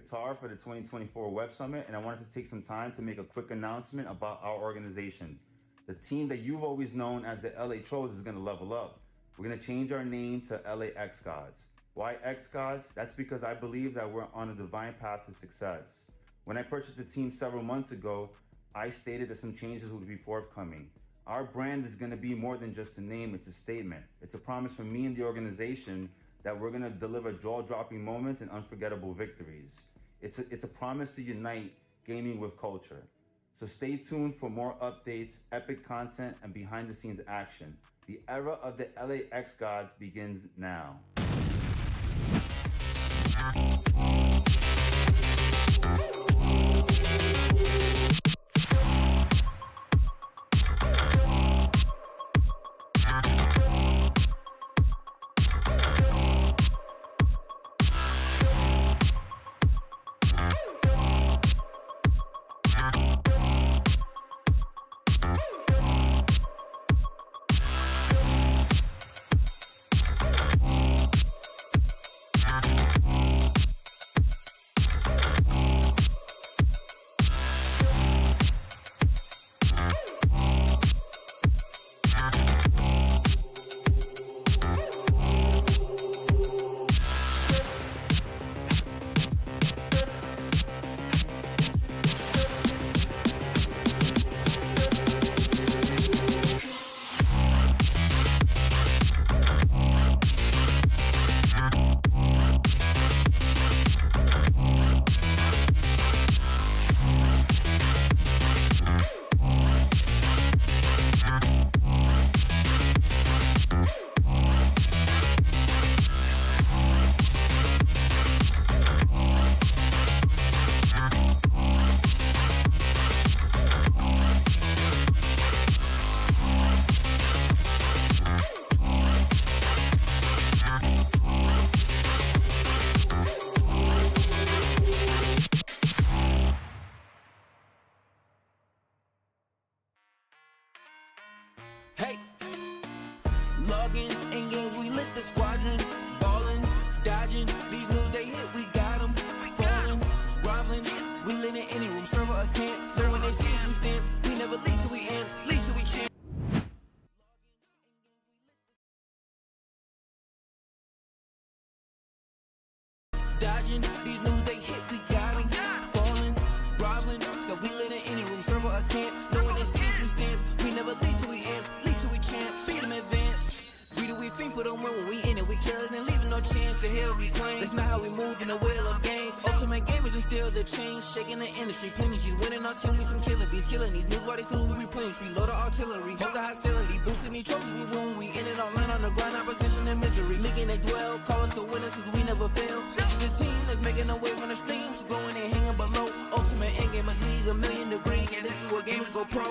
Qatar for the 2024 Web Summit, and I wanted to take some time to make a quick announcement about our organization. The team that you've always known as the LA Trollz is going to level up. We're going to change our name to LAxGODS. Why XGODS? That's because I believe that we're on a divine path to success. When I purchased the team several months ago, I stated that some changes would be forthcoming. Our brand is going to be more than just a name, it's a statement. It's a promise from me and the organization that we're going to deliver jaw-dropping moments and unforgettable victories. It's a promise to unite gaming with culture. So stay tuned for more updates, epic content, and behind-the-scenes action. The era of the LAxGODS begins now. Hey, logging in games, we lit the squadron, ballin', dodging, these moves they hit, we got them, falling, groveling, we lit in any room, server or camp, know when they see us, we stand, we never lead till we end, lead till we champ. Dodging, these moves they hit, we got them, falling, groveling, so we lit in any room, server or camp, know when they see us, we stand, we never lead till we end. Beat them advance. We do we think for them when we in it. We kill it and leaving no chance to hell reclaim. That's not how we move in the wheel of games. Ultimate gamers and still the change. Shaking the industry. Plenty G's winning our team. We some killing bees. Killing these news while they still replenish. We load the artillery. Hold the hostility. Boosting these trophies. We win. We in it all in on the grind. Opposition and misery. Leaking they dwell. Call us the winners cause we never fail. This is the team that's making a wave on the streams. Growing and hanging below. Ultimate endgamers league 1,000,000 degrees. And this is where gamers go pro.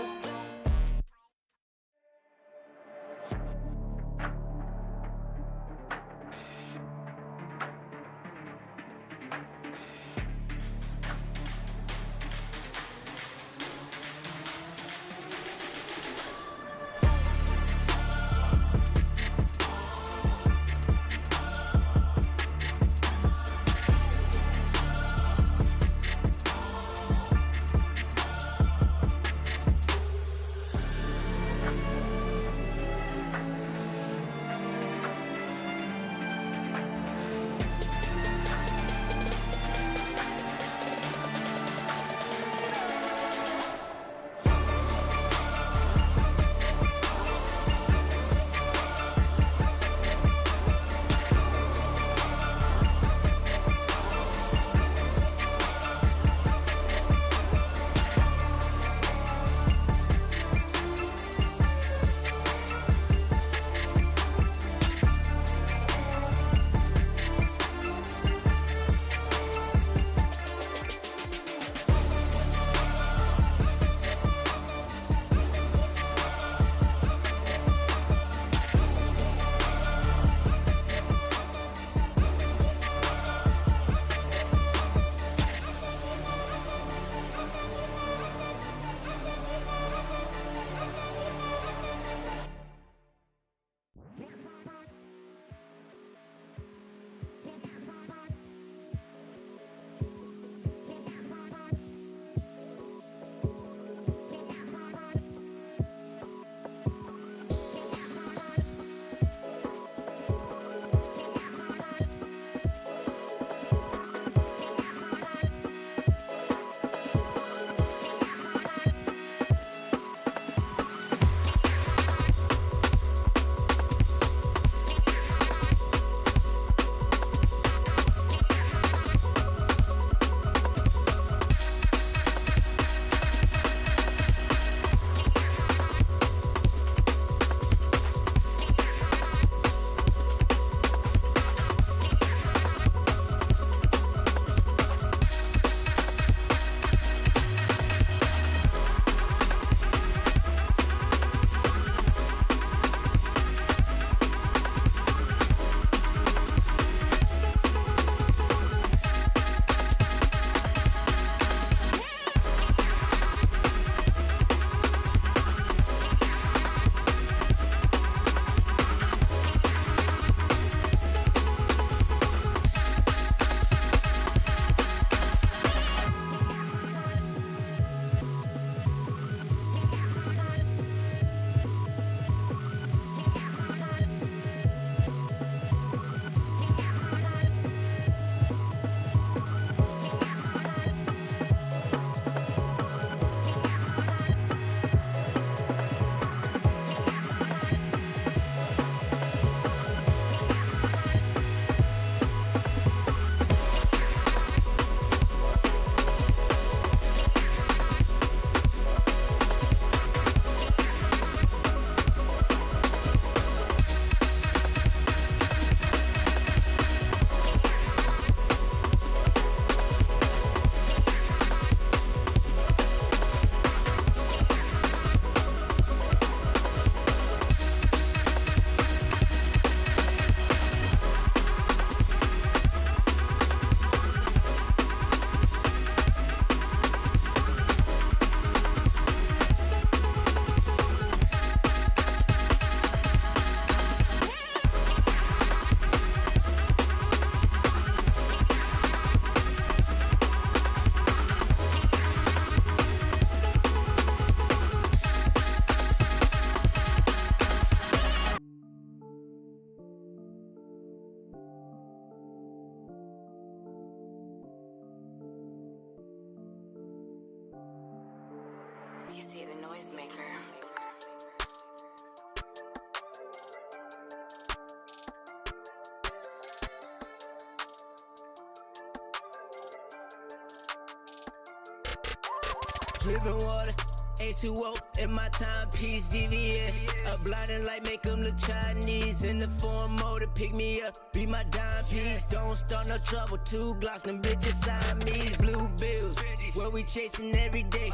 Dripping water, H2O in my timepiece, VVS. A blinding light make them look Chinese. In the form motor, pick me up, be my dime piece. Don't start no trouble, 2 Glocks, them bitches Siamese. Blue bills, where we chasing every day.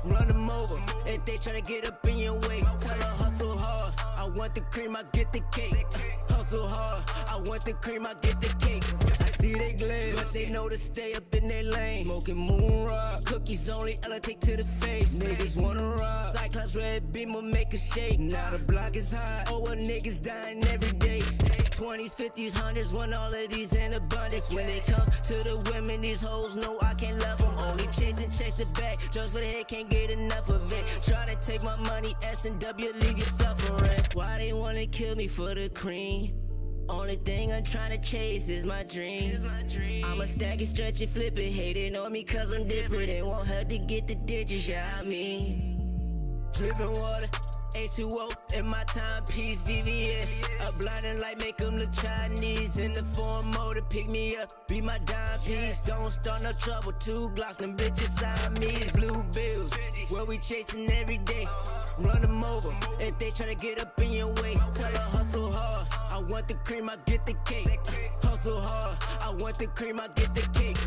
Run them over, if they tryna get up in your way. Tell her hustle hard, I want the cream, I get the cake. Hustle hard, I want the cream, I get the cake. I see they glare, but they know to stay up in their lane. Smoking moon rock, cookies only, I'll take to the face. Niggas wanna rock, Cyclops red beam will make a shake. Now the block is hot, oh well niggas dying every day. 20s, 50s, 100s, want all of these in abundance. When it comes to the women, these hoes know I can't love them. Only chasing, chase the back, drugs for the head, can't get enough of it. Try to take my money, S&W, leave you suffering. Why they wanna kill me for the cream? Only thing I'm trying to chase is my dream. I'ma stack it, stretch it, flip it. Hating on me cause I'm different. They want her to get the digits, yeah I mean. Dripping water, H2O in my timepiece, VVS. A blinding light make them look Chinese. In the form motor, pick me up, be my dime piece. Don't start no trouble, 2 Glocks, them bitches Siamese. Blue bills, where we chasing every day. Run them over, if they tryna get up in your way. Tell her hustle hard, I want the cream, I get the cake. Hustle hard, I want the cream, I get the cake.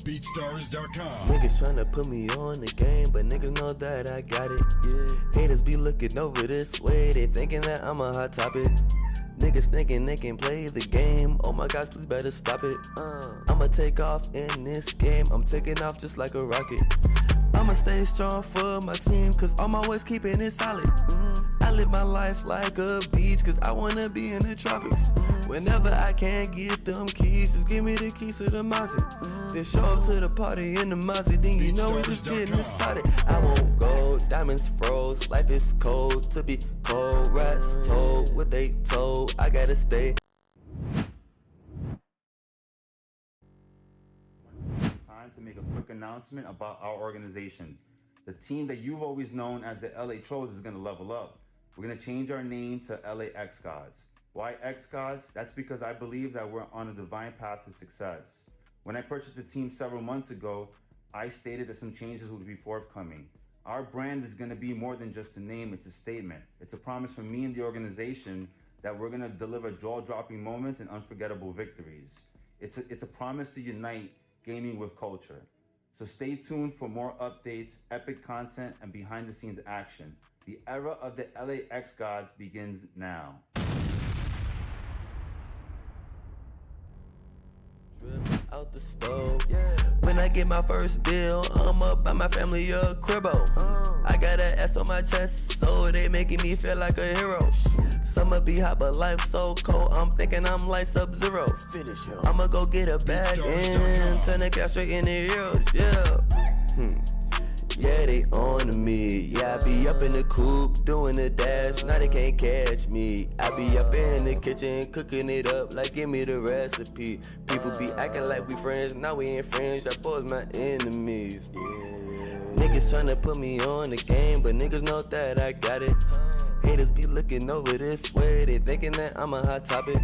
BeatStars.com. Niggas tryna put me on the game, but niggas know that I got it. Yeah. Haters be looking over this way, they thinking that I'm a hot topic. Niggas thinking they can play the game. Oh my gosh, please better stop it. I'ma take off in this game. I'm taking off just like a rocket. I'ma stay strong for my team, cause I'm always keeping it solid. I live my life like a beach, cause I wanna be in the tropics. Whenever I can't get them keys, just give me the keys to the Mazda. Then show up to the party in the Mazda, then you know we just getting it started. I won't go, diamonds froze, life is cold to be cold. Rats told what they told, I gotta stay. Time to make a quick announcement about our organization. The team that you've always known as the Trollz is going to level up. We're going to change our name to LAxGODS. Why XGODS? That's because I believe that we're on a divine path to success. When I purchased the team several months ago, I stated that some changes would be forthcoming. Our brand is going to be more than just a name, it's a statement. It's a promise from me and the organization that we're going to deliver jaw-dropping moments and unforgettable victories. It's a promise to unite gaming with culture. So stay tuned for more updates, epic content, and behind-the-scenes action. The era of the LAxGODS begins now. Out the stove. When I get my first deal, I'ma buy my family a cribbo. I got an S on my chest, so they making me feel like a hero. Summer be hot, but life so cold. I'm thinking I'm like Sub-Zero. Finish him. I'ma go get a bag and turn the cash straight into heroes. Yeah. Yeah, they on me. Yeah, I be up in the coop doing the dash. Now they can't catch me. I be up in the kitchen cooking it up like give me the recipe. People be acting like we friends, now we ain't friends. Y'all boys my enemies. Yeah. Niggas tryna put me on the game, but niggas know that I got it. Haters be looking over this way, they thinking that I'm a hot topic.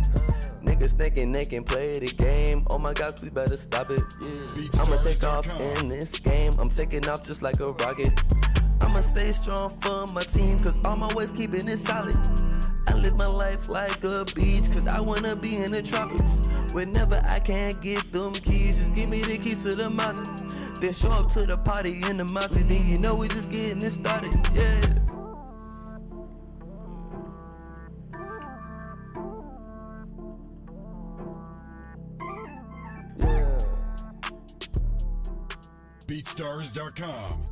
Niggas thinking they can play the game. Oh my God, please better stop it. Yeah. I'ma take off in this game. I'm taking off just like a rocket. I'ma stay strong for my team, cause I'm always keeping it solid. I live my life like a beach, cause I wanna be in the tropics. Whenever I can't get them keys, just give me the keys to the Mazda. Then show up to the party in the Mazda, then you know we just getting it started. Yeah. BeatStars.com.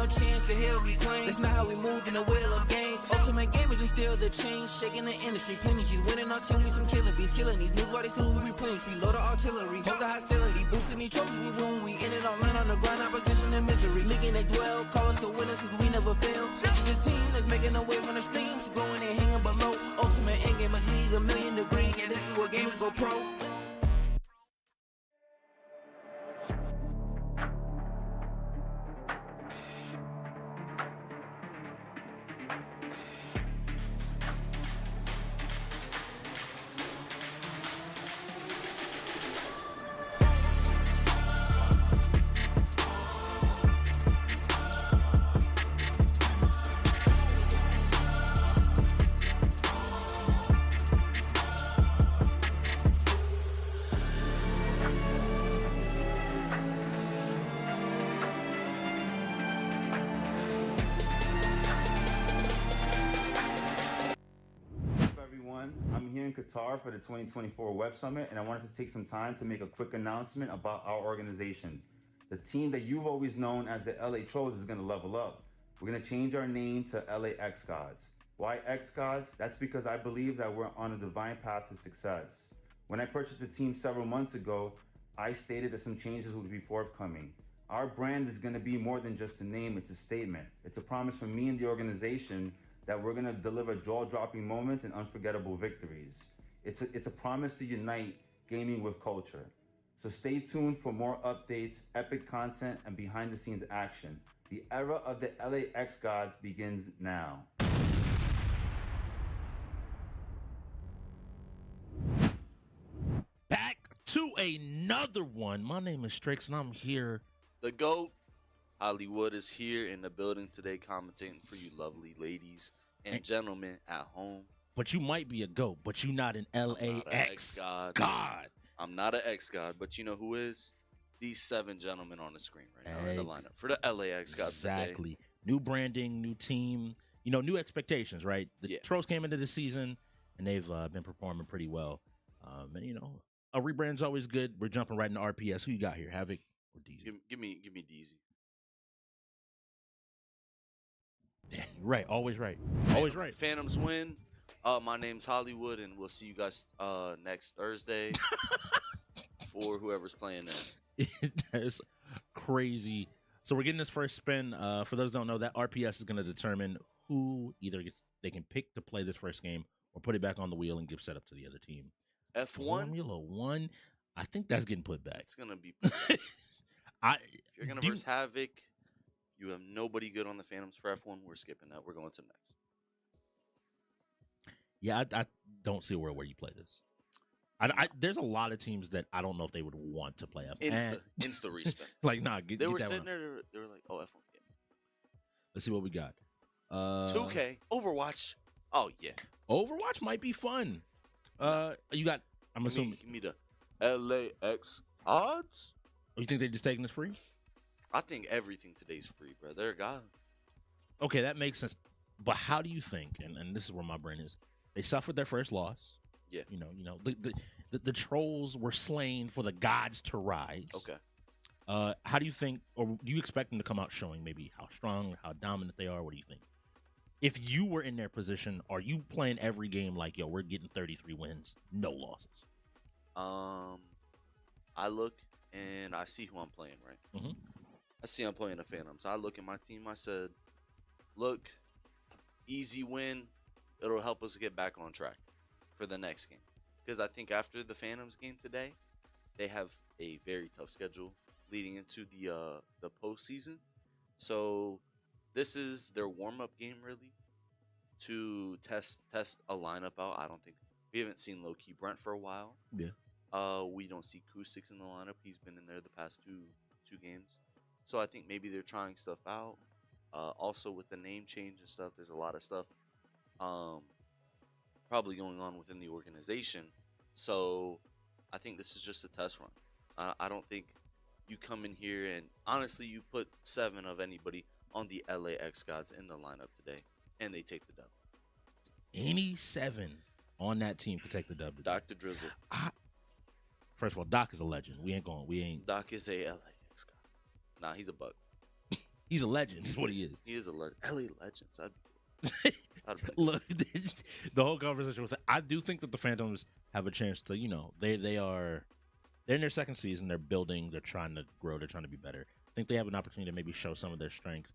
one chance to heal reclaim. That's not how we move in the wheel of games. Ultimate gamers instill the change, shaking the industry. Plenty G's winning our team, we some killing bees. Killing these news while they still we replenish. We load the artillery, hold the hostility. Boosting these trophies, we win. We in it all in on the grind, opposition and misery. Leaking they dwell, call us the winners cause we never fail. This is the team that's making a wave on the streams. Growing and hanging below. Ultimate endgamers league a million degrees. Yeah, this is where gamers go pro. I'm here in Qatar for the 2024 Web Summit, and I wanted to take some time to make a quick announcement about our organization. The team that you've always known as the LA Trollz is going to level up. We're going to change our name to LAxGODS. Why XGODS? That's because I believe that we're on a divine path to success. When I purchased the team several months ago, I stated that some changes would be forthcoming. Our brand is going to be more than just a name, it's a statement. It's a promise from me and the organization that we're going to deliver jaw-dropping moments and unforgettable victories. It's a promise to unite gaming with culture. So stay tuned for more updates, epic content, and behind-the-scenes action. The era of the LAxGODS begins now. Back to another one. My name is Strix, and I'm here. The GOAT, Hollywood, is here in the building today commentating for you lovely ladies and gentlemen at home. But you might be a GOAT, but you're not an LAxGOD. I'm not an X-God, but you know who is? These 7 gentlemen on the screen right now in the lineup for the LAxGOD Exactly. today. New branding, new team, new expectations, right? The Trollz came into the season, and they've been performing pretty well. And, a rebrand's always good. We're jumping right into RPS. Who you got here, Havoc or DZ? Give me DZ. Right, always right. Always right. Phantoms win. My name's Hollywood, and we'll see you guys next Thursday for whoever's playing that. That's crazy. So we're getting this first spin. For those who don't know, that RPS is going to determine who they can pick to play this first game or put it back on the wheel and give setup to the other team. F1? Formula 1, I think that's getting put back. It's going to be put back. If you're going to verse Havoc, you have nobody good on the Phantoms for F1. We're skipping that. We're going to next. Yeah, I don't see a world where you play this. There's a lot of teams that I don't know if they would want to play up. Insta respin. Like, nah, they were sitting there. They were like, "Oh, F1." Yeah. Let's see what we got. 2K, Overwatch. Oh yeah, Overwatch might be fun. You got? I'm assuming. Give me the LAxGODS. Oh, you think they're just taking this free? I think everything today's free, bro. They're God. Okay, that makes sense. But how do you think? And this is where my brain is. They suffered their first loss. Yeah. The Trollz were slain for the gods to rise. Okay. How do you think, or do you expect them to come out showing maybe how strong, how dominant they are? What do you think? If you were in their position, are you playing every game like, yo, we're getting 33 wins, no losses? I look and I see who I'm playing, right? Mm-hmm. I see I'm playing the Phantoms. I look at my team. I said, look, easy win. It'll help us get back on track for the next game. Because I think after the Phantoms game today, they have a very tough schedule leading into the postseason. So this is their warm-up game, really, to test a lineup out. I don't think we haven't seen low-key Brent for a while. Yeah. We don't see Kusix in the lineup. He's been in there the past two games. So I think maybe they're trying stuff out. Also with the name change and stuff, there's a lot of stuff probably going on within the organization. So I think this is just a test run. I don't think you come in here and honestly you put 7 of anybody on the LAxGODS in the lineup today and they take the dub. Any 7 on that team could take the dub today. Dr. Drizzle. First of all, Doc is a legend. We ain't. Doc is a LAxGOD. Nah, he's a bug. He's a legend. Is what he is. He is a legend. LA Legends. Look, the whole conversation with it, I do think that the Phantoms have a chance to, they're in their second season. They're building. They're trying to grow. They're trying to be better. I think they have an opportunity to maybe show some of their strength.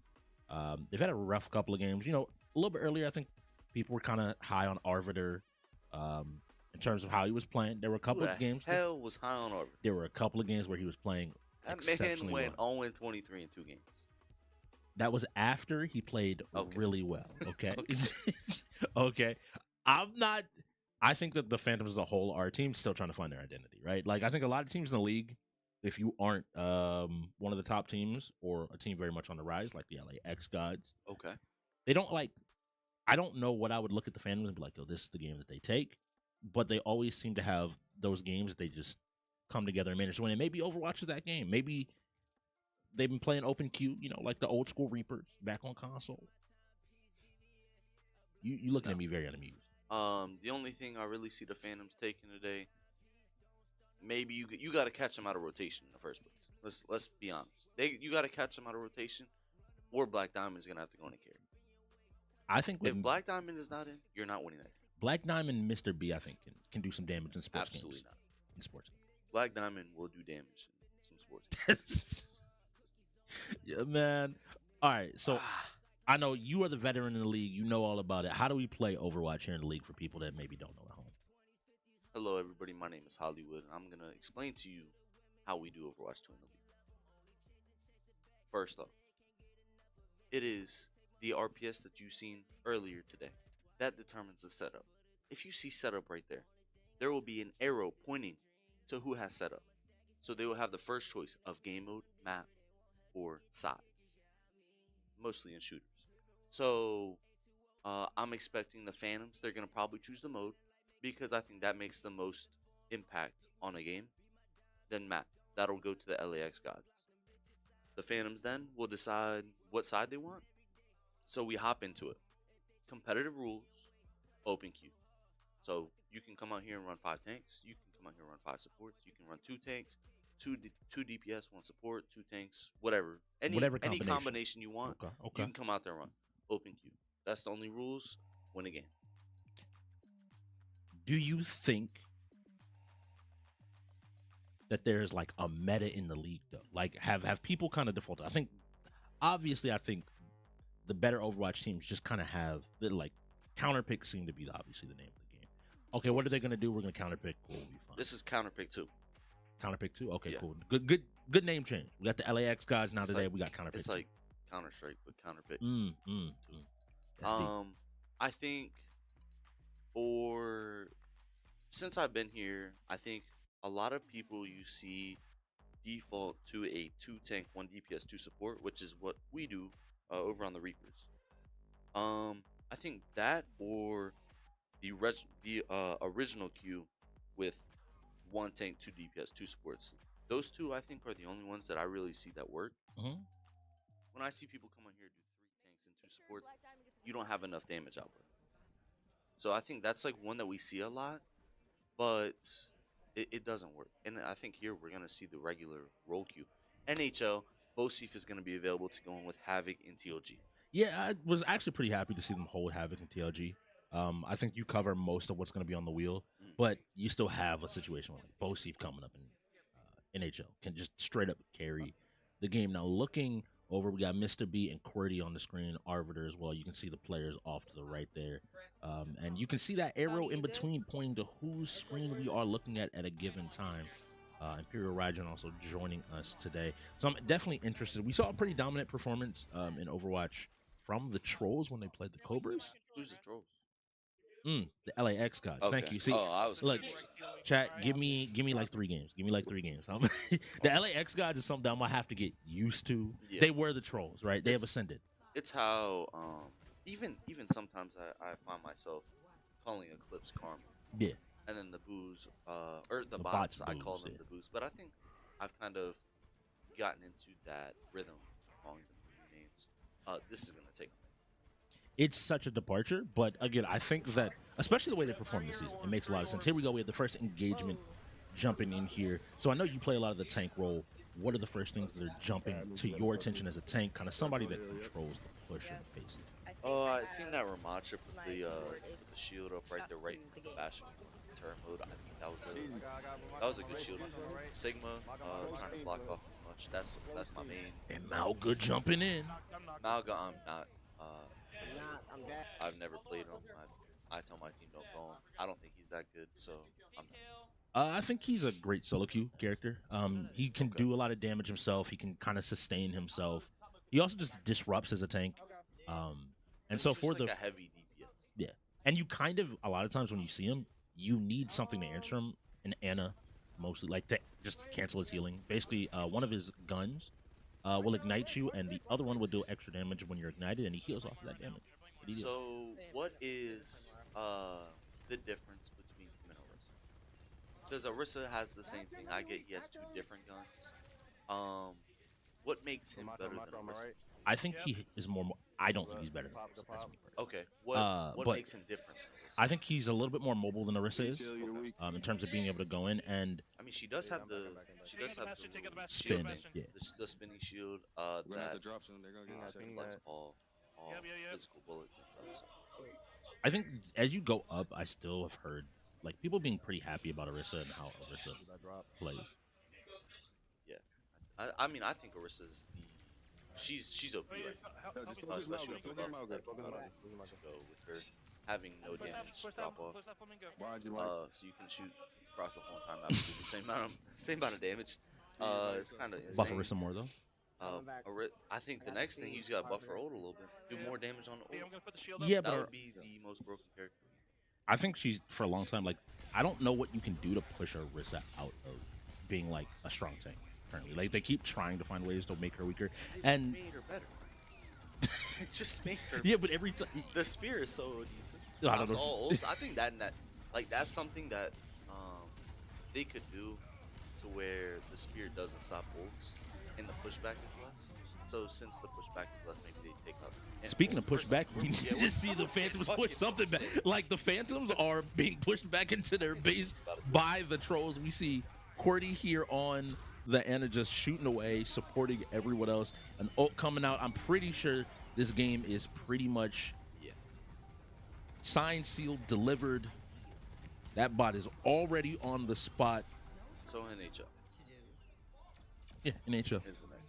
They've had a rough couple of games. A little bit earlier, I think people were kind of high on Arbiter in terms of how he was playing. There were a couple of games. Hell was high on Arbiter. There were a couple of games where he was playing. That man went 0-23 in 2 games. That was after he played really well. Okay. Okay. I think that the Phantoms as a whole are a team still trying to find their identity, right? Like, I think a lot of teams in the league, if you aren't one of the top teams or a team very much on the rise, like the LAxGODS, they don't I don't know what I would look at the Phantoms and be like, this is the game that they take. But they always seem to have those games that they just come together and manage to win. And maybe Overwatch is that game. Maybe they've been playing open queue, like the old school Reapers back on console. You looking at me very unamused. The only thing I really see the Phantoms taking today, maybe you got to catch them out of rotation in the first place. Let's be honest. You got to catch them out of rotation, or Black Diamond is gonna have to go in and carry. I think if Black Diamond is not in, you're not winning that game. Black Diamond and Mr. B, I think, can do some damage in sports games. Absolutely not. In sports games. Black Diamond will do damage in some sports games. Yeah, man. All right, so I know you are the veteran in the league. You know all about it. How do we play Overwatch here in the league for people that maybe don't know at home? Hello, everybody. My name is Hollywood, and I'm going to explain to you how we do Overwatch 2 in the league. First off, it is the RPS that you've seen earlier today. That determines the setup. If you see setup right there, there will be an arrow pointing to who has setup. So they will have the first choice of game mode, map, or side. Mostly in shooters. So I'm expecting the Phantoms, they're going to probably choose the mode because I think that makes the most impact on a game. Then map. That'll go to the LAxGODS. The Phantoms then will decide what side they want. So we hop into it. Competitive rules, open queue. So you can come out here and run 5 tanks. You can come out here and run 5 supports. You can run 2 tanks, 2 DPS, 1 support, 2 tanks, whatever. Any combination you want, you can come out there and run. Open queue. That's the only rules. Win a game. Do you think that there's like a meta in the league though? Like have people kind of defaulted? I think the better Overwatch teams just kind of have like counterpick seem to be obviously the name of the game. Okay, what are they gonna do? We're gonna counterpick. We'll be fine. This is counterpick 2. Counterpick 2. Okay, yeah. Cool. Good name change. We got the LAxGODS now. Today we got counterpick. It's 2. like Counter-Strike, but counterpick. 2. I think since I've been here, I think a lot of people you see default to a 2 tank, 1 DPS, 2 support, which is what we do over on the Reapers. I think that or the original queue with 1 tank, 2 DPS, 2 supports. Those 2 I think are the only ones that I really see that work. When I see people come on here do 3 tanks and 2 supports, you don't have enough damage output. So I think that's like one that we see a lot, but it doesn't work. And I think here we're gonna see the regular role queue. NHL, Bosif is gonna be available to go in with Havoc and TLG. Yeah, I was actually pretty happy to see them hold Havoc and TLG. I think you cover most of what's going to be on the wheel, but you still have a situation where like Bosif coming up in NHL can just straight up carry the game. Now looking over, we got Mr. B and QWERTY on the screen, Arbiter as well. You can see the players off to the right there, and you can see that arrow in between pointing to whose screen we are looking at a given time. Imperial Rajan also joining us today, so I'm definitely interested. We saw a pretty dominant performance in Overwatch from the Trollz when they played the Cobras. Who's the Trollz? The LAxGODS. Okay. Thank you. See, I was look, chat. Give me like 3 games. Give me like 3 games. The LAxGODS is something I'm gonna have to get used to. Yeah. They were the Trollz, right? They have ascended. It's how even sometimes I find myself calling Eclipse Karma. Yeah. And then the boos, or the bots, I call them the boos. But I think I've kind of gotten into that rhythm of calling them names. This is gonna take. It's such a departure, but again, I think that, especially the way they perform this season, it makes a lot of sense. Here we go. We have the first engagement jumping in here. So I know you play a lot of the tank role. what are the first things that are jumping to your attention as a tank, kind of somebody that controls the push and the pace? Oh, I seen that Ramacha put the shield up right there, right in the bastion turn mode. I think that was a good shield. Sigma trying to block off as much. That's my main. And Malga jumping in. Malga, I'm not. I've never played him. I tell my team don't go him. I don't think he's that good, so I'm. I think he's a great solo queue character. He can do a lot of damage himself. He can kind of sustain himself. He also just disrupts as a tank. And so for like a heavy DPS. Yeah, and you kind of a lot of times when you see him, you need something to answer him. And Anna, mostly like to just cancel his healing. Basically, one of his guns will ignite you, and the other one will do extra damage when you're ignited, and he heals off of that damage. So what is the difference between him and Orisa? Because Orisa has the same thing. I get he has 2 different guns. What makes him better than Orisa? I think he is more. I don't think he's better than Orisa. That's me. Okay. What makes him different than Orisa? I think he's a little bit more mobile than Orisa is, in terms of being able to go in and. I mean, she does have the spin, the spinning shield. That reflects all physical bullets and stuff. So. I think as you go up, I still have heard like people being pretty happy about Orisa and how Orisa plays. Yeah, I mean, I think Orisa's she's OP right now, especially with the buff that go with her having no damage drop off. So you can shoot across the whole time after the same amount of damage. It's kind of insane. Buff Orisa more though. I think the next thing he's got to buff her ult a little bit, do more damage on the ult. Yeah, that would be the most broken character. I think she's for a long time. Like I don't know what you can do to push Orisa out of being like a strong tank. Currently, like they keep trying to find ways to make her weaker, and made her better. Just make her. Yeah, but every time the spear is so OD too. I don't know. All ults. I think that that's something that they could do to where the spear doesn't stop ults and the pushback is less. So since the pushback is less, maybe they take up. Speaking of pushback, we need to see the Phantoms push something back. Like the Phantoms are being pushed back into their base by the Trolls. We see QWERTY here on the Anna just shooting away, supporting everyone else. An ult coming out. I'm pretty sure this game is pretty much signed, sealed, delivered. That bot is already on the spot. So NHL. Yeah, NHL.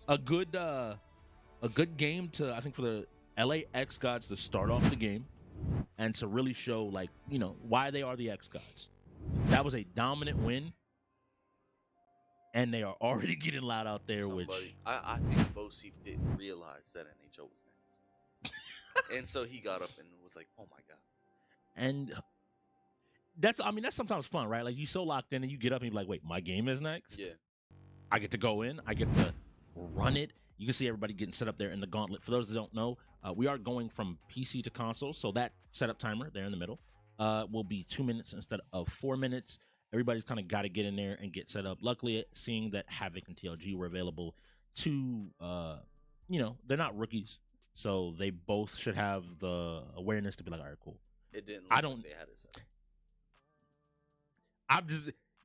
A good game to, I think, for the LAxGODS to start off the game and to really show, like, you know, why they are the XGODS. That was a dominant win. And they are already getting loud out there, which I think Bosif didn't realize that NHL was next, and so he got up and was like, "Oh my god!" And that's sometimes fun, right? Like you so locked in, and you get up and you're like, "Wait, my game is next." Yeah, I get to go in, I get to run it. You can see everybody getting set up there in the gauntlet. For those that don't know, we are going from PC to console, so that setup timer there in the middle will be 2 minutes instead of 4 minutes. Everybody's kind of got to get in there and get set up. Luckily, seeing that Havoc and TLG were available to, they're not rookies. So they both should have the awareness to be like, all right, cool. It didn't look like they had it set up.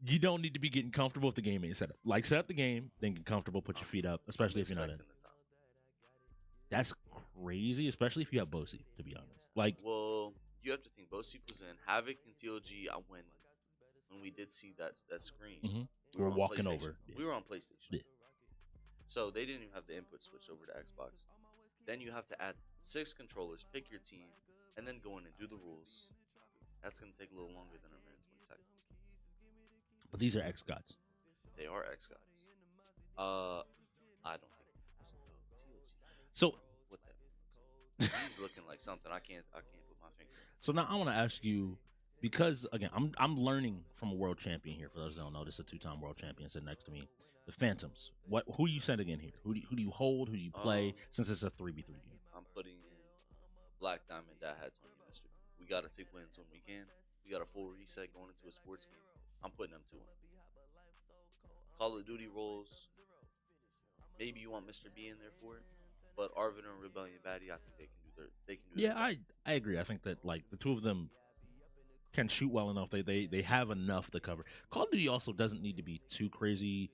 You don't need to be getting comfortable if the game ain't set up. Like, set up the game, then get comfortable, put your feet up, especially if you're not in. That's crazy, especially if you have Bosif, to be honest. Like, well, you have to think Bosif was in Havoc and TLG. When we did see that screen, we were walking over. Yeah. We were on PlayStation. Yeah. So they didn't even have the input switch over to Xbox. Then you have to add 6 controllers, pick your team, and then go in and do the rules. That's going to take a little longer than a minute and 20 seconds. But these are XGODS. They are XGODS. I don't think. So what that? He's looking like something. I can't put my finger. So now I want to ask you. Because again, I'm learning from a world champion here. For those that don't know, this is a 2-time world champion sitting next to me. The Phantoms. Who are you sending in here? Who do you hold? Who do you play? Since it's a 3v3 game, I'm putting in Black Diamond, That Hat, Tony, Mister. We gotta take wins when we can. We got a full reset going into a sports game. I'm putting them 2 in. Call of Duty roles. Maybe you want Mr. B in there for it, but Arvin and Rebellion Baddie, I think they can do. Yeah, I agree. I think that like the 2 of them can shoot well enough. They have enough to cover. Call of Duty also doesn't need to be too crazy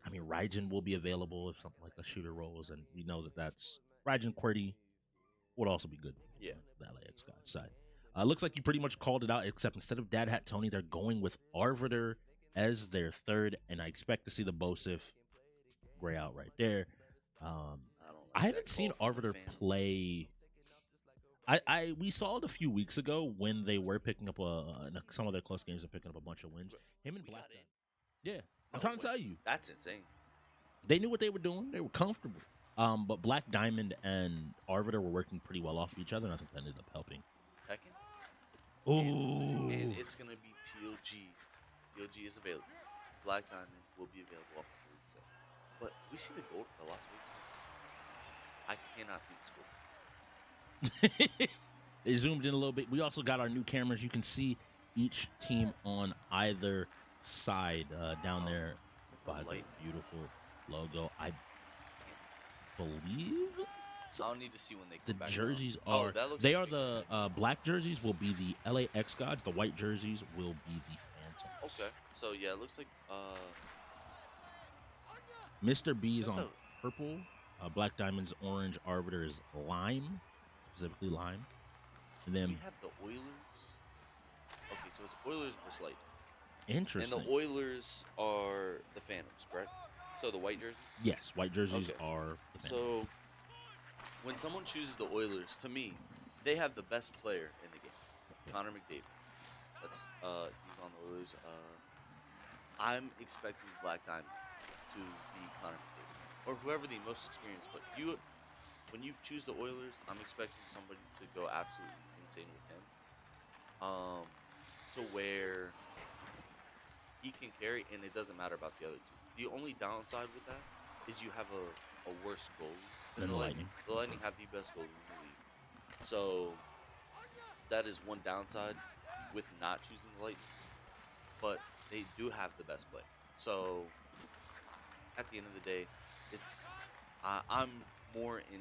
I mean, Raijin will be available if something like a shooter rolls, and we know that that's Raijin QWERTY would also be good. Yeah. The LAxGODS side. Looks like you pretty much called it out, except instead of Dad Hat Tony, they're going with Arbiter as their third, and I expect to see the Bosif gray out right there. I don't like I that haven't seen call from the Arbiter fans. play. We saw it a few weeks ago when they were picking up some of their close games and picking up a bunch of wins. Him and We Black. got in. Yeah, I'm No trying to way. tell you, That's insane. they knew what they were doing. They were comfortable. But Black Diamond and Arbiter were working pretty well off of each other, and I think that ended up helping. Tekken. Ooh. And it's gonna be TLG. TLG is available. Black Diamond will be available off of the reset. But we see the gold the Las Vegas. I cannot see the score. They zoomed in a little bit. We also got our new cameras. You can see each team on either side down there Is that by the the light? beautiful logo. I believe I'll need to see when they the come back. jerseys around. are. Oh, that looks They like are they the come black jerseys will be the LAxGODS. The white jerseys will be the Phantoms. in. Okay. So yeah, it looks like Mr. B is that on the- purple. Black Diamond's orange. Arbiter is lime, specifically lime. And we then have the Oilers. Okay, so it's Oilers versus Light. interesting. And the Oilers are the Phantoms, correct? So the white jerseys? Yes, white jerseys Okay. are the Phantoms. So when someone chooses the Oilers, to me, they have the best player in the game. Connor McDavid. That's he's on the Oilers. I'm expecting Black Diamond to be Connor McDavid. Or whoever the most experienced, but when you choose the Oilers, I'm expecting somebody to go absolutely insane with him. To where he can carry, and it doesn't matter about the other two. The only downside with that is you have a worse goalie than the Lightning. The Lightning have the best goalie in the league. So that is one downside with not choosing the Lightning. But they do have the best play. So at the end of the day, it's I'm more in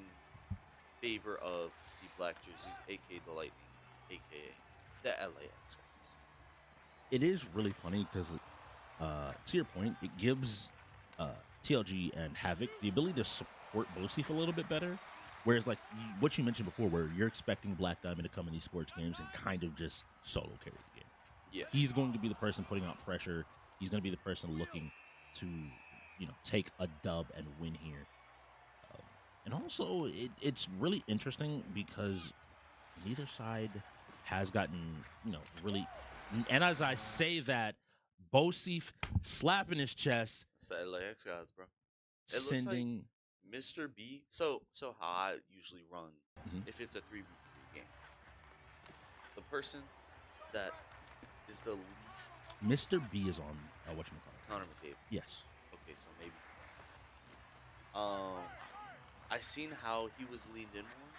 favor of the black jerseys, aka the Lightning, aka the LAxGODS. It is really funny because, to your point, it gives TLG and Havoc the ability to support Bosif a little bit better. Whereas, like what you mentioned before, where you're expecting Black Diamond to come in these sports games and kind of just solo carry the game. Yeah. He's going to be the person putting out pressure. He's going to be the person looking to, take a dub and win here. And also, it's really interesting because neither side has gotten, really. And as I say that, Bosif slapping his chest, It's the LAxGODS, bro. looks like- sending. Mr. B. So how I usually run, Mhm. if it's a 3v3 game, the person that is the least Mr. B is on whatchamacallit. Connor McDavid. Yes. Okay, so maybe he's not. I seen how he was leaned in more,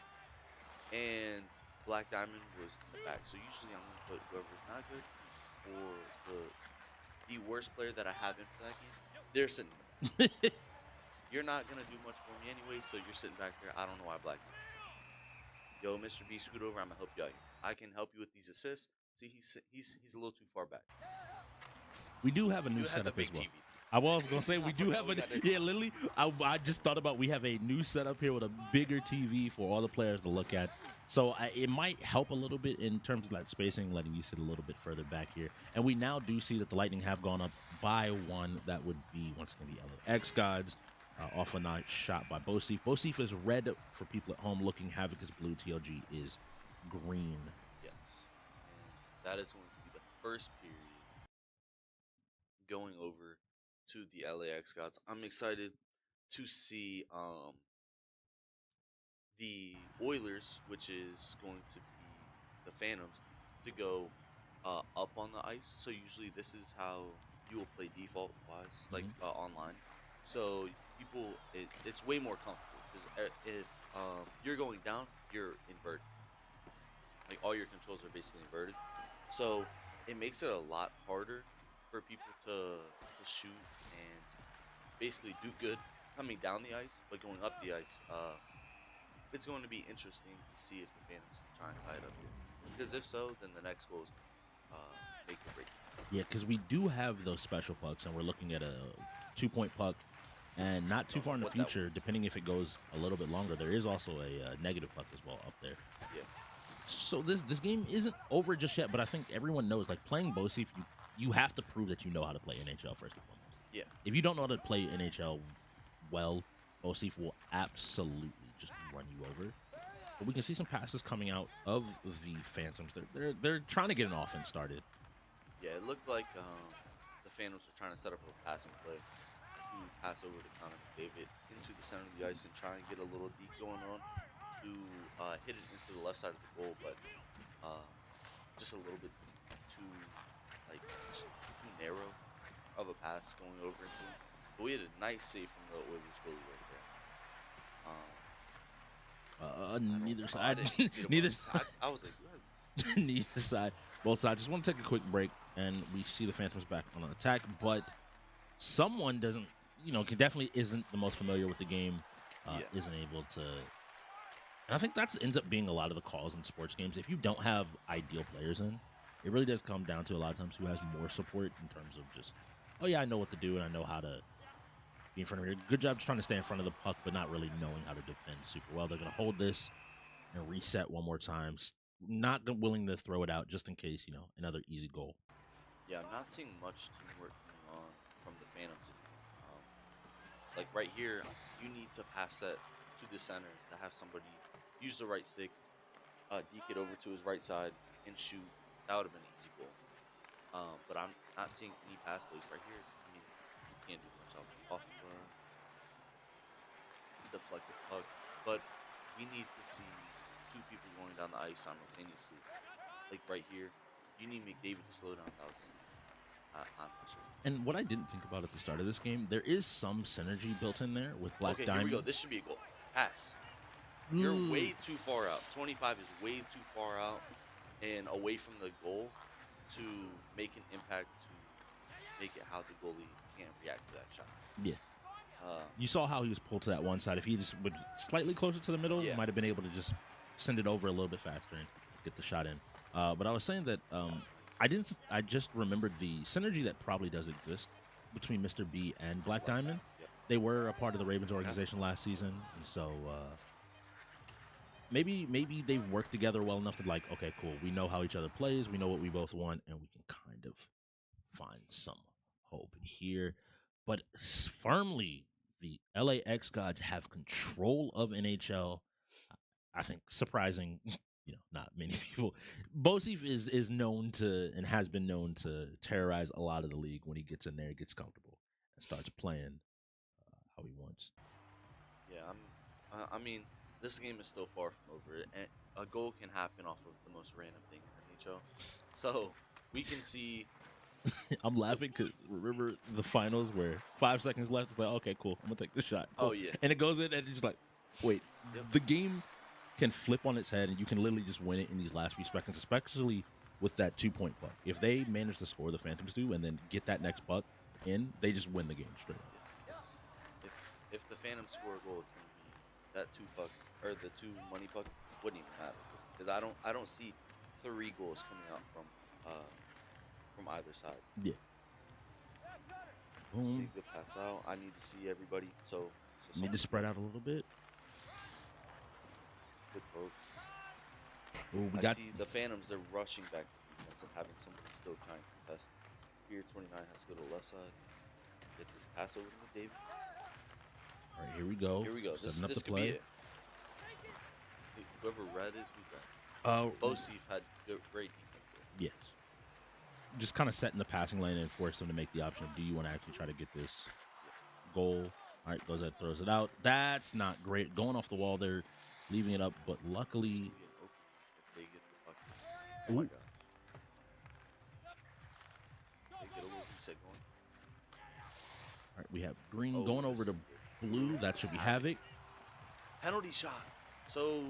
and Black Diamond was in the back. So usually I'm gonna put whoever's not good or the worst player that I have in for that game. They're sitting in the back. You're not gonna do much for me anyway, so you're sitting back there. I don't know why Black Diamond's in. Yo, Mr. B, scoot over. I'm gonna help you out here. I can help you with these assists. See, he's a little too far back. We do have a new You have the setup big as well. TV. I was gonna say we do have a We got that yeah, literally. I just thought about we have a new setup here with a bigger TV for all the players to look at. So it might help a little bit in terms of that spacing, letting you sit a little bit further back here. And we now do see that the Lightning have gone up by one. That would be once again the LAxGODS. Off a nice shot by Bosif. Bosif is red for people at home looking. Havoc is blue. TLG is green. Yes. And that is going to be the first period going over to the LAxGODS. I'm excited to see the Oilers, which is going to be the Phantoms, to go up on the ice. So usually this is how you will play default wise, like online. So it's way more comfortable because if you're going down, you're inverted. Like all your controls are basically inverted. So it makes it a lot harder for people to shoot and basically do good coming down the ice, but going up the ice, it's going to be interesting to see if the Phantoms can try and tie it up here. Because if so, then the next goal is make or break. Yeah, because we do have those special pucks, and we're looking at a 2-point puck And not too Don't far in know the what that future, depending if it goes a little bit longer, there is also a negative puck as well up there. Yeah. So this game isn't over just yet, but I think everyone knows, like, playing Bosif, you have to prove that you know how to play NHL first and foremost. Yeah. If you don't know how to play NHL well, Bosif will absolutely just run you over. But we can see some passes coming out of the Phantoms. They're trying to get an offense started. Yeah, it looked like the Phantoms were trying to set up a passing play to pass over to Connor McDavid into the center of the ice and try and get a little deep going on to hit it into the left side of the goal, but just a little bit too just too narrow of a pass going over into him. But we had a nice save from the Oilers goalie right there. Neither I side. didn't see the Neither ball. I was like, who has neither side. Both sides. Just want to take a quick break, and we see the Phantoms back on an attack. But someone doesn't, can definitely isn't the most familiar with the game, isn't able to. And I think that ends up being a lot of the calls in sports games. If you don't have ideal players in, it really does come down to a lot of times who has more support in terms of just, oh yeah, I know what to do and I know how to be in front of me. Good job just trying to stay in front of the puck, but not really knowing how to defend super well. They're going to hold this and reset one more time. Not willing to throw it out just in case, another easy goal. Yeah, I'm not seeing much teamwork going on from the Phantoms. Like right here, you need to pass that to the center to have somebody use the right stick, deke it over to his right side, and shoot. That would have been an easy goal. But I'm not seeing any pass plays right here. I mean, you can't do much off deflected puck. But we need to see two people going down the ice simultaneously. Like right here, you need McDavid to slow down. I'm not sure. And what I didn't think about at the start of this game, there is some synergy built in there with Black Diamond. Here we go. This should be a goal. Pass. You're way too far out. 25 is way too far out and away from the goal to make an impact to make it how the goalie can't react to that shot. Yeah. You saw how he was pulled to that one side. If he just would slightly closer to the middle, he might have been able to just send it over a little bit faster and get the shot in. But I was saying that I just remembered the synergy that probably does exist between Mr. B and Black Diamond. Yep. They were a part of the Ravens organization last season, and so maybe they've worked together well enough to okay, cool. We know how each other plays. We know what we both want, and we can kind of find some hope here. But firmly, the LAxGODS have control of NHL. I think surprising, not many people. Bosif is known to and has been known to terrorize a lot of the league when he gets in there, gets comfortable, and starts playing how he wants. Yeah, I mean, this game is still far from over. And a goal can happen off of the most random thing in NHL. So we can see. I'm laughing because remember the finals where 5 seconds left. It's like, okay, cool. I'm gonna take the shot. Cool. Oh yeah, and it goes in, and it's just like, wait, the game can flip on its head, and you can literally just win it in these last few seconds, especially with that 2-point puck. If they manage to score, the Phantoms do, and then get that next puck in, they just win the game straight up. It's if the Phantoms score a goal, it's gonna be that 2 puck or the 2 money puck wouldn't even matter because I don't see 3 goals coming out from either side. Yeah. See a good pass out. I need to see everybody. So need to spread out a little bit. Good poke. Ooh, I see the Phantoms. They're rushing back to defense and having somebody still trying to contest. Here, 29 has to go to the left side. Get this pass over to McDavid. All right, here we go. Here we go. This could be it. Whoever read it, who's that? Bosif had great defense there. Yes. Just kind of set in the passing lane and force them to make the option of, do you want to actually try to get this goal? All right, goes ahead, throws it out. That's not great. Going off the wall there, leaving it up, but luckily. If they get the puck. Oh my gosh. They get a little reset going. All right, we have green going over to blue. That should be havoc. Penalty shot. So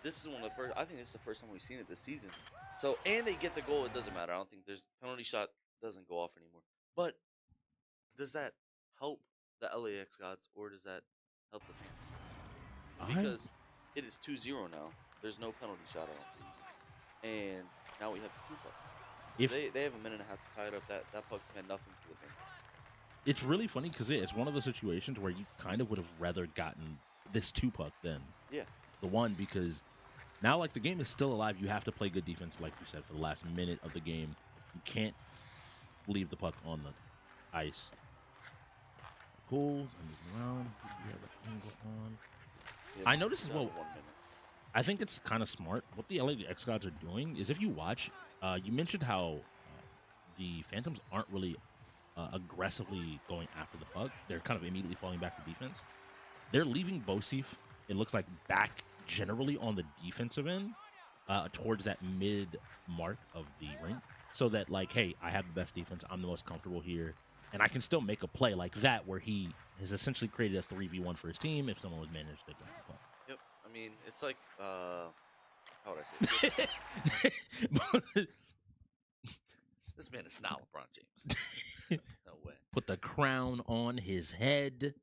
this is one of the first. I think this is the first time we've seen it this season. So, and they get the goal. It doesn't matter. I don't think there's penalty shot doesn't go off anymore. But does that help the LAxGODS or does that help the Phantoms? Because it is 2-0 now. There's no penalty shot, I don't think. And now we have the 2 puck. If they have a minute and a half to tie it up, that puck meant nothing to the Phantoms. It's really funny because it's one of those situations where you kind of would have rather gotten this 2-puck than the 1, because now, like, the game is still alive. You have to play good defense, like you said, for the last minute of the game. You can't leave the puck on the ice. Cool. Moving around. We have an angle on. Yeah, I noticed as well. 1 minute. I think it's kind of smart. What the LAxGODS are doing is, if you watch, you mentioned how the Phantoms aren't really aggressively going after the puck. They're kind of immediately falling back to defense. They're leaving Bosif, it looks like, back generally on the defensive end towards that mid mark of the rink, so that, like, hey, I have the best defense. I'm the most comfortable here. And I can still make a play like that where he has essentially created a 3v1 for his team if someone was managed to grab the puck. Yep. I mean, it's like, how would I say it? This man is not LeBron James. No way. Put the crown on his head.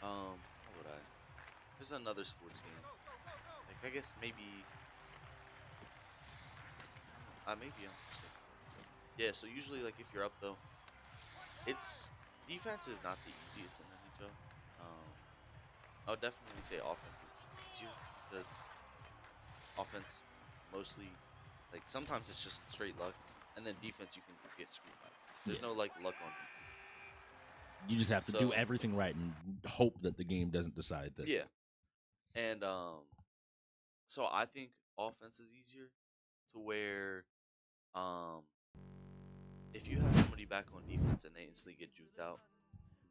How would I? There's another sports game. Like, I guess maybe I'm mistaken. Yeah, so usually, like, if you're up, though, it's defense is not the easiest in the NHL. I would definitely say offense is easier, because offense mostly, like, sometimes it's just straight luck, and then defense you can get screwed by. There's no, like, luck on defense. You just have to do everything right and hope that the game doesn't decide that. Yeah. And so I think offense is easier, to where if you have somebody back on defense and they instantly get juked out,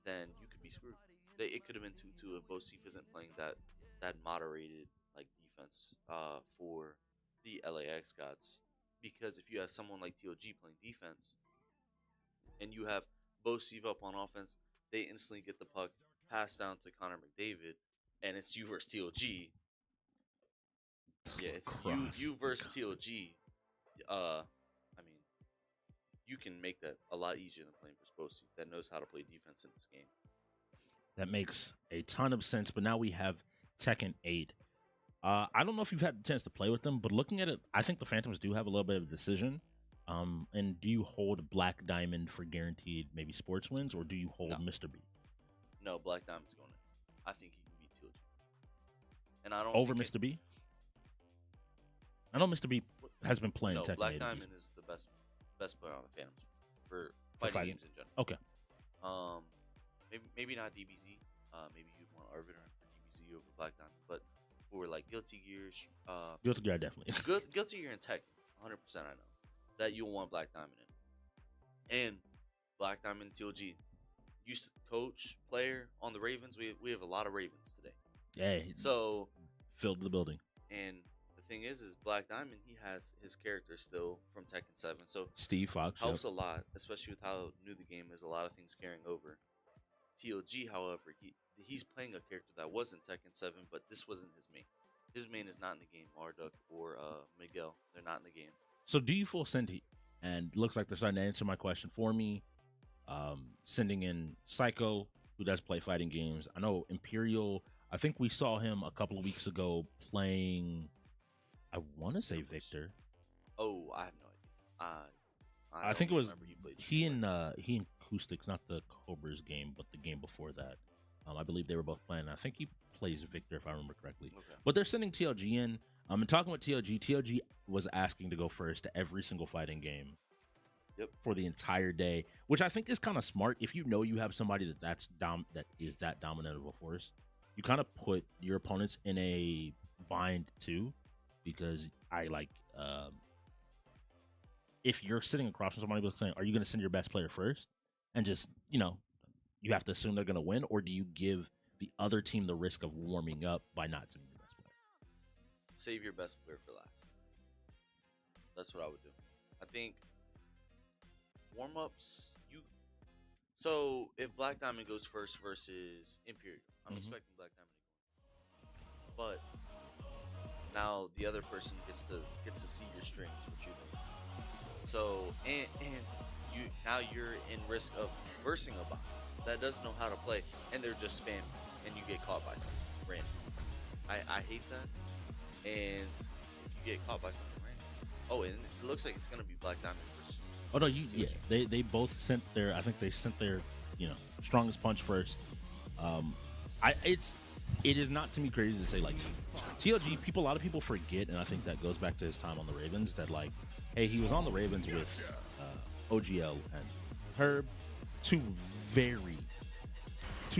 then you could be screwed. It could have been 2-2 if Bosif isn't playing that moderated, like, defense for the LAxGODS. Because if you have someone like TOG playing defense and you have Bosif up on offense, they instantly get the puck passed down to Connor McDavid, and it's you versus TOG. Yeah, it's you versus TOG. I mean, you can make that a lot easier than playing versus Bosif that knows how to play defense in this game. That makes a ton of sense. But now we have Tekken 8. I don't know if you've had the chance to play with them, but looking at it, I think the Phantoms do have a little bit of a decision. And do you hold Black Diamond for guaranteed maybe sports wins, or do you hold Mr. B? No, Black Diamond's going in. I think he can beat TOG. And I don't over Mr. B? I know Mr. B has been playing Tekken 8. Black Diamond is the best player on the Phantoms for fighting games in general. Okay. Maybe not DBZ. Maybe you'd want Arbiter for DBZ over Black Diamond, but for, like, Guilty Gears, Guilty Gear, definitely. Guilty Gear and Tekken, 100%. I know that you'll want Black Diamond in, and Black Diamond TOG used to coach player on the Ravens. We have a lot of Ravens today. Yeah. So filled the building. And the thing is Black Diamond, he has his character still from Tekken 7. So Steve Fox helps a lot, especially with how new the game is. A lot of things carrying over. TOG, however, he's playing a character that was in Tekken 7, but this wasn't his main. His main is not in the game. Marduk or Miguel, they're not in the game. So do you full send? And looks like they're starting to answer my question for me. Sending in Psycho, who does play fighting games. I know Imperial. I think we saw him a couple of weeks ago playing, I want to say Victor. Oh, I have no idea. I think it was he and Acoustics, not the Cobras game, but the game before that. I believe they were both playing. I think he plays Victor, if I remember correctly. Okay. But they're sending TLG in. And talking with TLG was asking to go first to every single fighting game. Yep. For the entire day, which I think is kind of smart. If you know you have somebody that is that dominant of a force, you kind of put your opponents in a bind too, because if you're sitting across from somebody saying, are you going to send your best player first? And just, you have to assume they're going to win, or do you give the other team the risk of warming up by not sending your best player? Save your best player for last. That's what I would do. I think warm-ups, so if Black Diamond goes first versus Imperial, I'm expecting Black Diamond to go. But now the other person gets to see your strings, what you're doing. So and you're in risk of versing a bot that doesn't know how to play, and they're just spamming, and you get caught by something random. I hate that. And if you get caught by something random, and it looks like it's gonna be Black Diamond versus. Oh no, they both sent their. I think they sent their strongest punch first. It is not to me crazy to say like TLG. A lot of people forget, and I think that goes back to his time on the Ravens. That like, hey, he was on the Ravens with OGL and Herb, two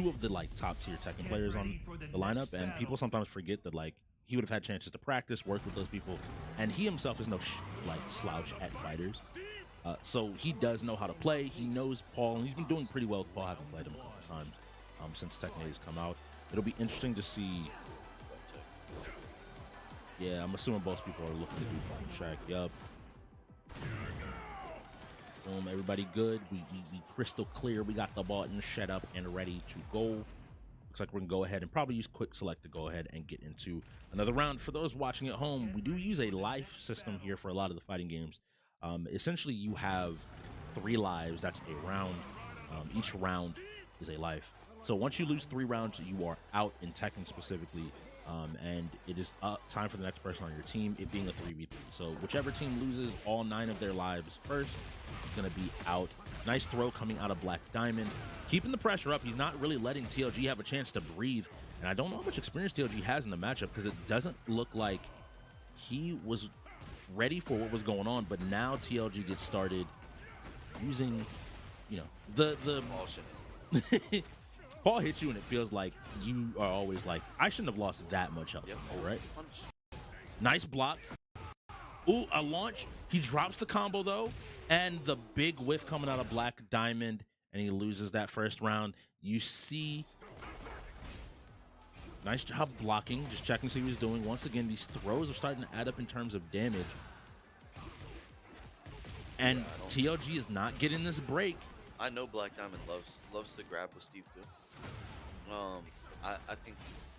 of the like top tier Tekken players on the lineup, and people sometimes forget that like he would have had chances to practice, work with those people, and he himself is no slouch at fighters. So he does know how to play. He knows Paul, and he's been doing pretty well with Paul, having played him a couple times since Tekken 8 has come out. It'll be interesting to see. Yeah, I'm assuming both people are looking to do button check. Yup. Boom, everybody good. We crystal clear. We got the button set up and ready to go. Looks like we're going to go ahead and probably use quick select to go ahead and get into another round. For those watching at home, we do use a life system here for a lot of the fighting games. Essentially, you have 3 lives. That's a round. Each round is a life. So once you lose 3 rounds, you are out in Tekken specifically. And it is time for the next person on your team, it being a 3v3. So whichever team loses all 9 of their lives first is going to be out. Nice throw coming out of Black Diamond. Keeping the pressure up. He's not really letting TLG have a chance to breathe. And I don't know how much experience TLG has in the matchup because it doesn't look like he was ready for what was going on. But now TLG gets started using, the Paul hits you and it feels like you are always like, I shouldn't have lost that much health, right? Nice block. Ooh, a launch. He drops the combo though, and the big whiff coming out of Black Diamond, and he loses that first round. You see, nice job blocking, just checking to see what he's doing. Once again, these throws are starting to add up in terms of damage. And TLG is not getting this break. I know Black Diamond loves to grab with Steve too. I think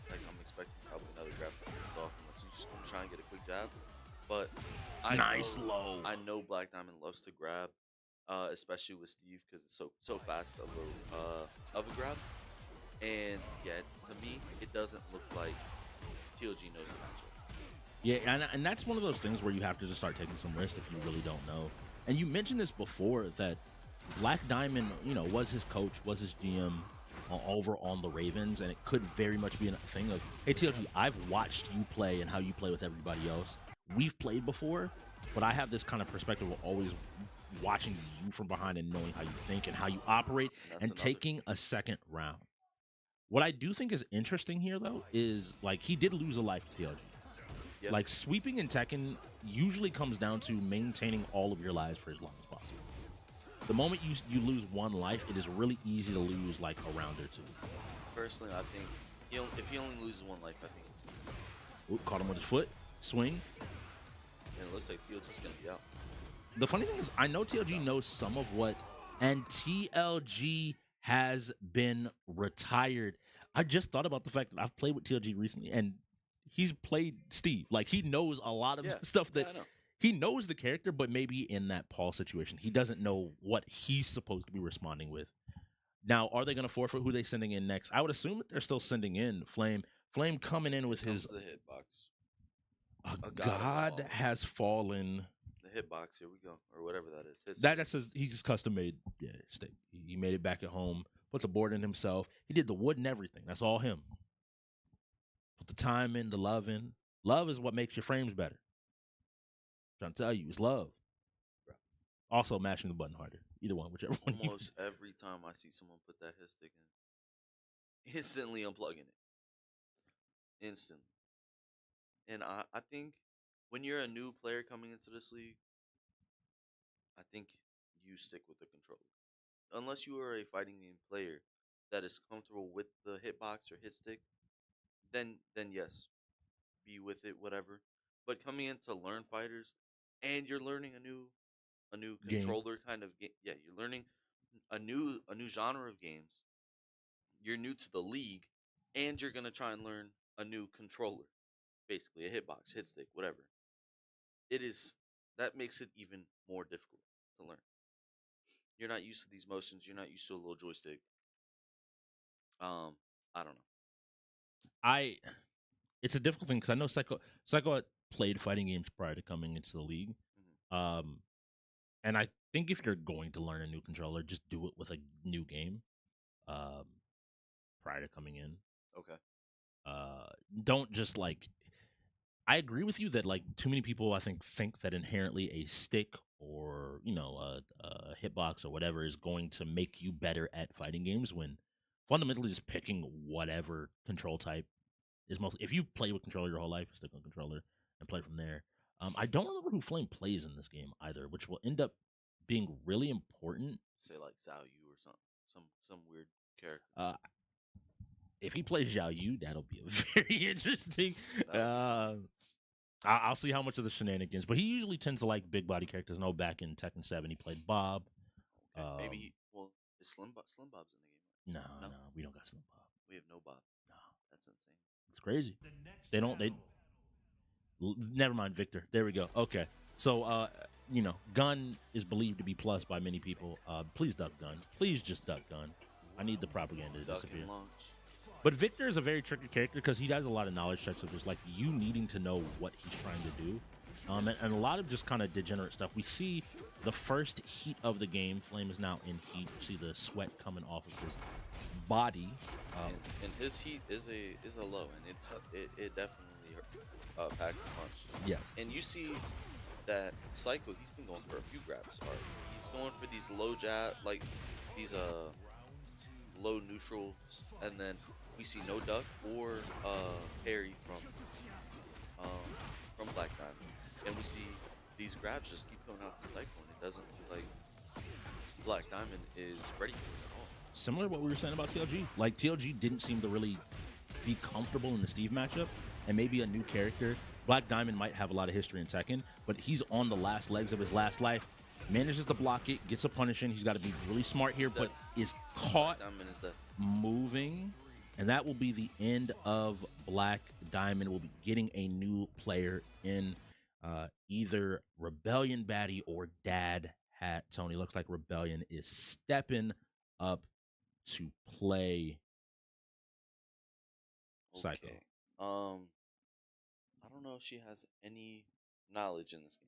like I'm expecting probably another grab from this off unless he's just gonna try and get a quick jab. But I know Black Diamond loves to grab, especially with Steve because it's so fast of a grab. And yeah, to me, it doesn't look like TLG knows the matchup. Yeah, and that's one of those things where you have to just start taking some risks if you really don't know. And you mentioned this before that Black Diamond, was his coach, was his GM over on the Ravens, and it could very much be a thing of, hey, TLG, I've watched you play and how you play with everybody else. We've played before, but I have this kind of perspective of always watching you from behind and knowing how you think and how you operate and taking a second round. What I do think is interesting here, though, is, like, he did lose a life to TLG. Yep. Like, sweeping in Tekken usually comes down to maintaining all of your lives for as long as possible. The moment you lose 1 life, it is really easy to lose like a round or 2. Personally, I think if he only loses 1 life, I think it's good. Ooh, caught him with his foot. Swing. And it looks like TLG's going to be out. The funny thing is, I know TLG knows some of what, and TLG has been retired. I just thought about the fact that I've played with TLG recently, and he's played Steve. Like, he knows a lot of stuff that... I know. He knows the character, but maybe in that Paul situation, he doesn't know what he's supposed to be responding with. Now, are they going to forfeit who they sending in next? I would assume that they're still sending in Flame. Flame coming in with his... The hitbox. A god has fallen. The hitbox, here we go. Or whatever that is. That's his, he just custom made stick. He made it back at home. Put the board in himself. He did the wood and everything. That's all him. Put the time in, the love in. Love is what makes your frames better. I'm trying to tell you, it's love. Also, mashing the button harder. Either one, whichever one. Almost every time I see someone put that hit stick in, instantly unplugging it. Instantly. And I think when you're a new player coming into this league, I think you stick with the controller. Unless you are a fighting game player that is comfortable with the hitbox or hit stick, then yes, be with it, whatever. But coming in to learn fighters, and you're learning a new controller kind of game. Yeah, you're learning a new genre of games. You're new to the league, and you're gonna try and learn a new controller, basically a hitbox, hit stick, whatever. That makes it even more difficult to learn. You're not used to these motions. You're not used to a little joystick. I don't know. It's a difficult thing because I know Psycho played fighting games prior to coming into the league. And I think if you're going to learn a new controller, just do it with a new game. prior to coming in. Okay. Don't just like. I agree with you that like too many people I think that inherently a stick or a hitbox or whatever is going to make you better at fighting games when fundamentally just picking whatever control type is most. If you've played with controller your whole life, stick on controller and play from there. I don't remember who Flame plays in this game either, which will end up being really important. Say like Zhao Yu or something, some weird character. If he plays Zhao Yu, that'll be a very interesting. I'll see how much of the shenanigans, but he usually tends to like big body characters. No, back in Tekken 7, he played Bob. Okay, maybe is Slim Bob's in the game? No, we don't got Slim Bob. We have no Bob. No, that's insane. It's crazy. Never mind, Victor. There we go. Okay, so Gun is believed to be plus by many people. Please duck Gun. Please just duck Gun. I need the propaganda to disappear. And launch. But Victor is a very tricky character because he does a lot of knowledge checks of just like you needing to know what he's trying to do. And a lot of just kind of degenerate stuff. We see the first heat of the game. Flame is now in heat. You see the sweat coming off of his body. And his heat is a low, and it definitely packs a punch. Yeah. And you see that Psycho, he's been going for a few grabs already. He's going for these low jab, like these low neutrals, and then we see no duck or parry from Black Diamond, and we see these grabs just keep coming out from Psycho, and it doesn't feel like Black Diamond is ready for it at all. Similar to what we were saying about TLG. Like TLG didn't seem to really be comfortable in the Steve matchup, and maybe a new character. Black Diamond might have a lot of history in Tekken, but he's on the last legs of his last life. Manages to block it, gets a punish in. He's got to be really smart here, but is caught moving. And that will be the end of Black Diamond. We'll be getting a new player in either Rebellion Baddie or Dad Hat Tony. Looks like Rebellion is stepping up to play Psycho. Okay. I don't know if she has any knowledge in this game.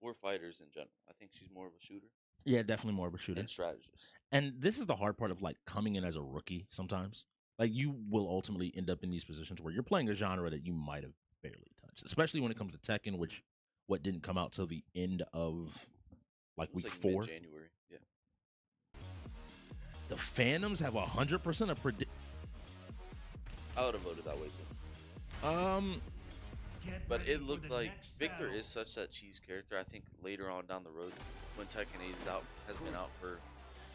Or fighters in general. I think she's more of a shooter. Yeah, definitely more of a shooter. And strategist. And this is the hard part of like coming in as a rookie sometimes. Like you will ultimately end up in these positions where you're playing a genre that you might have barely touched. Especially when it comes to Tekken, which didn't come out till the end of like week 4. January. Yeah. The Phantoms have 100% of predict. I would have voted that way too. But it looked like Victor is such that cheese character. I think later on down the road, when Tekken 8 has been out for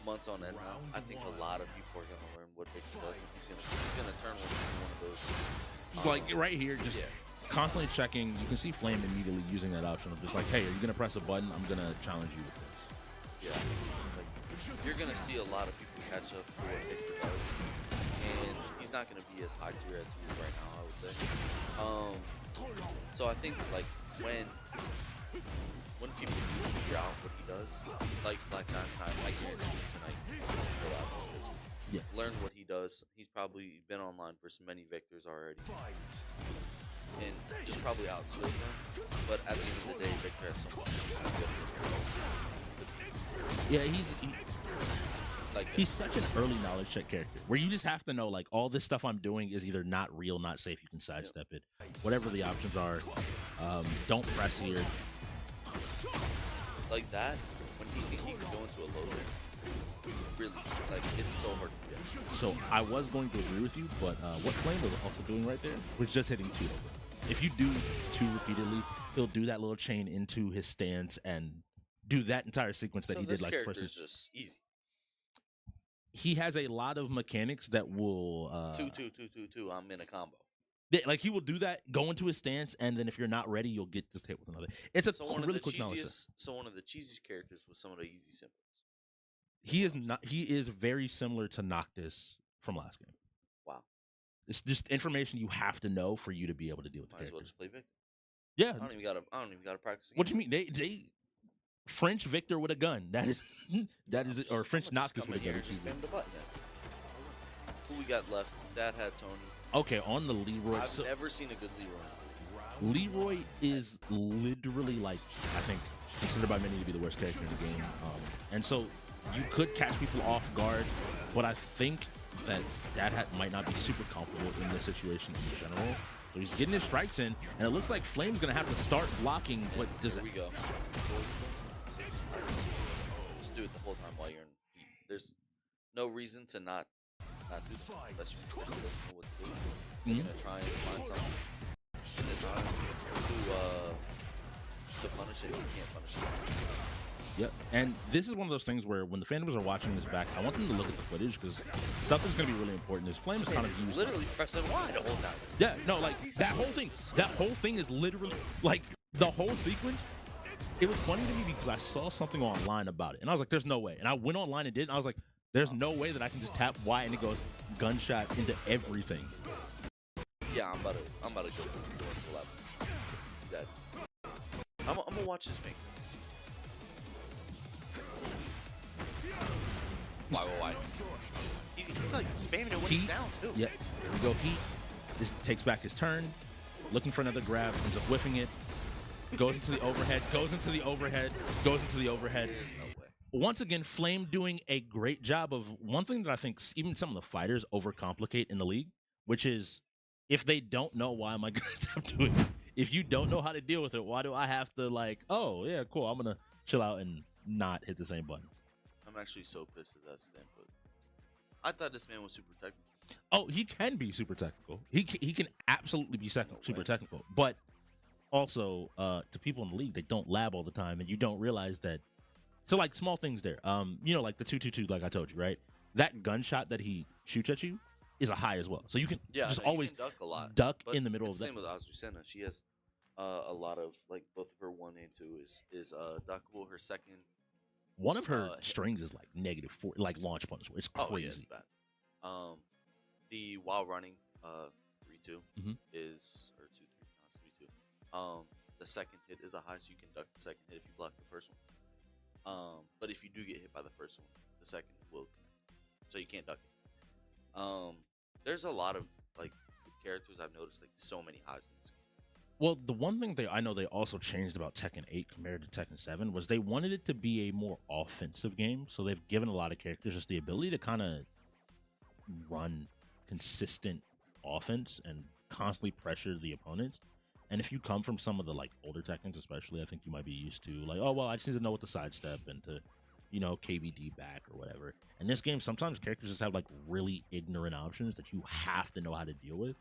months on end now, I think a lot of people are gonna learn what Victor does, and he's gonna turn one of those. Like right here, just constantly checking. You can see Flame immediately using that option of just like, hey, are you gonna press a button? I'm gonna challenge you with this. Yeah, like, you're gonna see a lot of people catch up to what Victor does, and he's not gonna be as high tier as he is right now, I would say. So I think like when people figure out what he does, like Black Diamond, I guarantee tonight go out and learn what he does. He's probably been online for so many Victors already, and just probably outskilled them. But at the end of the day, Victor has so much. Yeah, he's such an early knowledge check character where you just have to know like all this stuff I'm doing is either not real, not safe. You can sidestep it, whatever the options are. Don't press here. Like that, when he can go into a low range, really, like it's so hard to get. So I was going to agree with you, but what Flame was also doing right there was just hitting 2 over. If you do 2 repeatedly, he'll do that little chain into his stance and do that entire sequence that he did like first. It's just easy. He has a lot of mechanics that will 2. I'm in a combo. Yeah, like he will do that, go into his stance, and then if you're not ready, you'll get just hit with another. It's a really quick knowledge. So one of the cheesiest characters with some of the easy simples. He is not. He is very similar to Noctis from last game. Wow. It's just information you have to know for you to be able to deal with the character. Might as well just play Victor. Yeah. I don't even gotta practice. What do you mean? They French Victor with a gun. That is it. Or French Noctis with a gun. Spam the button now. Who we got left? Dad had Tony. Okay, on the Leroy. I've never seen a good Leroy. Leroy is literally like, I think, considered by many to be the worst character in the game. And so you could catch people off guard, but I think that might not be super comfortable in this situation in general. So he's getting his strikes in, and it looks like Flame's going to have to start blocking, but does Here we go. Just do it the whole time while you're in heat. There's no reason to not do that. Unless you just doesn't know what to do. You're going to try and find something. It's hard to punish it. You can't punish it. Yep, and this is one of those things where when the fandoms are watching this back, I want them to look at the footage because stuff that's going to be really important. Is Flame is kind of used literally pressing Y the whole time. Yeah, no, like that whole thing is literally like the whole sequence. It was funny to me because I saw something online about it, and I was like, "There's no way." And I went online and did, and I was like, "There's no way that I can just tap Y and it goes gunshot into everything." Yeah, I'm about to go into the level. Dead. I'm gonna watch his finger. Why? He's like spamming it when he's down too. Yep. Here we go. Heat. This takes back his turn. Looking for another grab. Ends up whiffing it. Goes into the overhead. Goes into the overhead. Goes into the overhead. There's no way. Once again, Flame doing a great job of one thing that I think even some of the fighters overcomplicate in the league, which is if they don't know, why am I going to stop doing it? If you don't know how to deal with it, why do I have to like, oh, yeah, cool, I'm going to chill out and not hit the same button? I'm actually so pissed at that standpoint. I thought this man was super technical. Oh, he can be super technical. He can absolutely be super technical. But also, to people in the league, they don't lab all the time, and you don't realize that. So, like, small things there. You know, like the 2-2-2, like I told you, right? That gunshot that he shoots at you is a high as well. So you can just always duck a lot. Duck in the middle of that. Same with Azucena. She has a lot of, like, both of her 1 and 2 is duckable. Her second. One of her strings is like -4, like launch points. It's crazy. Oh, yeah, it's bad. The while running 3-2 is or 2-3, no, it's 3-2. The second hit is a high, so you can duck the second hit if you block the first one. But if you do get hit by the first one, the second will connect, so you can't duck it. There's a lot of like characters I've noticed like so many highs in this game. Well, the one thing I know they also changed about Tekken 8 compared to Tekken 7 was they wanted it to be a more offensive game. So they've given a lot of characters just the ability to kind of run consistent offense and constantly pressure the opponents. And if you come from some of the like older Tekkens, especially, I think you might be used to like, oh, well, I just need to know what to sidestep and to, you know, KBD back or whatever. In this game, sometimes characters just have like really ignorant options that you have to know how to deal with.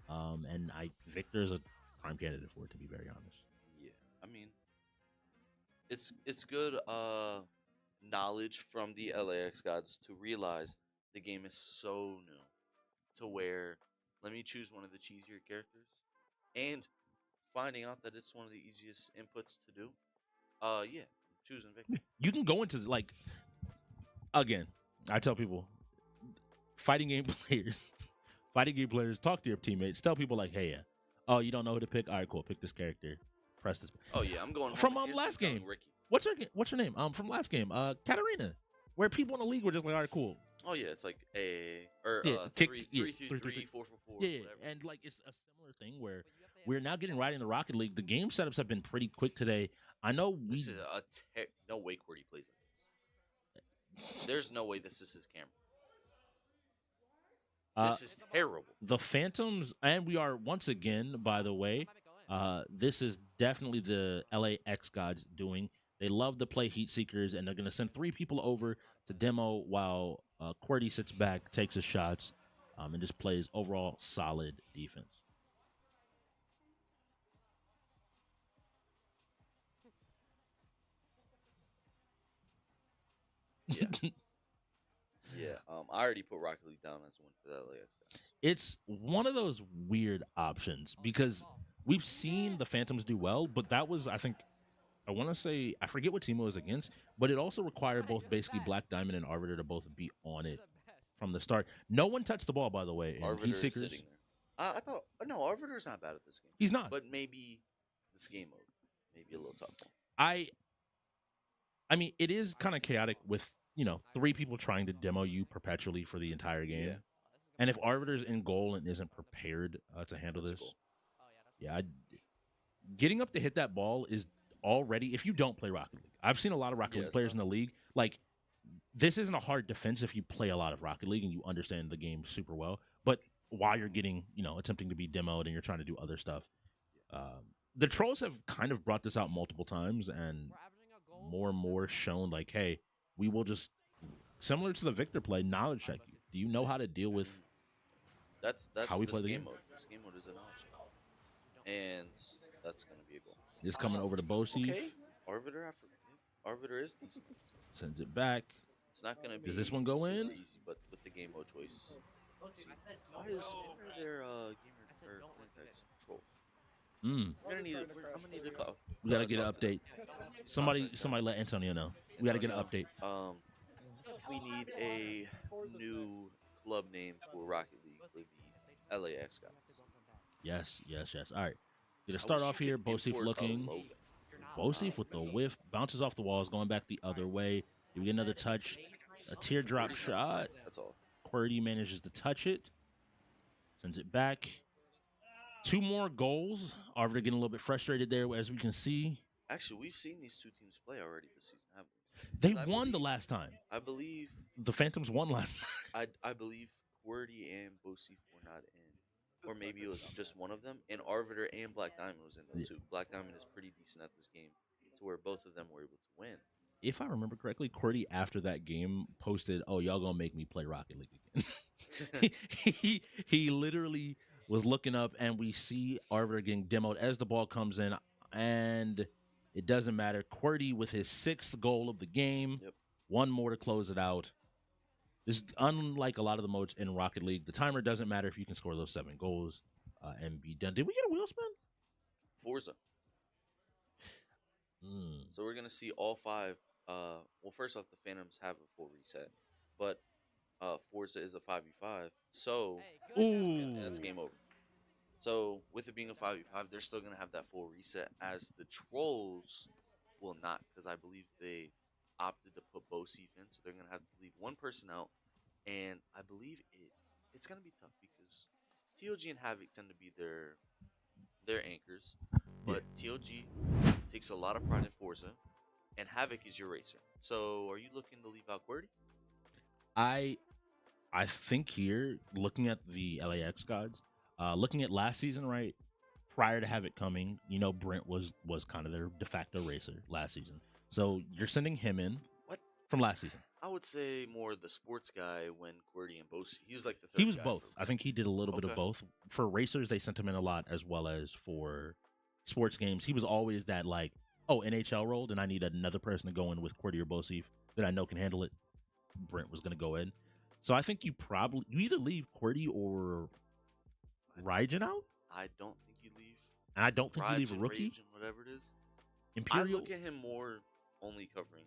And Victor's a prime candidate for it, to be very honest. Yeah, I mean, it's good knowledge from the LAxGODS to realize the game is so new to where let me choose one of the cheesier characters and finding out that it's one of the easiest inputs to do. Yeah, choosing Victor. You can go into like, again, I tell people, fighting game players, talk to your teammates, tell people like, hey, yeah. Oh, you don't know who to pick? All right, cool. Pick this character. Press this. Oh yeah, I'm going from last game. Ricky. What's her name? From last game, Katarina. Where people in the league were just like, all right, cool. Oh yeah, it's like a or yeah, 3-3-3, 4-4-4. Yeah, and like it's a similar thing where we're now getting right in the Rocket League. The game setups have been pretty quick today. I know this is no way Cordy plays like this. There's no way this is his camera. This is terrible. The Phantoms, and we are once again, by the way, this is definitely the LAxGODS doing. They love to play Heat Seekers, and they're going to send 3 people over to demo while Qwerty sits back, takes his shots, and just plays overall solid defense. Yeah. Yeah, I already put Rocket League down as one for the LAxGODS. It's one of those weird options because we've seen the Phantoms do well, but that was, I think, I want to say, I forget what team it was against, but it also required both basically Black Diamond and Arbiter to both be on it from the start. No one touched the ball, by the way, in Heat Seekers. Sitting there. I thought, no, Arbiter's not bad at this game. He's not. But maybe this game mode, maybe a little tough for him. I mean, it is kind of chaotic with, 3 people trying to demo you perpetually for the entire game. Yeah. And if Arbiter's in goal and isn't prepared to handle this, cool. Getting up to hit that ball is already, if you don't play Rocket League, I've seen a lot of Rocket League players in the league, like, this isn't a hard defense if you play a lot of Rocket League and you understand the game super well. But while you're getting, attempting to be demoed and you're trying to do other stuff, the Trolls have kind of brought this out multiple times and more and more shown like, hey, we will just, similar to the Victor play, knowledge check you. Do you know how to deal with That's how we this play the game game? mode. This game mode is a knowledge check. And that's gonna be a goal. It's coming over to Bosif. Okay. Arbiter is decent. Sends it back. It's not gonna be Does this one go super in? easy, but with the game mode choice. See, why is their gamer or contacts Troll? I'm gonna need a call. We gotta get an update. Somebody let Antonio know. We gotta get an update. We need a new club name for Rocket League for the LAxGODS. Yes. All right. Gonna start off here. Bosif looking. Bosif with the whiff. Bounces off the walls, going back the other way. Do we get another touch? A teardrop shot. That's all. QWERTY manages to touch it. Sends it back. 2 more goals. Arbiter getting a little bit frustrated there, as we can see. Actually, we've seen these two teams play already this season, haven't we? They won the last time. I believe The Phantoms won last time. I believe QWERTY and Bosif were not in, or maybe it was just one of them. And Arbiter and Black Diamond was in them too. Black Diamond is pretty decent at this game, to where both of them were able to win. If I remember correctly, QWERTY after that game posted, "Oh, y'all gonna make me play Rocket League again." he literally was looking up, and we see Arbiter getting demoed as the ball comes in, and it doesn't matter. QWERTY with his 6th goal of the game. Yep. 1 more to close it out. This is unlike a lot of the modes in Rocket League. The timer doesn't matter if you can score those 7 goals and be done. Did we get a wheel spin? Forza. So we're gonna see all 5. Well, first off, the Phantoms have a full reset, but Forza is a 5v5, so that's game over. So with it being a 5v5, they're still gonna have that full reset, as the Trolls will not, because I believe they opted to put Bosif in, so they're gonna have to leave one person out, and I believe it's gonna be tough because TOG and Havoc tend to be their anchors, but TOG takes a lot of pride in Forza, and Havoc is your racer. So are you looking to leave out QWERTY? I think here, looking at the LAxGODS, looking at last season, right, prior to Havoc coming, Brent was kind of their de facto racer last season. So you're sending him in. What? From last season. I would say more the sports guy when QWERTY and Bosif. He was like the third He was guy both. I think he did a little bit of both. For racers, they sent him in a lot, as well as for sports games. He was always that, like, NHL rolled, and I need another person to go in with QWERTY or Bosif that I know can handle it. Brent was going to go in. So I think you either leave QWERTY or Raijin out. I don't think you leave. And I don't think you leave a rookie. Raijin, whatever it is. Imperial. I look at him more only covering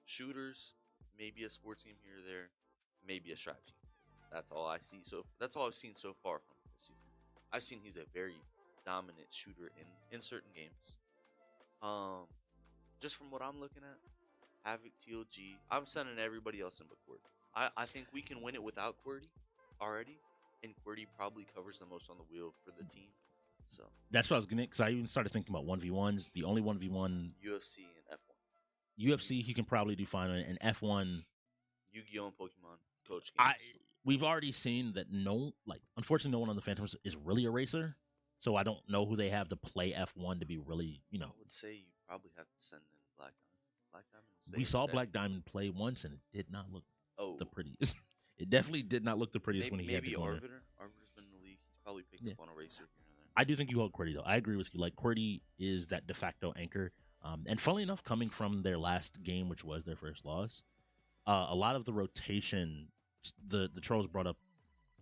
shooters, maybe a sports game here or there, maybe a strategy. That's all I see. So that's all I've seen so far from this season. I've seen he's a very dominant shooter in certain games. Just from what I'm looking at, Havoc, TOG, I'm sending everybody else in but QWERTY. I think we can win it without QWERTY already, and QWERTY probably covers the most on the wheel for the team. So that's what I was gonna, because I even started thinking about 1v1s. The only 1v1 UFC and F1. UFC he can probably do fine, and F1 Yu-Gi-Oh and Pokemon coach games. We've already seen that unfortunately no one on the Phantoms is really a racer. So I don't know who they have to play F1 to be really, I would say you probably have to send in Black Diamond. Black Diamond. We saw Black Diamond play once, and it did not look the prettiest. It definitely did not look the prettiest when he had to go in. Arbiter's been in the league. He's probably picked up on a racer here and there. I do think you hold QWERTY, though. I agree with you. Like, QWERTY is that de facto anchor. And funnily enough, coming from their last game, which was their first loss, a lot of the rotation, the Trolls brought up,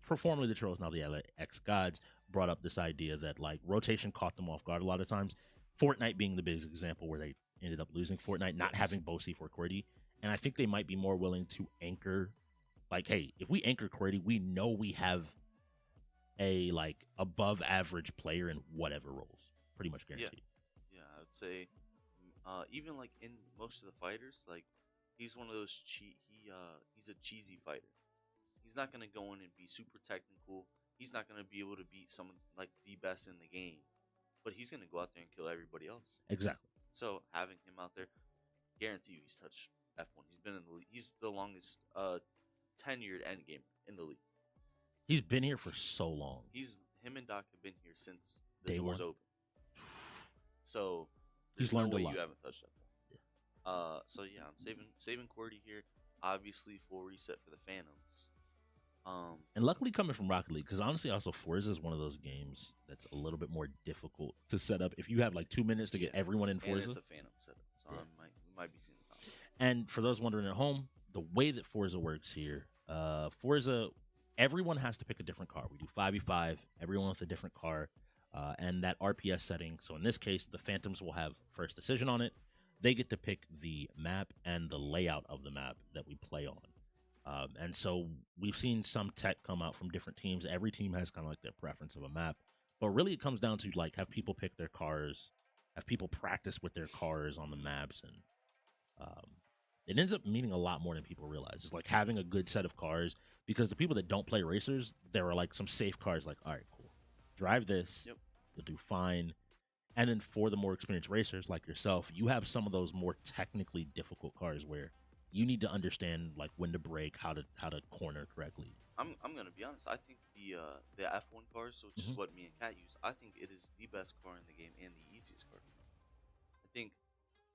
formerly the Trolls, now the LAxGODS, brought up this idea that, like, rotation caught them off guard a lot of times. Fortnite being the biggest example where they ended up losing. Fortnite not having Bosif or QWERTY. And I think they might be more willing to anchor, like, hey, if we anchor QWERTY, we know we have a, like, above average player in whatever roles. Pretty much guaranteed. Yeah, I would say even, like, in most of the fighters, like, he's one of those he's a cheesy fighter. He's not going to go in and be super technical. He's not going to be able to beat someone like the best in the game, but he's going to go out there and kill everybody else. Exactly. So having him out there, guarantee you he's touched F1. He's been in the league. He's the longest tenured endgamer in the league. He's been here for so long. Him and Doc have been here since the Day doors one. open. So He's there's learned no a way lot. you haven't touched F1. So yeah, I'm saving QWERTY here. Obviously, full reset for the Phantoms. And luckily coming from Rocket League, because honestly, also Forza is one of those games that's a little bit more difficult to set up. If you have like 2 minutes to get everyone in and Forza, it's a Phantom setup, so we might be seeing the top. and for those wondering at home, the way that Forza works here, Forza, everyone has to pick a different car. We do 5v5, everyone with a different car, and that RPS setting. So in this case, the Phantoms will have first decision on it. They get to pick the map and the layout of the map that we play on. And so we've seen some tech come out from different teams. Every team has kind of like their preference of a map. But really it comes down to like have people pick their cars, have people practice with their cars on the maps. And it ends up meaning a lot more than people realize. It's like having a good set of cars, because the people that don't play racers, there are like some safe cars like, all right, cool. Drive this, Yep. you'll do fine. And then for the more experienced racers like yourself, you have some of those more technically difficult cars where you need to understand like when to brake, how to corner correctly. I'm gonna be honest. I think the F1 cars, which is what me and Kat use, I think it is the best car in the game and the easiest car. I think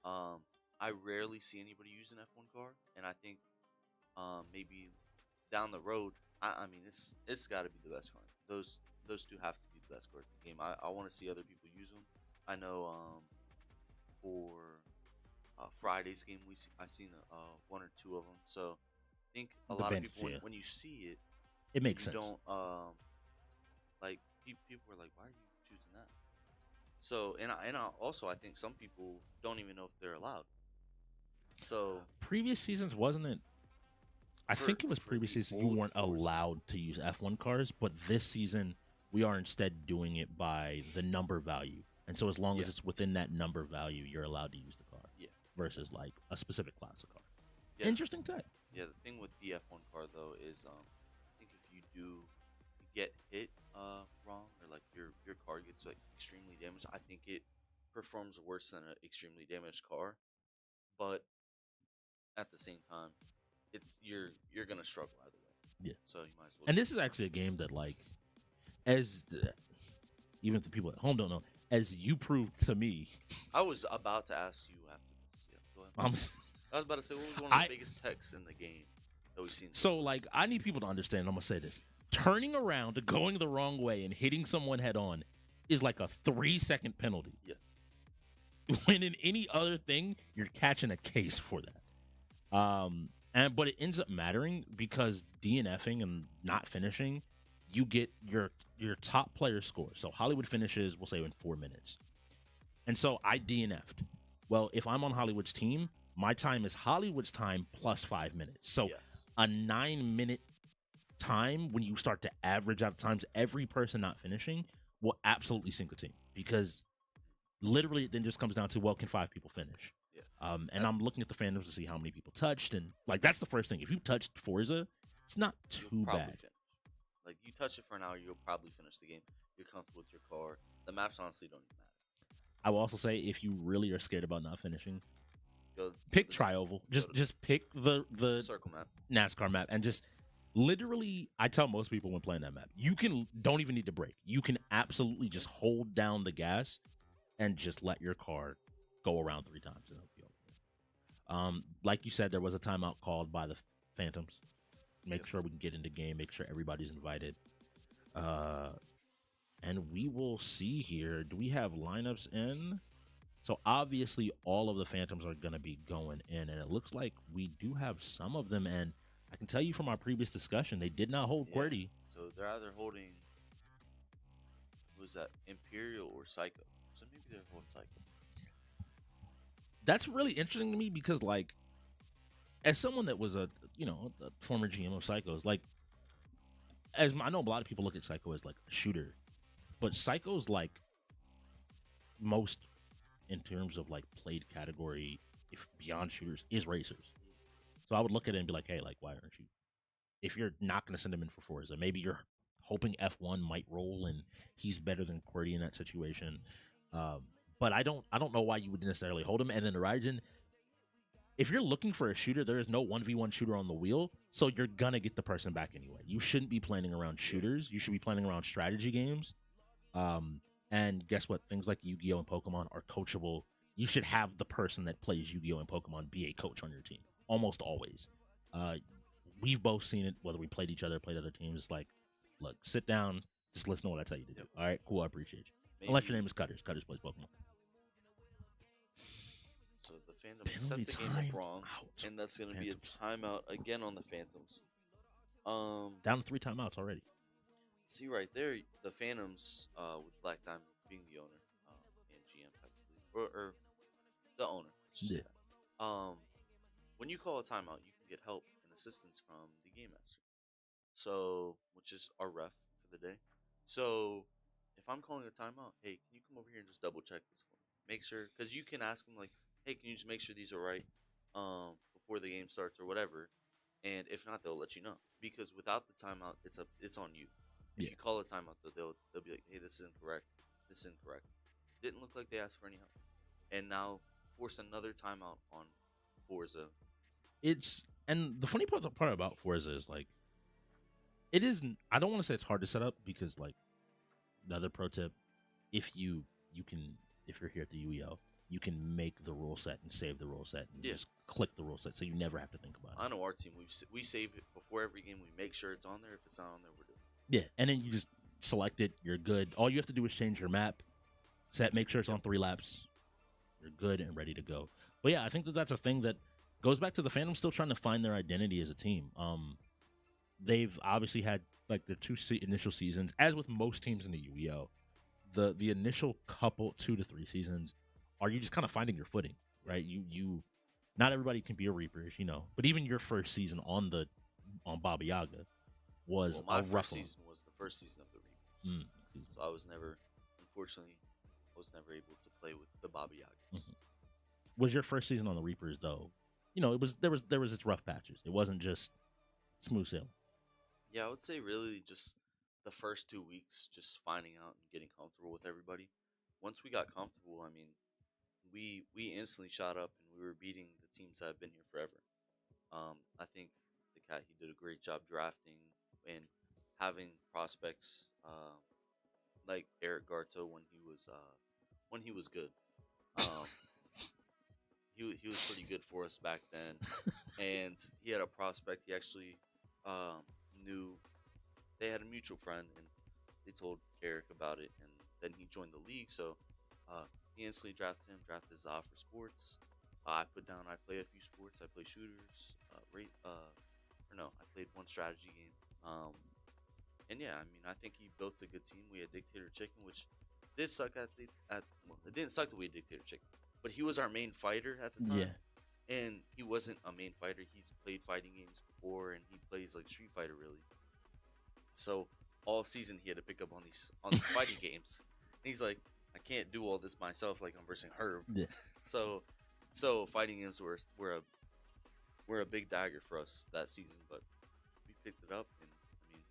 I rarely see anybody use an F1 car, and I think maybe down the road, I mean it's got to be the best car. Those two have to be the best cars in the game. I want to see other people use them. I know for Friday's game I seen one or two of them. So I think a The lot bench, of people yeah. when you see it, It makes you sense. don't like people are like, why are you choosing that? So and I also I think some people don't even know if they're allowed. So Previous seasons, wasn't it? I For- think it was for previous the season you old weren't Forza. allowed to use F1 cars, but this season we are instead doing it by the number value. And so as long as Yeah. it's within that number value, you're allowed to use the car. Yeah. Versus like a specific class of car. yeah, Interesting tech. yeah. The thing with the F1 car though is I think if you do get hit wrong or like your car gets like extremely damaged, I think it performs worse than an extremely damaged car. But at the same time, it's you're gonna struggle either way. Yeah. So you might as well. And this is actually a game that like even if the people at home don't know, as you proved to me, I was about to ask you after this. Yeah, go ahead. I was about to say, what was one of the biggest techs in the game that we've seen? so like I need people to understand. I'm gonna say this: turning around, going the wrong way, and hitting someone head on is like a 3-second penalty. Yes. When in any other thing, you're catching a case for that. But it ends up mattering because DNFing and not finishing, you get your top player score. So Hollywood finishes, we'll say in 4 minutes. And so I DNF'd. Well, if I'm on Hollywood's team, my time is Hollywood's time plus 5 minutes. So Yes. a 9-minute time, when you start to average out times, every person not finishing will absolutely sink a team, because literally it then just comes down to, well, can 5 people finish? Yeah. And I'm looking at the fandoms to see how many people touched, and like that's the first thing. If you touched Forza, it's not You'll too probably bad. finish. Like you touch it for an hour, you'll probably finish the game. You're comfortable with your car. The maps honestly don't even matter. I will also say, if you really are scared about not finishing, Go pick go to- Tri-Oval. go to Just pick the circle map. NASCAR map, and just literally, I tell most people when playing that map, you don't even need to brake. You can absolutely just hold down the gas and just let your car go around 3 times and it'll be over. Like you said, there was a timeout called by the Phantoms. Make sure we can get into game. Make sure everybody's invited. And we will see here. Do we have lineups in? So obviously all of the Phantoms are going to be going in, and it looks like we do have some of them. And I can tell you from our previous discussion, they did not hold Yeah. QWERTY. So they're either holding, was that Imperial or Psycho? So maybe they're holding Psycho. That's really interesting to me because, like, as someone that was a former GM of Psychos, like, I know a lot of people look at Psycho as like a shooter, but Psycho's like most in terms of like played category, if beyond shooters, is racers. So I would look at it and be like, hey, like, why aren't you? If you're not going to send him in for Forza, maybe you're hoping F1 might roll and he's better than QWERTY in that situation. But I don't know why you would necessarily hold him. And then the Raijin, if you're looking for a shooter, there is no 1v1 shooter on the wheel, so you're gonna get the person back anyway. You shouldn't be planning around shooters. You should be planning around strategy games. And guess what? Things like Yu-Gi-Oh! And Pokemon are coachable. You should have the person that plays Yu-Gi-Oh! And Pokemon be a coach on your team, almost always. We've both seen it, whether we played each other, played other teams. It's like, look, sit down, just listen to what I tell you to do. All right, cool, I appreciate you. Unless your name is Cutters. Cutters plays Pokemon. So the Phantoms set the game up wrong, and that's going to be a timeout again on the Phantoms. Down to 3 timeouts already. See right there, the Phantoms, with Black Diamond being the owner and GM, technically, or the owner. Yeah. When you call a timeout, you can get help and assistance from the game master, so which is our ref for the day. So if I'm calling a timeout, hey, can you come over here and just double check this for me? Make sure, because you can ask them like, hey, can you just make sure these are right before the game starts or whatever, and if not, they'll let you know, because without the timeout, it's on you. If you call a timeout, they'll be like, hey, this is incorrect. This is incorrect. Didn't look like they asked for any help, and now force another timeout on Forza. And the funny part about Forza is like, it is. I don't want to say it's hard to set up, because like, another pro tip, if you're here at the UEL, you can make the rule set and save the rule set and just click the rule set, so you never have to think about it. I know our team, we save it before every game. We make sure it's on there. If it's not on there, we're doing it. Yeah, and then you just select it. You're good. All you have to do is change your map, make sure it's on 3 laps. You're good and ready to go. But yeah, I think that's a thing that goes back to the Phantoms still trying to find their identity as a team. They've obviously had like their 2 initial seasons, as with most teams in the UEL. The initial couple 2 to 3 seasons are you just kind of finding your footing, right? You not everybody can be a Reaper, but even your first season on Baba Yaga was my a rough first season was the first season of the Reapers. So I was never, unfortunately, able to play with the Baba Yaga. Was your first season on the Reapers though? There was its rough patches. It wasn't just smooth sailing. Yeah, I would say really just the first 2 weeks, just finding out and getting comfortable with everybody. Once we got comfortable, I mean, we instantly shot up and we were beating the teams that have been here forever. I think the cat, he did a great job drafting and having prospects like Eric Garto when he was good. He was pretty good for us back then, and he had a prospect. He actually knew they had a mutual friend, and they told Eric about it, and then he joined the league. So he instantly drafted him. Drafted Za for sports. I play a few sports. I play shooters. I played one strategy game. And yeah, I mean, I think he built a good team. We had Dictator Chicken, which did suck it didn't suck that we had Dictator Chicken, but he was our main fighter at the time. Yeah. And he wasn't a main fighter. He's played fighting games before, and he plays like Street Fighter really. So all season he had to pick up on these fighting games. And he's like, I can't do all this myself like I'm versing Herb. Yeah. So fighting games were a big dagger for us that season, but we picked it up, and I mean,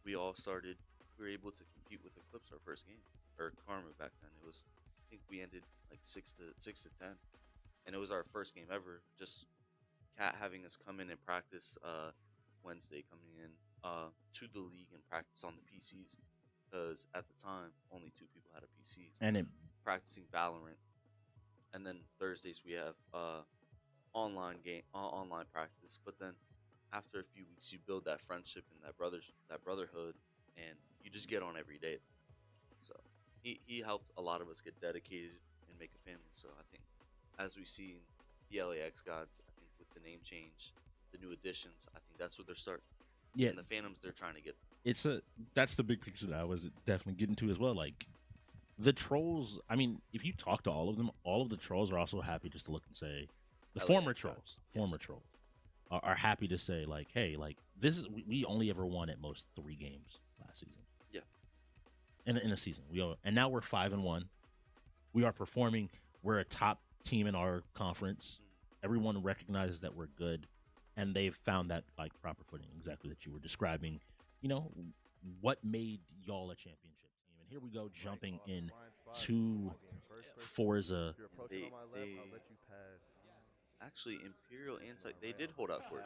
we were able to compete with Eclipse our first game, or Karma back then. I think we ended like 6 to 10, and it was our first game ever. Just Cat having us come in and practice Wednesday, coming in to the league and practice on the PCs, because at the time only 2 people had a PC, and practicing Valorant. And then Thursdays we have online practice. But then after a few weeks, you build that friendship and that brotherhood, and you just get on every day. So he helped a lot of us get dedicated and make a family. So I think as we see in the LAxGODS, I think with the name change, the new additions, I think that's what they're starting. Yeah, and the Phantoms, they're trying to get. That's the big picture that I was definitely getting to as well. Like, the Trollz, I mean, if you talk to all of them, all of the Trollz are also happy just to look and say, the former Trollz are happy to say, like, hey, like, this is, we only ever won at most 3 games last season. Yeah. In a season. And now we're 5-1. We are performing. We're a top team in our conference. Everyone recognizes that we're good, and they've found that, like, proper footing, exactly that you were describing. What made y'all a championship team? And here we go, jumping in to Forza. Actually, Imperial and they did hold out court.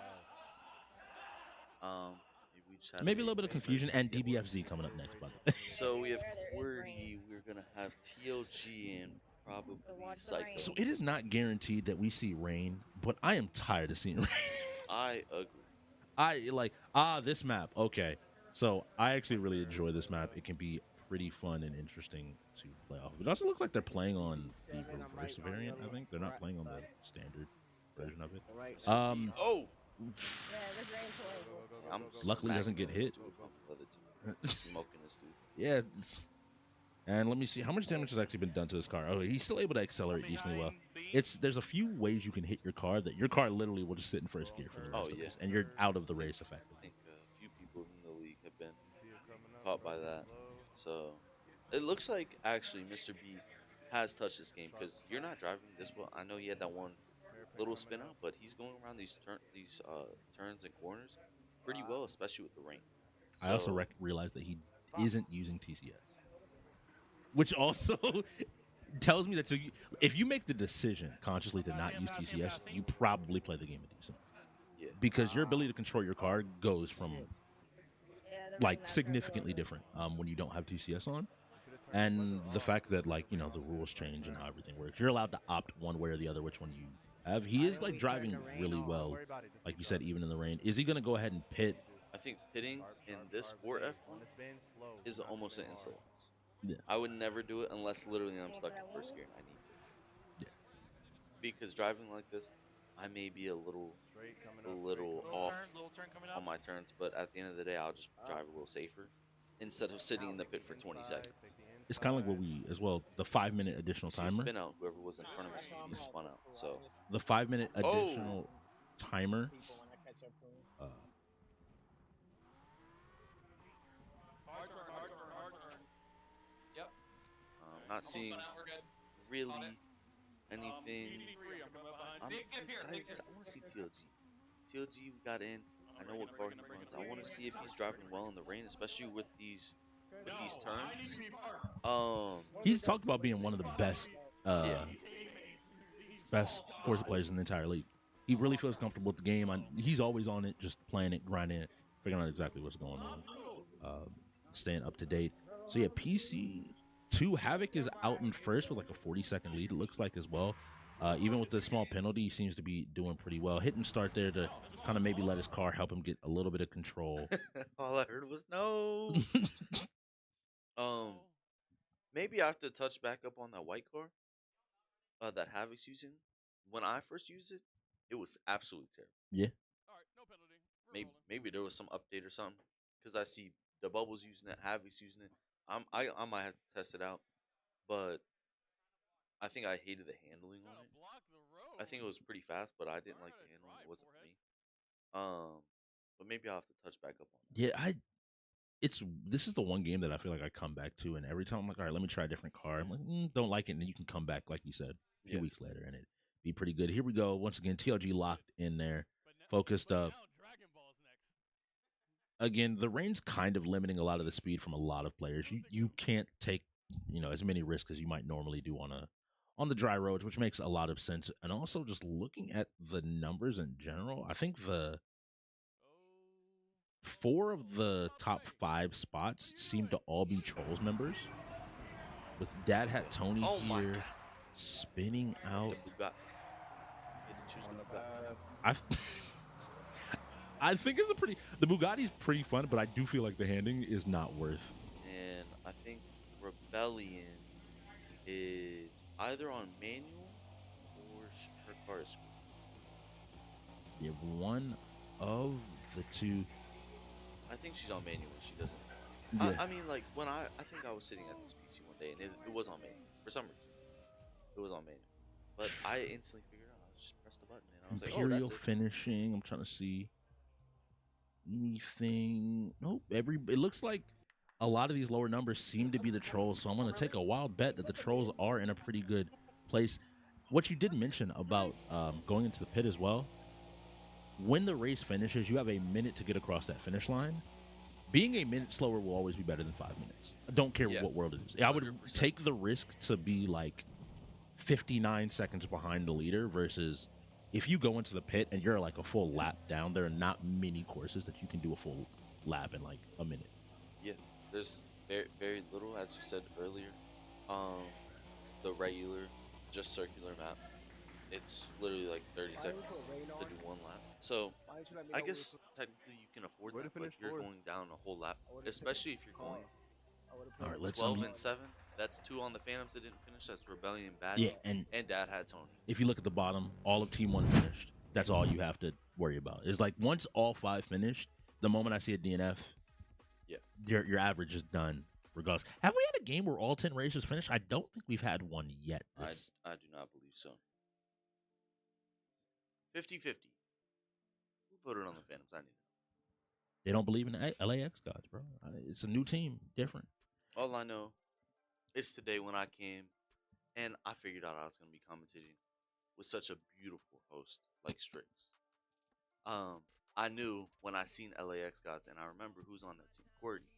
Maybe we just had Maybe a little bit of mistake. confusion, and Yeah. DBFZ coming up next, by the way. So we have QWERTY, we're gonna have TLG, and probably Psycho. So it is not guaranteed that we see rain, but I am tired of seeing rain. I agree. This map. Okay. So I actually really enjoy this map. It can be pretty fun and interesting to play off. It also looks like they're playing on the reverse variant, I think. They're not playing on the standard version of it. Oh! Luckily doesn't get hit. Smoking this dude. Yeah. And let me see how much damage has actually been done to this car. Oh, he's still able to accelerate decently well. There's a few ways you can hit your car that your car literally will just sit in first gear for the rest of the race, and you're out of the race I effectively. think a few people in the league have been caught by that. So it looks like actually Mr. B has touched this game because you're not driving this well. I know he had that one little spin out, but he's going around these turns and corners pretty well, especially with the rain. So, I also realized that he isn't using TCS, which also tells me that if you make the decision consciously to not use TCS, you probably play the game a decent. Yeah. Because your ability to control your car goes from like significantly different when you don't have TCS on. And the fact that the rules change and how everything works, you're allowed to opt one way or the other which one you have. He is like driving really well, like you said, even in the rain. Is he gonna go ahead and pit? I think pitting in this sport F1 is almost an insult. Yeah. I would never do it unless literally I'm stuck in first gear and I need to. Yeah. Because driving like this, I may be a little off on my turns, but at the end of the day, I'll just drive a little safer instead of sitting in the pit for 20 seconds. It's kind of like the 5-minute additional So timer. spin out. Whoever was in front of us, he spun out. So The 5-minute additional timer. not seeing really anything. I'm excited because I want to see TLG. TLG, we got in. I know what car he runs. I want to see if he's driving well in the rain, especially with these turns. He's talked about being one of the best Forza players in the entire league. He really feels comfortable with the game. He's always on it, just playing it, grinding it, figuring out exactly what's going on, staying up to date. So yeah, PC2 Havoc is out in first with like a 40-second lead, it looks like, as well. Even with the small penalty, he seems to be doing pretty well. Hit and start there to kind of maybe let his car help him get a little bit of control. All I heard was no. Maybe I have to touch back up on that white car that Havoc's using. When I first used it, it was absolutely terrible. Yeah. Maybe there was some update or something, because I see the Bubbles using it, Havoc's using it. I might have to test it out, but I think I hated the handling on it. I think it was pretty fast, but I didn't like the handling. It wasn't for me. But maybe I'll have to touch back up on it. Yeah, this is the one game that I feel like I come back to, and every time I'm like, all right, let me try a different car. I'm like, don't like it, and then you can come back, like you said, a few weeks later, and it'd be pretty good. Here we go. Once again, TLG locked in there, focused up. Again, the rain's kind of limiting a lot of the speed from a lot of players. You can't take as many risks as you might normally do on the dry roads, which makes a lot of sense. And also, just looking at the numbers in general, I think the 4 of the top 5 spots seem to all be Trollz members, with Dad Hat Tony here spinning out. I think it's the Bugatti's pretty fun, but I do feel like the handing is not worth. And I think Rebellion is either on manual or her car is screwed. Yeah, one of the two. I think she's on manual. She doesn't. Yeah. I mean, like, when I think I was sitting at this PC one day and it was on manual for some reason. It was on manual, but I instantly figured out. I just pressed the button and I was like, Imperial that's it. finishing. I'm trying to see anything. Nope. It looks like a lot of these lower numbers seem to be the Trollz, so I'm going to take a wild bet that the Trollz are in a pretty good place. What you did mention about going into the pit as well, when the race finishes, you have a minute to get across that finish line. Being a minute slower will always be better than 5 minutes. I don't care what world it is. I would 100%. take the risk to be like 59 seconds behind the leader versus if you go into the pit and you're like a full lap down, there are not many courses that you can do a full lap in like a minute. Yeah, there's very, very little, as you said earlier. The regular, just circular map, it's literally like 30 seconds to do one lap. So I guess technically you can afford that, but you're going down a whole lap, especially if you're going All right, let's 12 and 7. That's 2 on the Phantoms that didn't finish. That's Rebellion, Bad, Yeah, and Dad had Tony. if you look at the bottom, all of Team 1 finished. That's all you have to worry about. It's like once all 5 finished, the moment I see a DNF, yeah, your average is done regardless. Have we had a game where all 10 races finished? I don't think we've had one yet. I do not believe so. 50-50. Who voted on the Phantoms? I need to know. They don't believe in LAxGODS, bro. It's a new team, different. All I know is today when I came and I figured out I was going to be commentating with such a beautiful host like Strix. I knew when I seen LAxGODS, and I remember who's on that team, Courtney.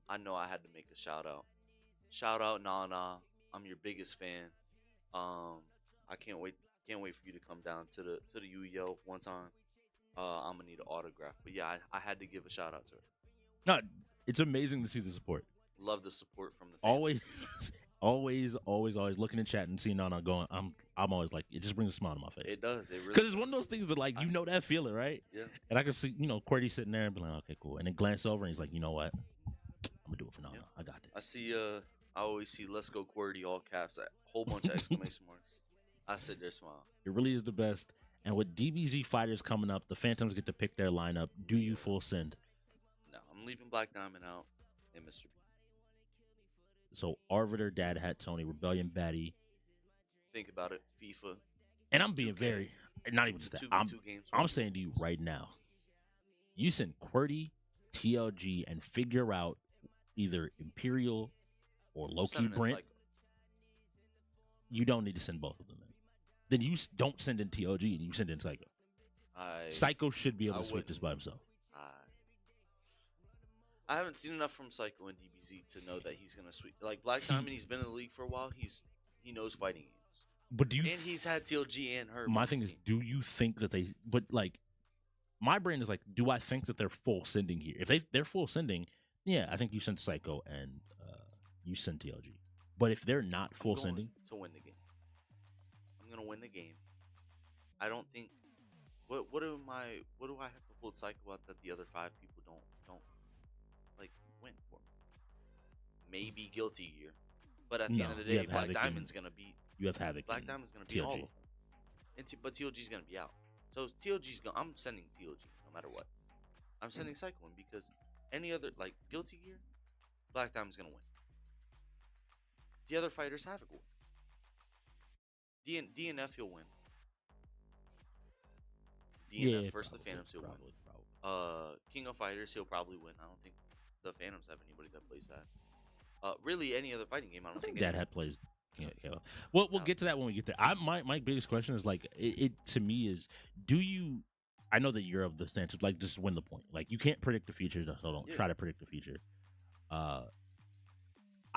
I know I had to make a shout out. Shout out Nana. I'm your biggest fan. I can't wait for you to come down to the UEL one time. I'm gonna need an autograph. But yeah, I had to give a shout out to her. No, it's amazing to see the support. Love the support from the fans. always looking in chat and seeing Nana going. I'm always like, it just brings a smile to my face. It does. It really. Because it's one of those things that like you know that feeling, right? Yeah. And I can see QWERTY sitting there and be like, okay, cool. And then glance over and he's like, you know what? I'm gonna do it for Nana. Yeah. I got this. I see. I always see "Let's Go QWERTY" all caps, a whole bunch of exclamation marks. I sit there smile. It really is the best. And with DBZ fighters coming up, the Phantoms get to pick their lineup. Do you full send? No, I'm leaving Black Diamond out and Mr. B. So Arbiter, Dad Hat, Tony, Rebellion, Batty. Think about it, FIFA. And I'm being 2K. very, not even just that. 2v2 games. I'm saying to you right now, you send QWERTY, TLG, and figure out either Imperial or Loki Brent. You don't need to send both of them in. Then you don't send in TLG and you send in Psycho. Psycho should be able to sweep this by himself. I haven't seen enough from Psycho and DBZ to know that he's gonna sweep. Like Black Diamond, he's been in the league for a while. He knows fighting games. But do you? And he's had TLG and her. My thing is, do you think that they? But like, my brain is like, do I think that they're full sending here? If they're full sending, yeah, I think you send Psycho and you send TLG. But if they're not full sending, to win the game, I'm gonna win the game. I don't think. What do I have to hold Psycho out that the other 5 people don't like win for me? Maybe Guilty Gear, but at the end of the day, Black Diamond's gonna beat. You have Havoc. Black Diamond's gonna beat all of them. But TLG's gonna be out. So TLG's gonna. I'm sending TLG no matter what. I'm sending Psycho in because any other like Guilty Gear, Black Diamond's gonna win. The other fighters have it. DNF he'll win. DNF versus the Phantoms he'll win. King of Fighters he'll probably win. I don't think the Phantoms have anybody that plays that. Really any other fighting game. I don't think Dad had plays. Yeah. Well, we'll get to that when we get there. My biggest question is like it to me is, do you? I know that you're of the stance of like just win the point. Like you can't predict the future, so don't try to predict the future.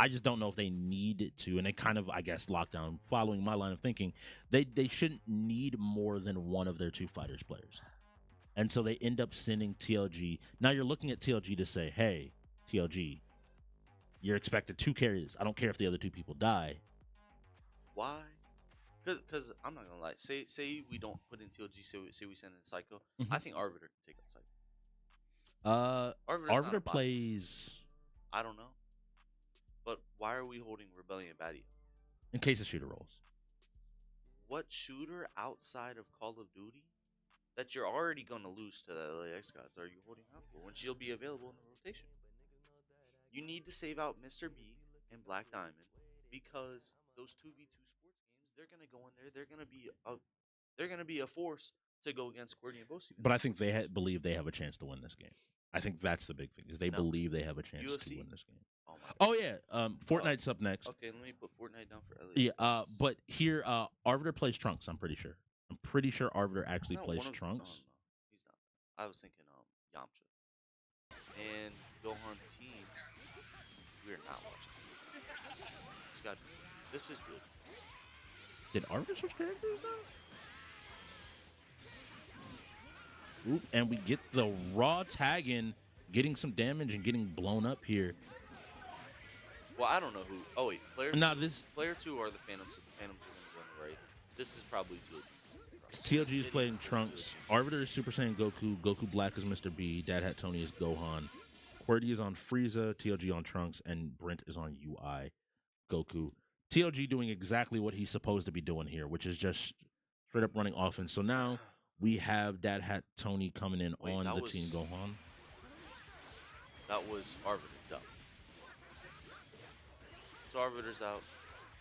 I just don't know if they need it to, and they kind of, I guess, lockdown. Following my line of thinking, they shouldn't need more than one of their 2 fighters players, and so they end up sending TLG. Now you're looking at TLG to say, hey, TLG, you're expected 2 carries. I don't care if the other 2 people die. Why? Because I'm not gonna lie. Say we don't put in TLG. Say we send in Psycho. Mm-hmm. I think Arbiter can take out Psycho. Arbiter plays. I don't know. But why are we holding Rebellion Batty? In case the shooter rolls. What shooter outside of Call of Duty that you're already going to lose to the LAxGODS are you holding out for when she'll be available in the rotation? You need to save out Mr. B and Black Diamond because those 2v2 sports games, they're going to go in there. They're going to be a force to go against QWERTY and Bosi. But I think they believe they have a chance to win this game. I think that's the big thing is they believe they have a chance to win this game. Oh yeah, Fortnite's up next. Okay, let me put Fortnite down for LA. Yeah, but here, Arbiter plays Trunks. I'm pretty sure. Arbiter actually plays Trunks. No, he's not. I was thinking Yamcha and Gohan team. We're not watching. It's got. This is good. Did Arbiter switch characters now? Oop, and we get the raw tag in, getting some damage and getting blown up here. Well, I don't know who. Oh wait, player two are the Phantoms. So the Phantoms are going to run right. This is probably TLG. TLG is playing Trunks. Arbiter is Super Saiyan Goku. Goku Black is Mr. B. Dad Hat Tony is Gohan. QWERTY is on Frieza. TLG on Trunks. And Brent is on UI Goku. TLG doing exactly what he's supposed to be doing here, which is just straight up running offense. So now we have Dad Hat Tony coming in on the Team Gohan. That was Arbiter's out. So Arbiter's out.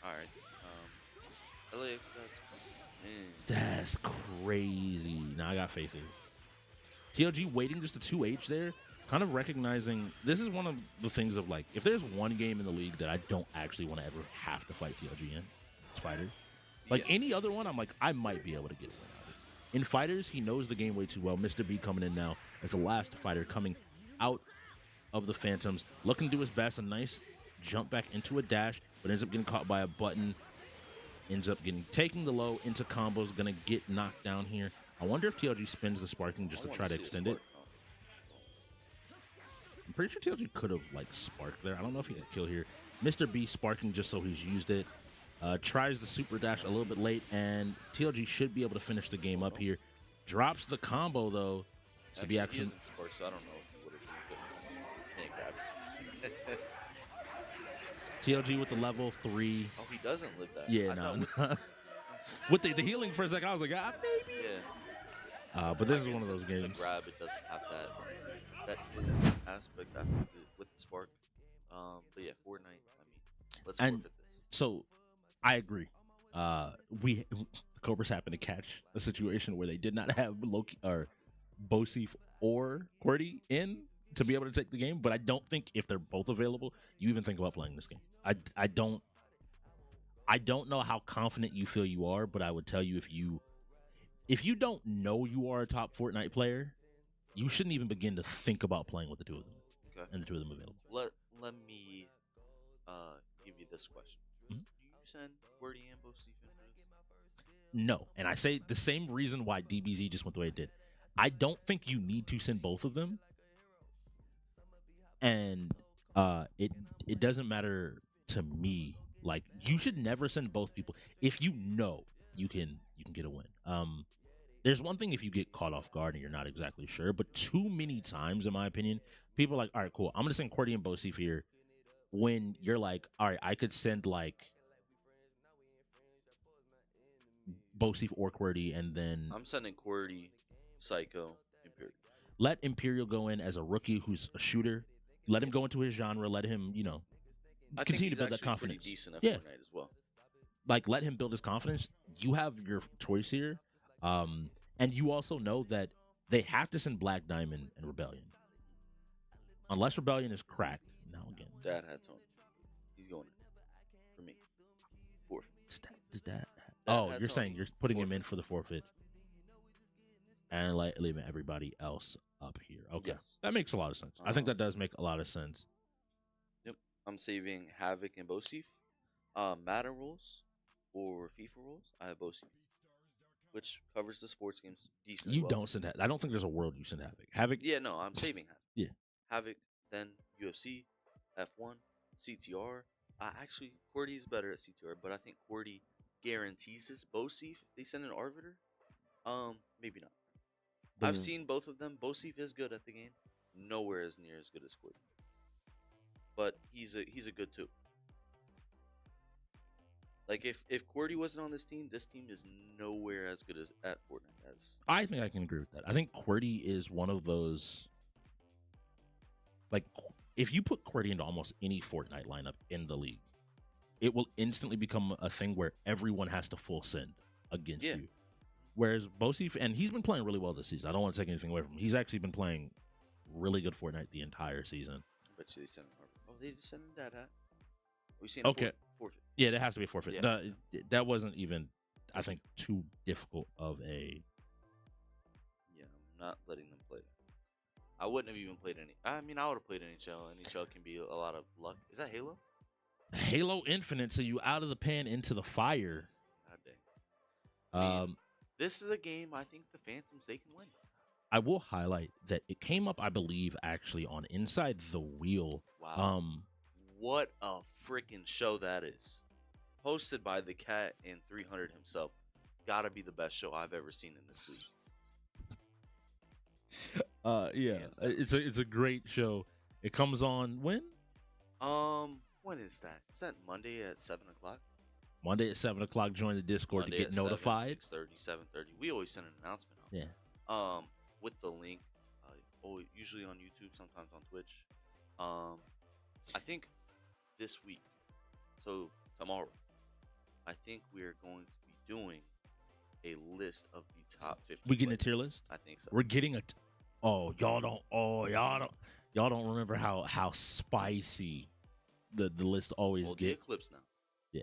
All right. LAxGODS. That's crazy. Now I got faith here. TLG waiting just the 2H there, kind of recognizing this is one of the things of like, if there's one game in the league that I don't actually want to ever have to fight TLG in, it's Fighters. Like any other one, I'm like, I might be able to get a win out of it. In Fighters, he knows the game way too well. Mr. B coming in now as the last fighter coming out of the Phantoms, looking to do his best. A nice jump back into a dash, but ends up getting caught by a button. Ends up taking the low into combos, gonna get knocked down here. I wonder if TLG spins the sparking just to try to extend it. I'm pretty sure TLG could have like sparked there. I don't know if he got a kill here. Mr. B sparking just so he's used it. Tries the super dash a little bit late, and TLG should be able to finish the game up here. Drops the combo though. To be actually, he isn't sparked, so I don't know if he would have been good. Can't grab it. TLG with the level 3. Oh, he doesn't live that. Yeah, no. With the healing for a second, I was like, maybe. Yeah. But this is one of those games. It's a grab. It doesn't have that aspect with the spark. But yeah, Fortnite. I mean, let's forfeit this. So, I agree. The Cobras happened to catch a situation where they did not have Loki or Bosif or QWERTY in to be able to take the game, but I don't think if they're both available, you even think about playing this game. I don't know how confident you feel you are, but I would tell you if you don't know you are a top Fortnite player, you shouldn't even begin to think about playing with the two of them. Okay. And the two of them available. Let me give you this question. Mm-hmm. Do you send QWERTY and Bosif in? No, and I say the same reason why DBZ just went the way it did. I don't think you need to send both of them. And it doesn't matter to me. Like, you should never send both people if you know you can get a win. There's one thing if you get caught off guard and you're not exactly sure, but too many times, in my opinion, people are like, all right, cool, I'm gonna send QWERTY and Bosif here. When you're like, all right, I could send like Bosif or QWERTY, and then I'm sending QWERTY, Psycho, Imperial. Let Imperial go in as a rookie who's a shooter. Let him go into his genre. Let him, continue to build that confidence. Decent at Fortnite as well. Like, let him build his confidence. You have your choice here. And you also know that they have to send Black Diamond and Rebellion. Unless Rebellion is cracked. Now again. Dad Hat Tony. He's going in. For me. Forfeit. Does that? Oh, you're saying you're putting him in for the forfeit. And leaving everybody else up here. Okay. Yes. That makes a lot of sense. I think that does make a lot of sense. Yep. I'm saving Havoc and Bosif. Madden rules or FIFA rules, I have Bosif, which covers the sports games decently. You don't send Havoc. I don't think there's a world you send Havoc. Havoc? Yeah, no, I'm saving Havoc. Yeah. Havoc, then UFC, F1, CTR. Actually, QWERTY is better at CTR, but I think QWERTY guarantees this. Bosif, if they send an Arbiter, maybe not. I've seen both of them. Bosif is good at the game. Nowhere as near as good as QWERTY. But he's a good too. Like if QWERTY wasn't on this team is nowhere as good as at Fortnite as. I think I can agree with that. I think QWERTY is one of those. Like, if you put QWERTY into almost any Fortnite lineup in the league, it will instantly become a thing where everyone has to full send against you. Whereas Bosif, and he's been playing really well this season. I don't want to take anything away from him. He's actually been playing really good Fortnite the entire season. I bet you they sent him. Oh, they just sent him that. We seen forfeit. Yeah, that has to be a forfeit. Yeah. That wasn't even, I think, too difficult of a. Yeah, I'm not letting them play that. I wouldn't have even played any. I mean, I would have played NHL. NHL can be a lot of luck. Is that Halo? Halo Infinite. So you out of the pan into the fire. God dang. This is a game I think the Phantoms, they can win. I will highlight that it came up, I believe, actually on Inside the Wheel. Wow. What a freaking show that is. Hosted by the Cat and 300 himself. Gotta be the best show I've ever seen in this league. Yeah, it's a great show. It comes on when? When is that? Is that Monday at 7:00? Monday at 7:00. Join the Discord Monday to get at 7, notified. 6:30, 7:30. We always send an announcement out. Yeah. With the link, usually on YouTube, sometimes on Twitch. I think this week, so tomorrow, I think we're going to be doing a list of the top 50. We getting a players. tier list? I think so. We're getting a. Y'all don't remember how spicy the list always Well, the get. Eclipse now. Yeah,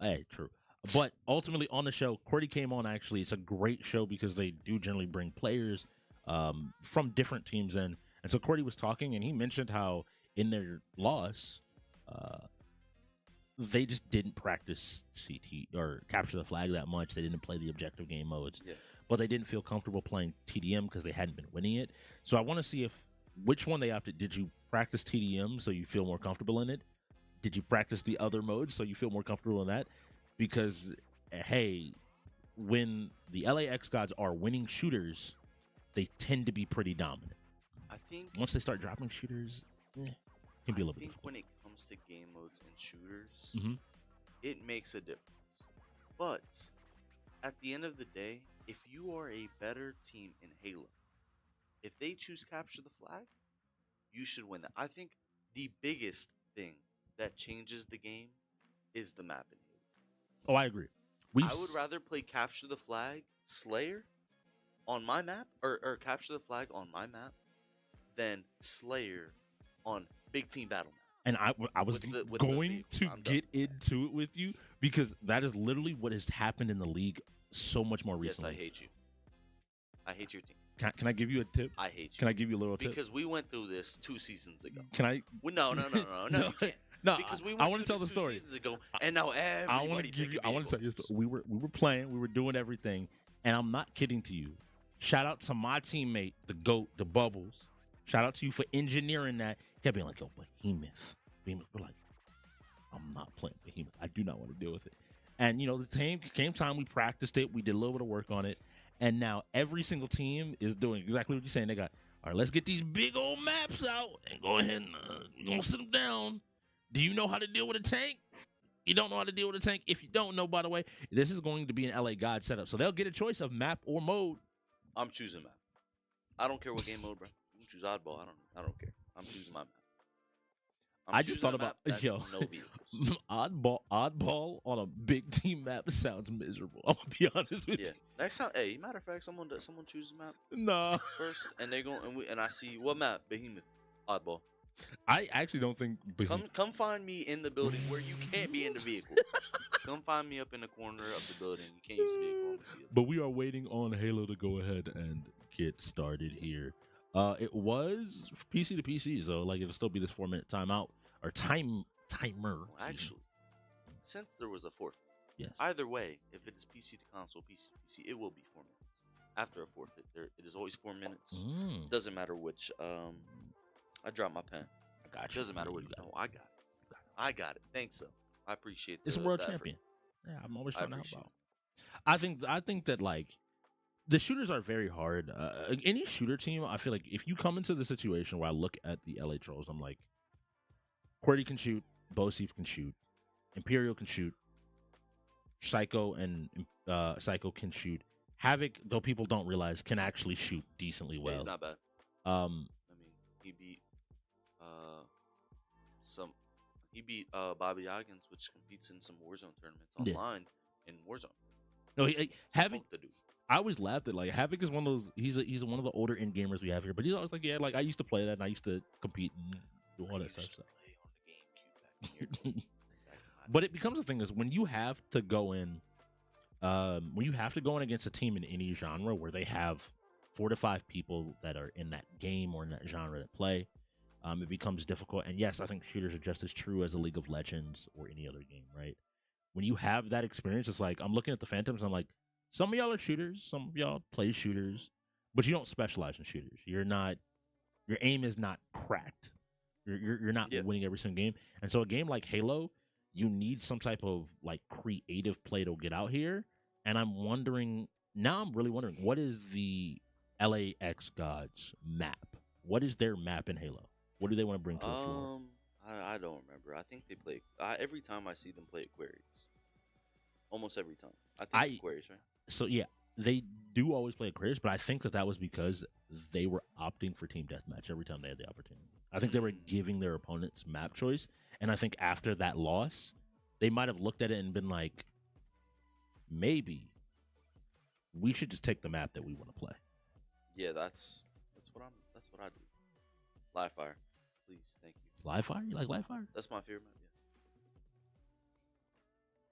hey, true. But ultimately on the show, Cordy came on. Actually, it's a great show because they do generally bring players from different teams in. And so Cordy was talking, and he mentioned how in their loss, they just didn't practice CT or capture the flag that much. They didn't play the objective game modes, but they didn't feel comfortable playing TDM because they hadn't been winning it. So I want to see which one they opted. Did you practice TDM so you feel more comfortable in it? Did you practice the other modes so you feel more comfortable in that? Because, hey, when the LAxGODS are winning shooters, they tend to be pretty dominant. I think Once they start dropping shooters, it can be a little bit think difficult. when it comes to game modes and shooters, Mhm. it makes a difference. But at the end of the day, if you are a better team in Halo, if they choose capture the flag, you should win that. I think the biggest thing that changes the game is the map in Halo. Oh, I agree. I would rather play capture the flag Slayer on my map or capture the flag on my map than Slayer on Big Team Battle map. And I was with the going vehicle. to I'm get done. into it with you because that is literally what has happened in the league so much more Yes, recently. I hate you. I hate your team. Can I give you a tip? I hate you. Can I give you a little tip? Because we went through this 2 seasons ago. Can I? No, no, you can't. No, Because we I went want to through tell the this 2 story. seasons ago, and now everybody I want to give you. picking I want to tell you a vehicles. story. We were playing. We were doing everything, and I'm not kidding to you. Shout out to my teammate, the GOAT, the Bubbles. Shout out to you for engineering that. He kept being like, "Yo, Behemoth." We're like, "I'm not playing Behemoth. I do not want to deal with it." And you know, the team came time we practiced it. We did a little bit of work on it, and now every single team is doing exactly what you're saying. They got, all right, let's get these big old maps out and go ahead and we're gonna sit them down. Do you know how to deal with a tank? You don't know how to deal with a tank. If you don't know, by the way, this is going to be an LAxGODS setup, so they'll get a choice of map or mode. I'm choosing map. I don't care what game mode, bro. You can choose oddball. I don't care. I'm choosing my map. I just thought about no vehicles. oddball on a big team map sounds miserable. I'm gonna be honest with Yeah. you. Next time, hey, matter of fact, someone chooses a map Nah, first, and they go and I see what map Behemoth oddball. I actually don't think. Come find me in the building where you can't be in the vehicle. Come find me up in the corner of the building. You can't use the vehicle. Let me see it. But we are waiting on Halo to go ahead and get started here. It was PC to PC, so like it'll still be this 4-minute timeout or timer. Well, actually, since there was a forfeit, yes. either way, if it is PC to console, PC to PC, it will be 4 minutes. After a forfeit, it is always 4 minutes. Doesn't matter which. I dropped my pen. I got you. Doesn't matter which. No, I got it. I got it. Thanks, so I appreciate. It's a world the effort. champion. Yeah, I'm always trying to help appreciate out. I think that like the shooters are very hard. Any shooter team, I feel like if you come into the situation where I look at the LA Trolls, I'm like, QWERTY can shoot, Bosif can shoot, Imperial can shoot, Psycho and Psycho can shoot. Havoc, though people don't realize, can actually shoot decently well. Yeah, he's not bad. I mean, he beat Bobby Oggins, which competes in some Warzone tournaments online in Warzone. No, Havoc. The dude. I always laughed at like Havoc is one of those. He's one of the older in gamers we have here, but he's always like, yeah, like I used to play that and I used to compete and do all that stuff. But it becomes a thing is when you have to go in, against a team in any genre where they have 4 to 5 people that are in that game or in that genre that play, it becomes difficult. And yes, I think shooters are just as true as a League of Legends or any other game, right? When you have that experience, it's like I'm looking at the Phantoms. I'm like, some of y'all are shooters, some of y'all play shooters, but you don't specialize in shooters. You're not. Your aim is not cracked. You're not winning every single game. And so a game like Halo, you need some type of like creative play to get out here. And I'm really wondering, what is the LAxGODS map? What is their map in Halo? What do they want to bring to the floor? I don't remember. I think they play every time I see them play Aquarius. Almost every time. I think Aquarius, right? So yeah, they do always play Aquarius, but I think that was because they were opting for team deathmatch every time they had the opportunity. I think they were giving their opponents map choice, and I think after that loss, they might have looked at it and been like, maybe we should just take the map that we want to play. Yeah, that's what I do. Live fire, please, thank you. Live fire? You like live fire? That's my favorite map.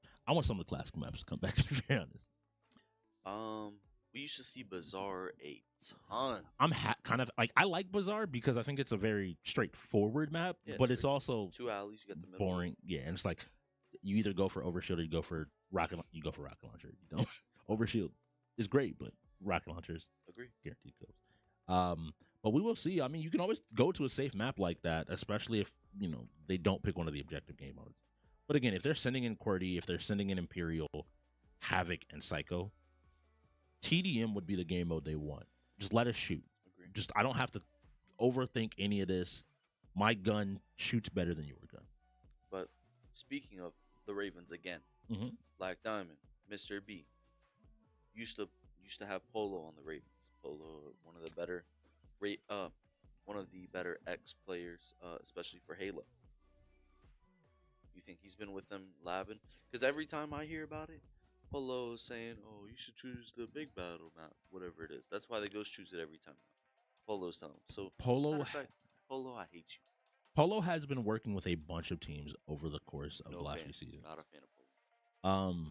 Yeah. I want some of the classic maps to come back. To be very honest. We used to see Bazaar a ton. I'm kind of like, I like Bazaar because I think it's a very straightforward map, but it's also 2 alleys. You got the middle. Boring. Yeah, and it's like you either go for overshield or you go for rocket. You go for rocket launcher. You don't. Overshield is great, but rocket launchers guaranteed kills. But we will see. I mean, you can always go to a safe map like that, especially if they don't pick one of the objective game modes. But again, if they're sending in QWERTY, if they're sending in Imperial, Havoc, and Psycho, TDM would be the game mode they want. Just let us shoot. Agreed. Just I don't have to overthink any of this. My gun shoots better than your gun. But speaking of the Ravens again, Black Diamond, Mr. B, used to have Polo on the Ravens. Polo, one of the better X players, especially for Halo. You think he's been with them labbing? Because every time I hear about it, Polo is saying, "Oh, you should choose the big battle map, whatever it is." That's why they go choose it every time. Polo's telling them. So Polo, Polo, I hate you. Polo has been working with a bunch of teams over the course of the last few seasons. Not a fan of Polo.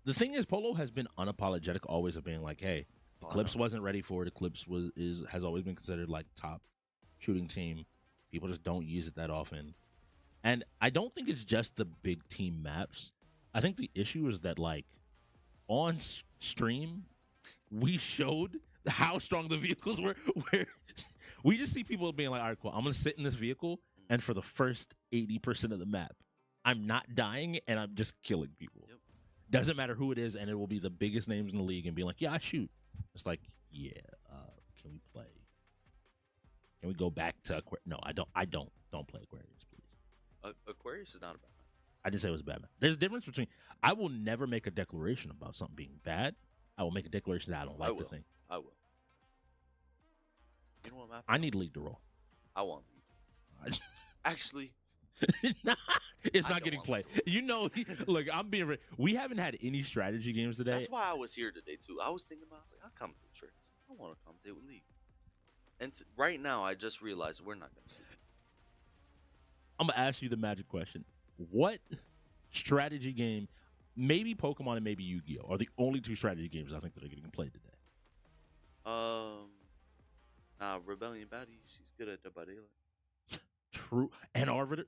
The thing is, Polo has been unapologetic, always of being like, "Hey, Eclipse wasn't ready for it. Eclipse has always been considered like top shooting team. People just don't use it that often." And I don't think it's just the big team maps. I think the issue is that, like, on stream, we showed how strong the vehicles were, where we just see people being like, all right, cool, I'm going to sit in this vehicle, and for the first 80% of the map, I'm not dying, and I'm just killing people. Yep. Doesn't matter who it is, and it will be the biggest names in the league, and be like, yeah, I shoot. It's like, yeah, can we play? Can we go back to Aquarius? No, I don't play Aquarius, please. Aquarius is not a bad map. I didn't say it was a bad map. There's a difference between, I will never make a declaration about something being bad. I will make a declaration that I don't like the thing. I will. You know what map? I need league to roll. I want league. Actually, it's not getting played. Look, we haven't had any strategy games today. That's why I was here today too. I was thinking about, I was like, I'll come to the tricks. I want to commentate with league. And right now, I just realized we're not going to see it. I'm gonna ask you the magic question. What strategy game, maybe Pokemon and maybe Yu-Gi-Oh, are the only two strategy games I think that are getting played today? Rebellion Batty, she's good at Dead by Daylight. True. And Arbiter,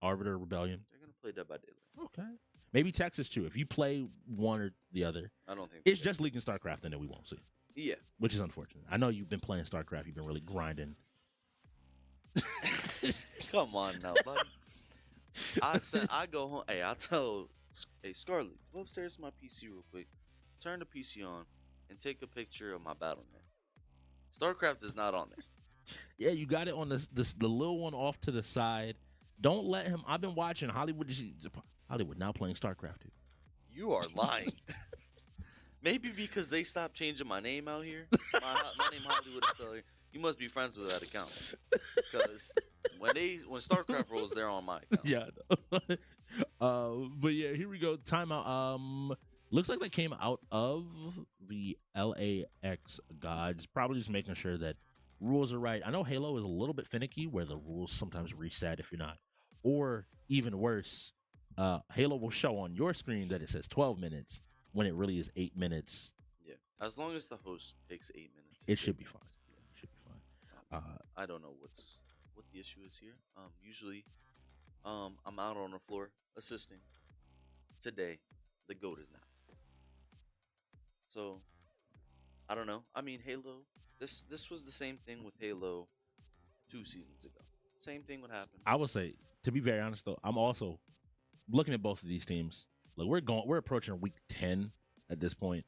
Arbiter Rebellion. They're gonna play Dead by Daylight. Okay. Maybe Texas too. If you play one or the other, I don't think it's just League and StarCraft, and then we won't see. Yeah, which is unfortunate. I know you've been playing StarCraft. You've been really grinding. Come on now, buddy. I go home. Hey, I tell Scarlett, go upstairs to my PC real quick, turn the PC on, and take a picture of my battle net. StarCraft is not on there. Yeah, you got it on the little one off to the side. Don't let him. I've been watching Hollywood now playing StarCraft too. You are lying. Maybe because they stopped changing my name out here. My name Hollywood is still here. You must be friends with that account, because when StarCraft rolls, they're on my account. Yeah. But yeah, here we go. Timeout. Looks like that came out of the LAxGODS. Probably just making sure that rules are right. I know Halo is a little bit finicky, where the rules sometimes reset if you're not, or even worse, Halo will show on your screen that it says 12 minutes when it really is 8 minutes. Yeah, as long as the host takes 8 minutes, it should be fine. I don't know what the issue is here. Usually, I'm out on the floor assisting. Today, the GOAT is not. So, I don't know. I mean, Halo. This was the same thing with Halo 2 seasons ago. Same thing would happen. I would say, to be very honest though, I'm also looking at both of these teams. Like we're approaching week 10 at this point.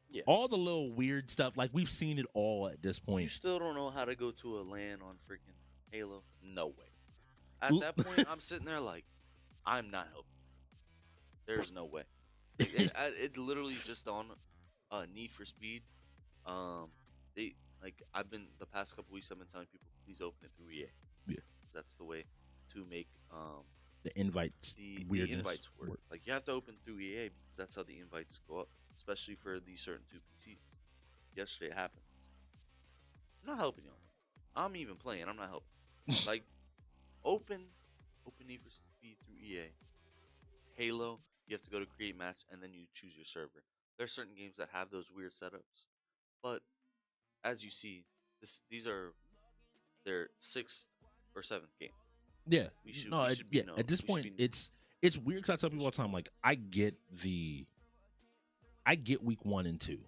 Yeah. All the little weird stuff, like we've seen it all at this You point. still don't know how to go to a LAN on freaking Halo? No way. At that point, I'm sitting there like, I'm not helping. There's no way. It literally just on Need for Speed. I've been the past couple weeks. I've been telling people, please open it through EA. Yeah, that's the way to make the invites, the invites work. Like you have to open through EA because that's how the invites go up, especially for these certain two PCs. Yesterday it happened. I'm not helping y'all. I'm even playing. I'm not helping. Like open Need for Speed through EA. Halo, you have to go to create match and then you choose your server. There's certain games that have those weird setups, but as you see, these are their 6th or 7th game. Yeah, we at this point, it's weird because I tell people all the time, like I get week 1 and 2.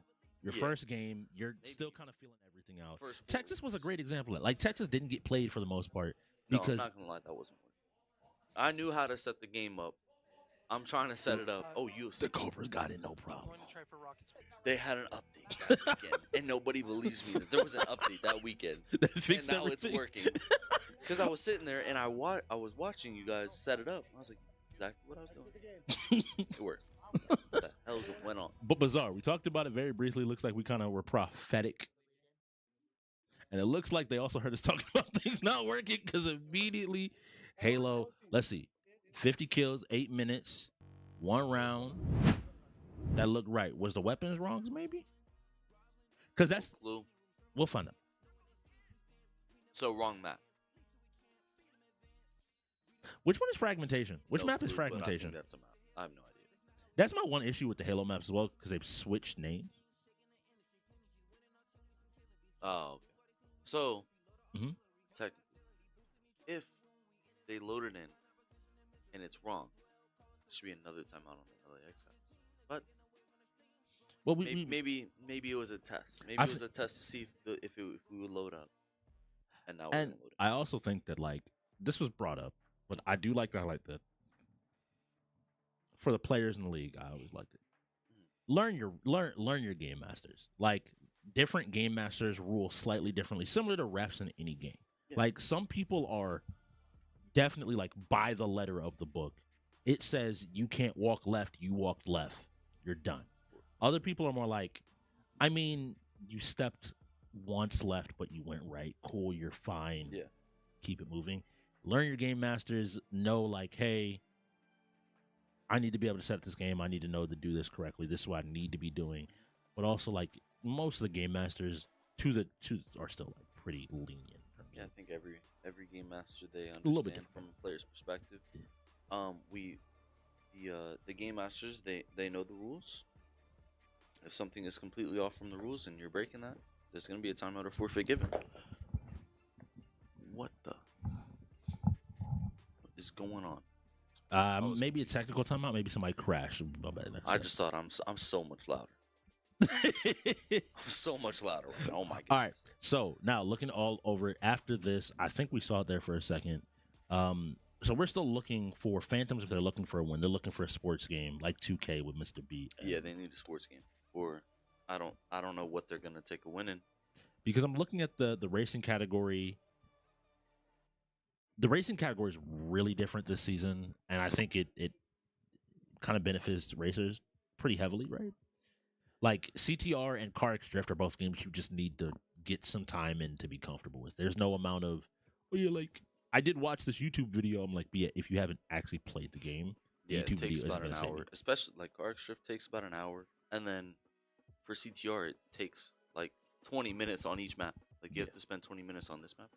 Your first game, you're still kind of feeling everything out. Texas was a great example of it. Like Texas didn't get played for the most part because I'm not gonna lie, that wasn't working. I knew how to set the game up. I'm trying to set it up. Oh, the Cobras got it, no problem. They had an update that weekend, and nobody believes me that there was an update that weekend, and now it's working. Because I was sitting there and I was watching you guys set it up. I was like, exactly what I was doing. It worked. What the hell went on? But bizarre. We talked about it very briefly. Looks like we kind of were prophetic. And it looks like they also heard us talking about things not working because immediately Halo, let's see, 50 kills, 8 minutes, 1 round. That looked right. Was the weapons wrong, maybe? Because that's... Blue. We'll find out. So, wrong map. Which one is fragmentation? Which map is fragmentation? I think that's a map. I have no idea. That's my one issue with the Halo maps as well, because they've switched names. Oh, okay. So, Mm-hmm. technically, if they load it in and it's wrong, there should be another timeout on the LAX guys. But well, maybe it was a test. Maybe it was a test to see if we would load up. And now we're gonna load it. I also think that like this was brought up, but I do like that. I like that for the players in the league. I always liked it. Learn your game masters. Like different game masters rule slightly differently, similar to refs in any game. Yeah. Like some people are definitely like by the letter of the book. It says you can't walk left, you walked left, you're done. Other people are more like, I mean, you stepped once left, but you went right. Cool, you're fine. Yeah. Keep it moving. Learn your game masters. Know like, hey, I need to be able to set up this game. I need to know to do this correctly. This is what I need to be doing. But also, like, most of the game masters are still like pretty lenient. Yeah, I think every game master they understand from a player's perspective. Yeah. The game masters they know the rules. If something is completely off from the rules and you're breaking that, there's gonna be a timeout or forfeit given. What is going on? Maybe a technical timeout. Maybe somebody crashed. I just thought I'm so much louder. I'm so much louder. Oh my goodness. All right. So now looking all over it after this, I think we saw it there for a second. So we're still looking for Phantoms if they're looking for a win. They're looking for a sports game like 2K with Mr. B. Yeah, they need a sports game. Or I don't know what they're gonna take a win in. Because I'm looking at the racing category. The racing category is really different this season, and I think it kind of benefits racers pretty heavily, right? Like CTR and Car X Drift are both games you just need to get some time in to be comfortable with. There's no amount of, I did watch this YouTube video. I'm like, yeah, if you haven't actually played the game, the YouTube it takes video about an hour. Especially like Car X Drift takes about an hour, and then for CTR it takes like 20 minutes on each map. Like you have to spend 20 minutes on this map,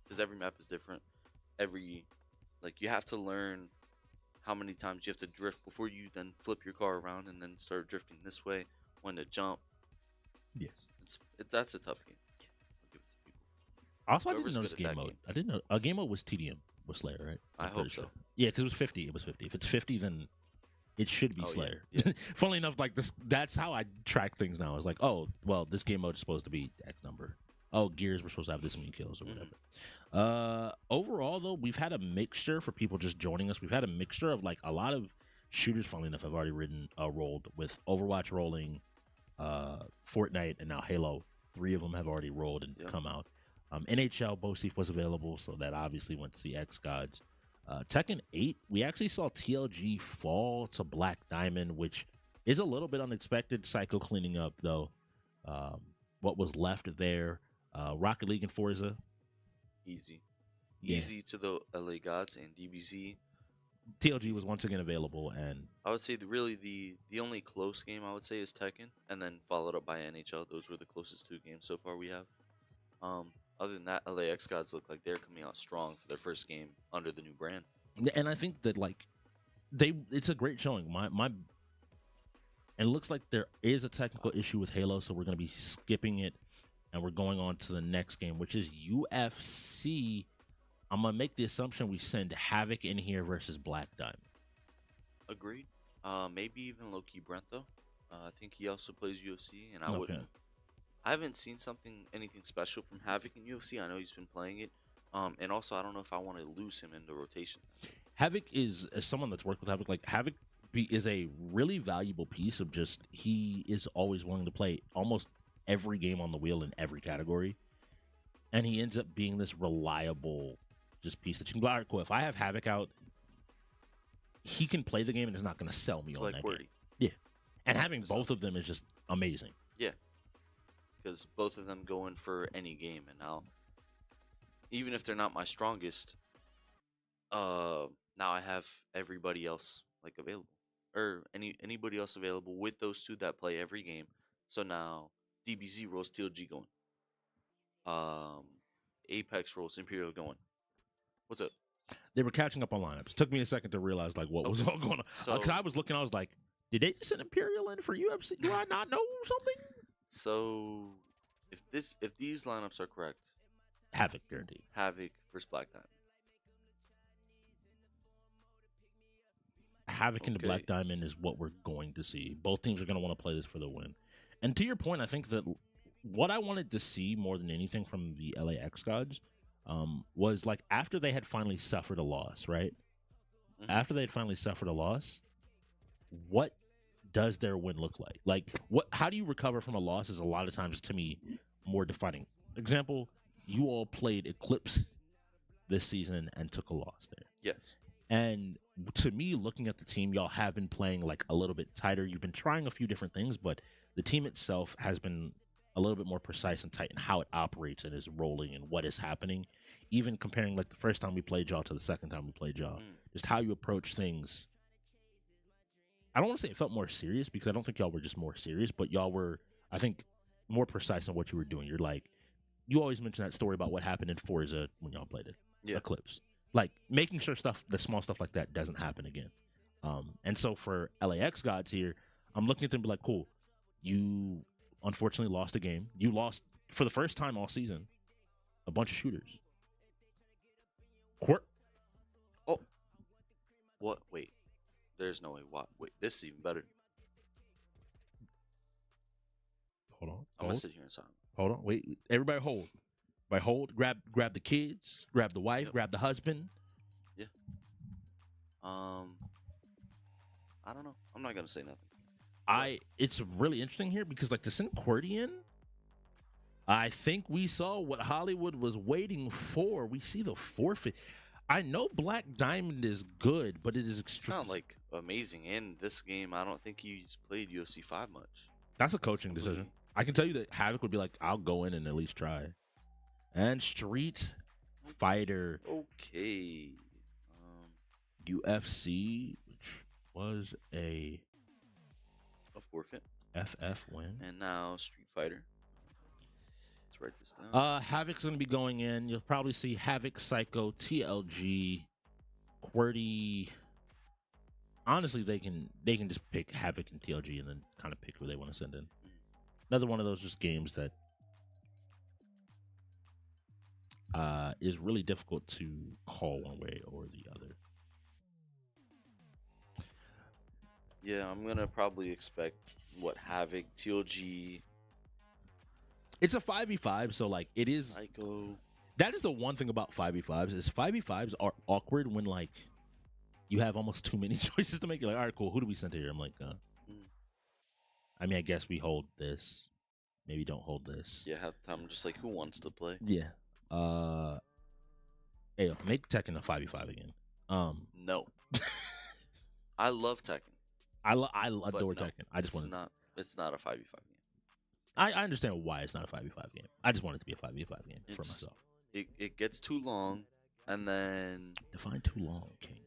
because every map is different. You have to learn how many times you have to drift before you then flip your car around and then start drifting this way. When to jump. Yes, that's a tough game. I'll give it to people. Also, I didn't notice game mode. I didn't know game mode was TDM with Slayer, right? I hope so. Yeah, because it was 50. It was 50. If it's 50, then it should be Oh, yeah, Slayer. yeah. Funnily enough, like that's how I track things now. It's like, oh, well, this game mode is supposed to be X number. Oh, Gears, we're supposed to have this many kills or whatever. Overall, though, we've had a mixture for people just joining us. We've had a mixture of like a lot of shooters, funnily enough, have already rolled with Overwatch rolling, Fortnite, and now Halo. 3 of them have already rolled and come out. NHL BOSIF was available, so that obviously went to the LAxGODS. Tekken 8, we actually saw TLG fall to Black Diamond, which is a little bit unexpected. Psycho cleaning up, though, what was left there. Rocket League and Forza. Easy. Yeah. Easy to the LAxGODS and DBZ. TLG was once again available, and I would say the only close game I would say is Tekken, and then followed up by NHL. Those were the closest 2 games so far we have. Other than that, LAxGODS look like they're coming out strong for their first game under the new brand. I think that like it's a great showing. And it looks like there is a technical issue with Halo, so we're going to be skipping it, and we're going on to the next game, which is UFC. I'm going to make the assumption we send Havoc in here versus Black Diamond. Agreed. Maybe even low-key Brent, though. I think he also plays UFC, and I haven't seen anything special from Havoc in UFC. I know he's been playing it. And also, I don't know if I want to lose him in the rotation. Havoc is, as someone that's worked with Havoc, like Havoc is a really valuable piece of just, he is always willing to play almost every game on the wheel in every category. And he ends up being this reliable just piece that you can go, all right, cool. If I have Havoc out, he can play the game and is not going to sell me It's on like that Wordy. game. Yeah. And having both of them is just amazing. Yeah. Because both of them go in for any game, and now, even if they're not my strongest, now I have everybody else like available, or anybody else available with those 2 that play every game. So now DBZ rolls TLG going, Apex rolls Imperial going. What's up? They were catching up on lineups. Took me a second to realize like what was all going on. Because I was looking, I was like, did they just send Imperial in for UFC? Do I not know something? So if these lineups are correct, Havoc guaranteed. Havoc versus Black Diamond. Havoc into Black Diamond is what we're going to see. Both teams are going to want to play this for the win. And to your point, I think that what I wanted to see more than anything from the LAxGODS was like after they had finally suffered a loss, right? Mm-hmm. After they had finally suffered a loss, what does their win look like? Like, how do you recover from a loss is a lot of times, to me, more defining. Example, you all played Eclipse this season and took a loss there. Yes. And to me, looking at the team, y'all have been playing like a little bit tighter. You've been trying a few different things, but the team itself has been a little bit more precise and tight in how it operates and is rolling and what is happening. Even comparing like the first time we played y'all to the second time we played y'all, just how you approach things. I don't want to say it felt more serious because I don't think y'all were just more serious, but y'all were, I think, more precise in what you were doing. You're like, you always mention that story about what happened in Forza when y'all played it. Yeah. Eclipse. Like making sure the small stuff like that doesn't happen again. And so for LAxGODS here, I'm looking at them and be like, cool, you unfortunately lost a game. You lost for the first time all season a bunch of shooters. Oh, what? Wait, there's no way. What? Wait, this is even better. Hold on. I'm gonna sit here in silence. Hold on. Wait. Everybody hold. Everybody hold. Grab the kids. Grab the wife. Yep. Grab the husband. Yeah. I don't know. I'm not gonna say nothing. It's really interesting here because like to send QWERTY in, I think we saw what Hollywood was waiting for. We see the forfeit. I know Black Diamond is good, but it is extreme. It's not like amazing. In this game, I don't think he's played UFC 5 much. That's a coaching decision. I can tell you that Havoc would be like, I'll go in and at least try. And Street Fighter. Okay. UFC, which was a forfeit. FF win. And now Street Fighter. Let's write this down. Havoc's going to be going in. You'll probably see Havoc, Psycho, TLG, QWERTY. Honestly, they can just pick Havoc and TLG and then kind of pick who they want to send in. Another one of those just games that is really difficult to call one way or the other. Yeah, I'm gonna probably expect Havoc, TLG, It's a 5v5, so like it is. Psycho. That is the one thing about 5v5s is 5v5s are awkward when like you have almost too many choices to make. You're like, all right, cool. Who do we send here? I'm like, I mean, I guess we hold this. Maybe don't hold this. Yeah, half the time I'm just like, who wants to play? Yeah. Hey, make Tekken a 5v5 again. No. I love Tekken. I adore no, Tekken. I just want It's not a 5v5 game. I understand why it's not a 5v5 game. I just want it to be a 5v5 game for myself. It gets too long, and then Define too long, King.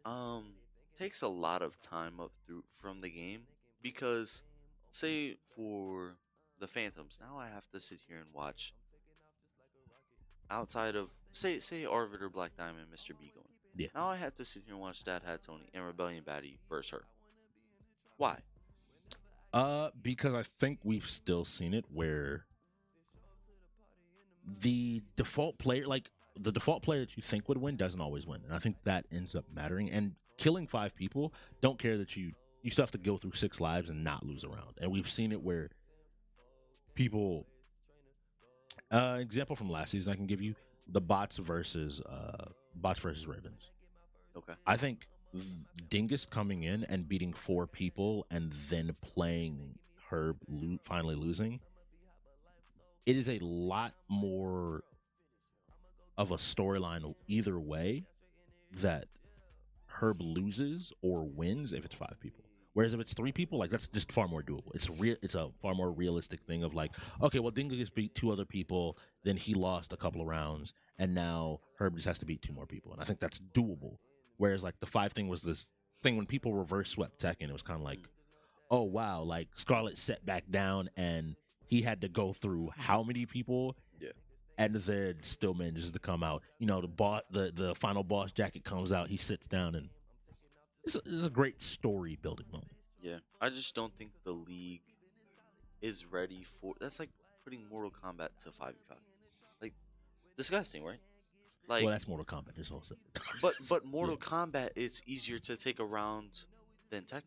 takes a lot of time up through from the game because, say for the Phantoms, now I have to sit here and watch. Outside of say Arbiter, Black Diamond, Mr. B going. Yeah. Now I have to sit here and watch Dad Hat Tony and Rebellion Baddie versus her. Why? Because I think we've still seen it where the default player that you think would win doesn't always win, and I think that ends up mattering. And killing 5 people, don't care that you still have to go through 6 lives and not lose a round. And we've seen it where people. Example from last season I can give you: the bots versus Ravens. Okay. I think Dingus coming in and beating 4 people and then playing Herb finally losing. It is a lot more of a storyline either way that Herb loses or wins if it's 5 people. Whereas if it's 3 people, like that's just far more doable. It's a far more realistic thing of like, okay, well, Dingus beat 2 other people, then he lost a couple of rounds, and now Herb just has to beat 2 more people, and I think that's doable. Whereas like the 5 thing was this thing when people reverse swept Tekken, it was kind of like, oh wow, like Scarlet set back down and he had to go through how many people, and then still manages to come out. You know, the final boss jacket comes out, he sits down and. It's a great story building moment. Yeah, I just don't think the league is ready for. That's like putting Mortal Kombat to 5v5. Like disgusting, right? Like, well, that's Mortal Kombat. This whole set. but Mortal Kombat, it's easier to take a round than Tekken,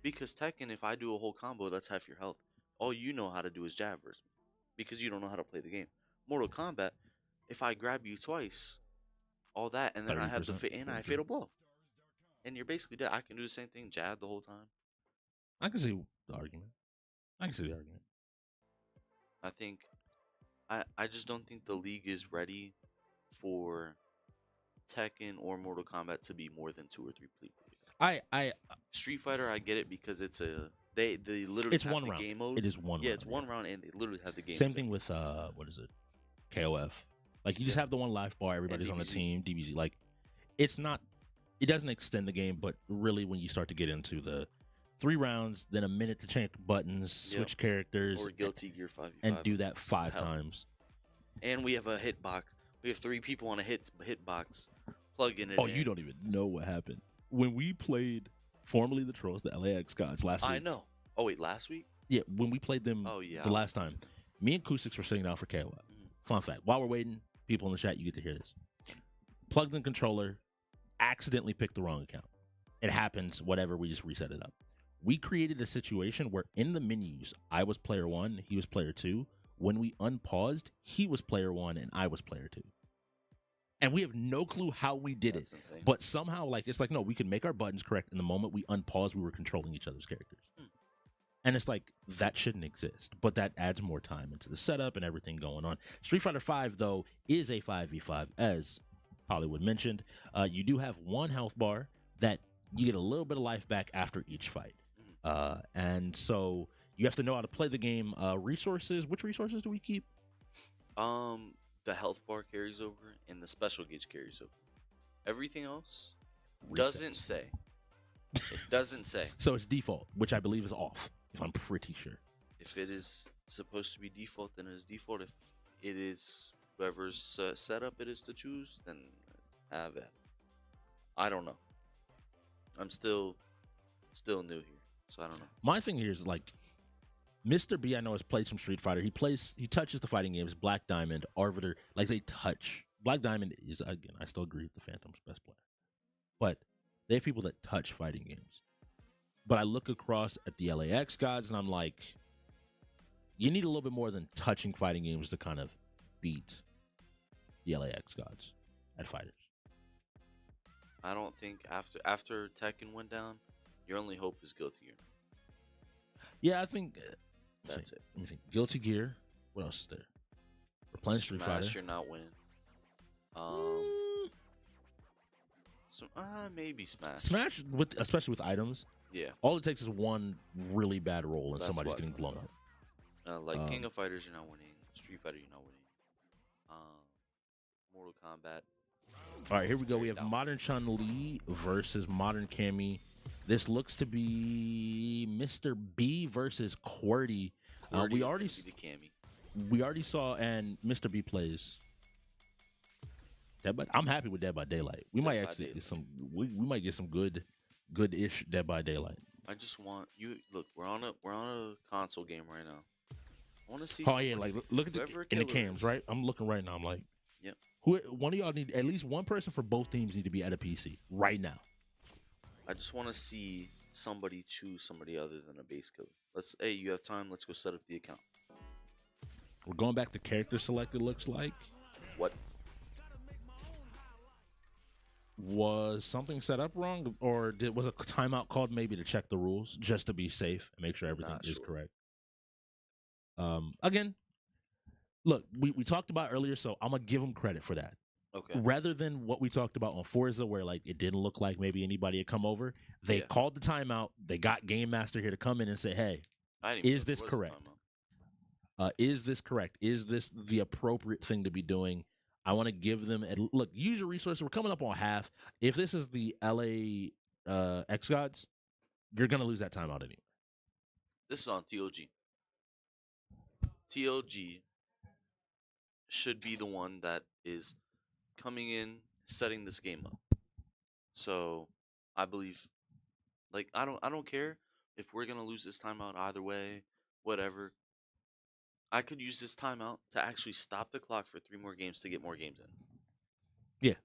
because Tekken, if I do a whole combo, that's half your health. All you know how to do is jab versus me, because you don't know how to play the game. Mortal Kombat, if I grab you twice, all that, and then I have I fatal blow. And you're basically dead. I can do the same thing, jab the whole time. I can see the argument. I think I just don't think the league is ready for Tekken or Mortal Kombat to be more than 2 or 3 people. Street Fighter, I get it because it's they literally it's have one the round. game mode. It is one round. Yeah, it's one round and they literally have the game Same mode. thing with what is it? KOF. Like you just have the one life bar, everybody's on a team, DBZ. Like it doesn't extend the game, but really when you start to get into the 3 rounds, then a minute to change buttons, switch characters, or Guilty Gear 5v5, and do that 5 times. And we have a hitbox. We have 3 people on a hitbox, plugging it in. Oh, you don't even know what happened when we played formerly the Trollz, the LAxGODS last week. I know. Oh wait, last week? Yeah, when we played them. The last time, me and Kusix were sitting down for KOF. Fun fact: while we're waiting, people in the chat, you get to hear this. Plugged in controller. Accidentally picked the wrong account. It happens, whatever, we just reset it up. We created a situation where in the menus, I was player 1, he was player 2. When we unpaused, he was player 1 and I was player 2. And we have no clue how we did it. Insane. But somehow, like, it's like, no, we can make our buttons correct. In the moment we unpaused, we were controlling each other's characters. And it's like, that shouldn't exist. But that adds more time into the setup and everything going on. Street Fighter V, though, is a 5v5, as Hollywood mentioned. You do have 1 health bar that you get a little bit of life back after each fight. And so you have to know how to play the game. Resources, which resources do we keep? The health bar carries over and the special gauge carries over. Everything else Resets. doesn't say. It doesn't say. So it's default, which I believe is off, if I'm pretty sure. If it is supposed to be default, then it is default. If it is whoever's setup it is to choose, then have it. I don't know. I'm still new here, so I don't know. My thing here is like, Mr. B, I know, has played some Street Fighter. He touches the fighting games. Black Diamond, Arbiter, like they touch. Black Diamond is, again, I still agree with the Phantom's best player, but they have people that touch fighting games. But I look across at the LAxGODS and I'm like, you need a little bit more than touching fighting games to kind of beat the LAxGODS at fighters. I don't think after Tekken went down, your only hope is Guilty Gear. Yeah, I think That's it. Let me think. Guilty Gear. What else is there? We're playing Street Fighter. You're not winning. Maybe Smash. Smash, especially with items. Yeah. All it takes is one really bad roll and That's somebody's what- getting blown up. King of Fighters, you're not winning. Street Fighter, you're not winning. Mortal Kombat. All right, here we go. We have Down. Modern Chun-Li versus Modern Cammy. This looks to be Mr. B versus QWERTY. QWERTY is gonna be the Cammy. We already saw, and Mr. B plays Dead by. I'm happy with Dead by Daylight. We might actually get some. We might get some good-ish Dead by Daylight. I just want you. Look, we're on a console game right now. I want to see. Oh yeah, like look at whoever in the killer cams, is. right? I'm looking right now. I'm like, Yep. One of y'all need at least one person for both teams need to be at a PC right now. I just want to see somebody choose somebody other than a base killer. Hey, you have time? Let's go set up the account. We're going back to character select. It looks like. What? Was something set up wrong, or was a timeout called maybe to check the rules just to be safe and make sure everything is correct? Again, look, we talked about earlier, so I'm gonna give them credit for that. Okay. Rather than what we talked about on Forza, where like it didn't look like maybe anybody had come over, they called the timeout. They got Game Master here to come in and say, "Hey, is this correct? Is this correct? Is this the appropriate thing to be doing?" I want to give them look. Use your resources. We're coming up on half. If this is the LAxGODS, you're gonna lose that timeout anyway. This is on TOG. TOG should be the one that is coming in, setting this game up. So I believe, like, I don't care if we're gonna lose this timeout either way, whatever. I could use this timeout to actually stop the clock for 3 more games to get more games in. Yeah.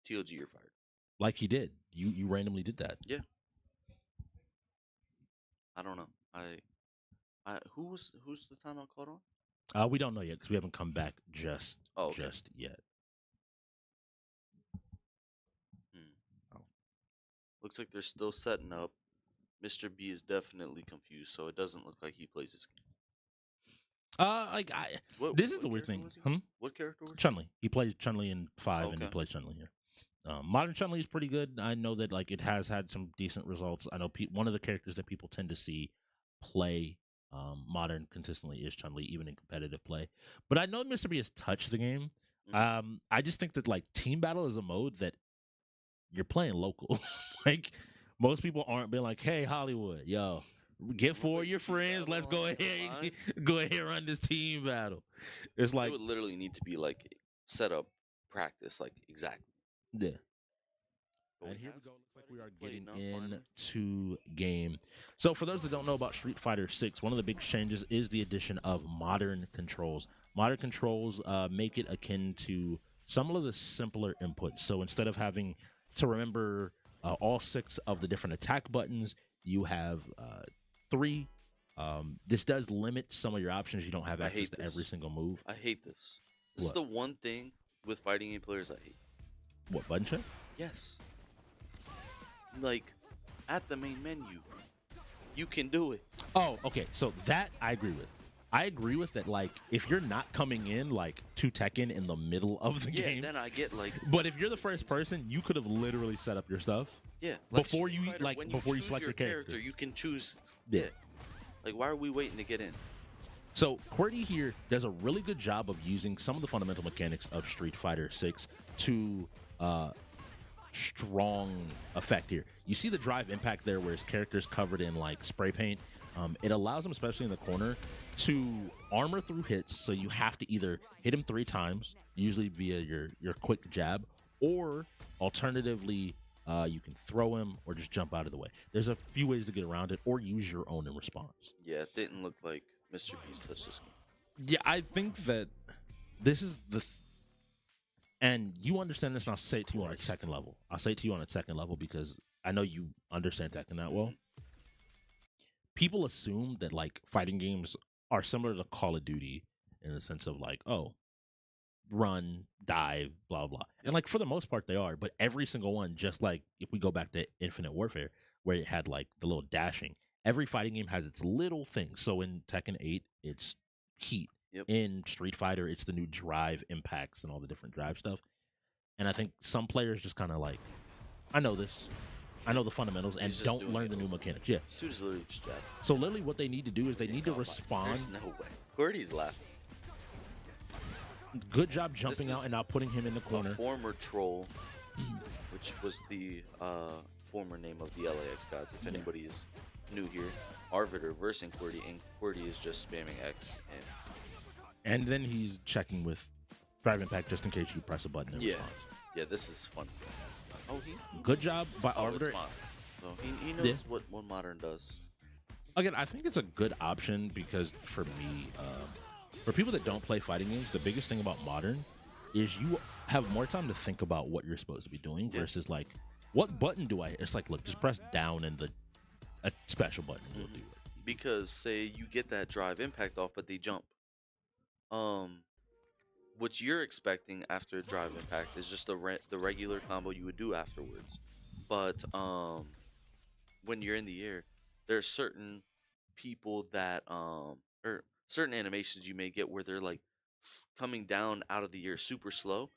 TOG, you're fired. Like he did. You randomly did that. Yeah. I don't know. Who's the timeout called on? We don't know yet because we haven't come back just yet. Looks like they're still setting up. Mr. B is definitely confused, so it doesn't look like he plays this game. This is the weird thing. What character was he? Chun-Li. He plays Chun-Li in 5, and he plays Chun-Li here. Modern Chun-Li is pretty good. I know that like it has had some decent results. I know one of the characters that people tend to see play Modern consistently is Chun-Li, even in competitive play. But I know Mr. B has touched the game. I just think that like Team Battle is a mode that you're playing local. Like most people aren't being like, "Hey, Hollywood, yo, get 4 of your friends. Let's go ahead and run this team battle." It's like it would literally need to be like set up practice, like exactly. Yeah. And here we go. Looks like we are getting into game. So for those that don't know about Street Fighter 6, one of the big changes is the addition of modern controls. Modern controls make it akin to some of the simpler inputs. So instead of having to remember all 6 of the different attack buttons, you have 3. This does limit some of your options. You don't have access to every single move. I hate this. This is the one thing with fighting game players I hate. What, button check? Yes. Like, at the main menu, you can do it. Oh, okay. So that I agree with. I agree with that. Like, if you're not coming in like to Tekken in the middle of the game, then I get like. But if you're the first person, you could have literally set up your stuff. Yeah. Before you when before you choose select your character, you can choose. Yeah. Like, why are we waiting to get in? So QWERTY here does a really good job of using some of the fundamental mechanics of Street Fighter 6 to strong effect here. You see the drive impact there where his character's covered in like spray paint. It allows him, especially in the corner, to armor through hits. So you have to either hit him 3 times, usually via your quick jab, or alternatively, you can throw him or just jump out of the way. There's a few ways to get around it, or use your own in response. Yeah, it didn't look like Mr. Beast touched this game. Yeah, I think that this is and you understand this, and I'll say it to you on a second level. I'll say it to you on a second level because I know you understand Tekken that well. people assume that like fighting games are similar to Call of Duty in the sense of like, oh, run, dive, blah blah. And like for the most part they are, but every single one, just like if we go back to Infinite Warfare, where it had like the little dashing, every fighting game has its little things. So in Tekken 8, it's heat. Yep. In Street Fighter, it's the new drive impacts and all the different drive stuff. And I think some players just kind of like, I know this. I know the fundamentals and just don't doing learn it. the new mechanics. Yeah. This dude is literally just jabbing. So literally what they need to do is they need to respond. There's no way. Gordy's laughing. Good job jumping This out is and not putting him in the A corner. former troll, which was the former name of the LAxGODS. If anybody is new here, Arbiter versus QWERTY, and QWERTY is just spamming X. And then he's checking with drive impact just in case you press a button and response. Yeah, this is fun. Oh, he. Good job by Oh, it's Arbiter. fine. So he knows what Modern does. Again, I think it's a good option because for me, for people that don't play fighting games, the biggest thing about Modern is you have more time to think about what you're supposed to be doing versus like, what button do I? It's like, look, just press down and a special button will do it. Because say you get that drive impact off, but they jump. What you're expecting after drive impact is just the regular combo you would do afterwards. But when you're in the air, there are certain people that or certain animations you may get where they're like coming down out of the air super slow,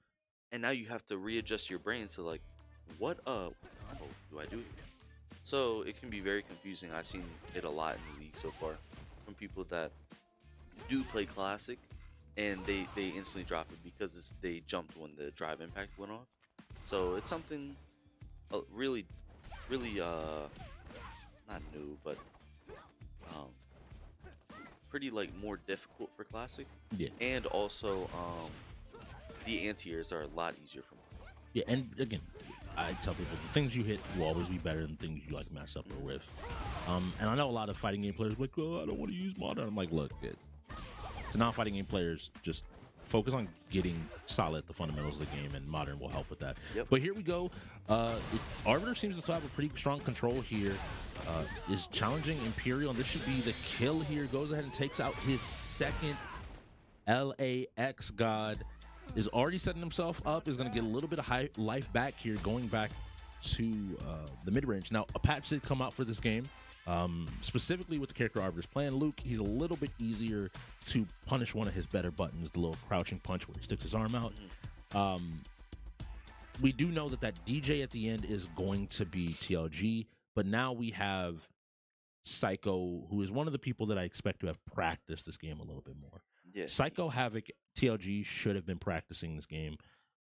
and now you have to readjust your brain to like, what combo do I do here? So it can be very confusing. I've seen it a lot in the league so far from people that do play classic and they instantly drop it because they jumped when the drive impact went off. So it's something really not new, but pretty like more difficult for classic. Yeah. And also the anti-airs are a lot easier for me. Yeah, and again, I tell people the things you hit will always be better than things you like mess up or whiff. And I know a lot of fighting game players are like, oh, I don't want to use Modern. I'm like, look, to non-fighting game players, just focus on getting solid at the fundamentals of the game, and Modern will help with that. Yep. But here we go. Arbiter seems to still have a pretty strong control here. Is challenging Imperial, and this should be the kill here. Goes ahead and takes out his second LAxGOD. Is already setting himself up. Is going to get a little bit of high life back here, going back to the mid-range. Now, a patch did come out for this game. Specifically with the character Arbiter's playing Luke, he's a little bit easier to punish one of his better buttons, the little crouching punch where he sticks his arm out. We do know that DJ at the end is going to be TLG, but now we have Psycho, who is one of the people that I expect to have practiced this game a little bit more. Yeah. Psycho, Havoc, TLG should have been practicing this game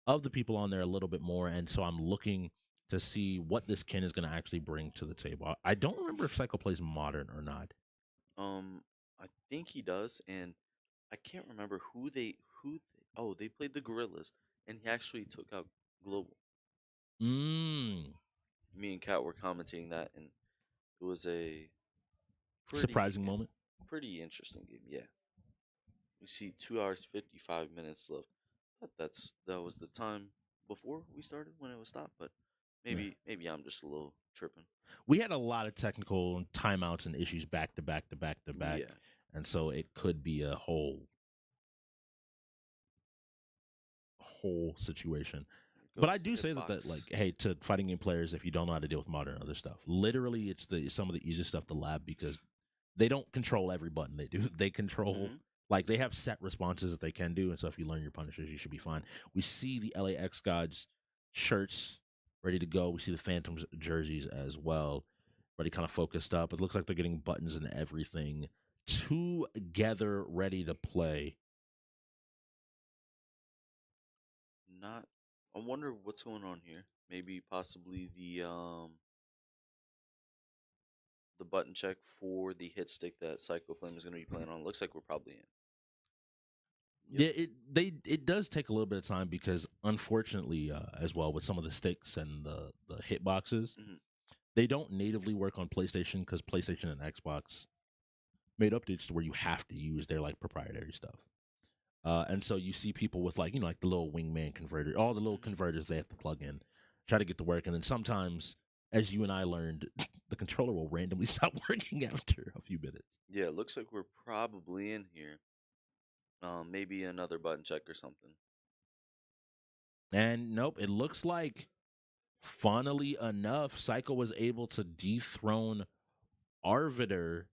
of the people on there a little bit more, and so I'm looking to see what this Ken is going to actually bring to the table. I don't remember if Psycho plays Modern or not. I think he does, and I can't remember who they played the Gorillas, and he actually took out Global. Me and Kat were commenting that, and it was a surprising moment. Pretty interesting game, yeah. We see 2 hours 55 minutes left. That was the time before we started when it was stopped, but maybe I'm just a little tripping. We had a lot of technical timeouts and issues back to back to back to back, Yeah. and so it could be a whole situation. But I do say that like, hey, to fighting game players, if you don't know how to deal with Modern and other stuff, literally it's some of the easiest stuff to lab because they don't control every button they do. They control like they have set responses that they can do, and so if you learn your punishers, you should be fine. We see the LAxGODS shirts ready to go. We see the Phantoms jerseys as well, already kind of focused up. It looks like they're getting buttons and everything together, ready to play. I wonder what's going on here. Maybe possibly the button check for the hit stick that Psycho Flame is going to be playing on. Looks like we're probably in. Yep. Yeah, it does take a little bit of time because unfortunately, as well with some of the sticks and the hitboxes, they don't natively work on PlayStation because PlayStation and Xbox made updates to where you have to use their like proprietary stuff. And so you see people with like, like the little wingman converter, all the little converters they have to plug in, try to get to work. And then sometimes, as you and I learned the controller will randomly stop working after a few minutes. Yeah, it looks like we're probably in here. Maybe another button check or something. And nope, it looks like, funnily enough, Psycho was able to dethrone Arbiter,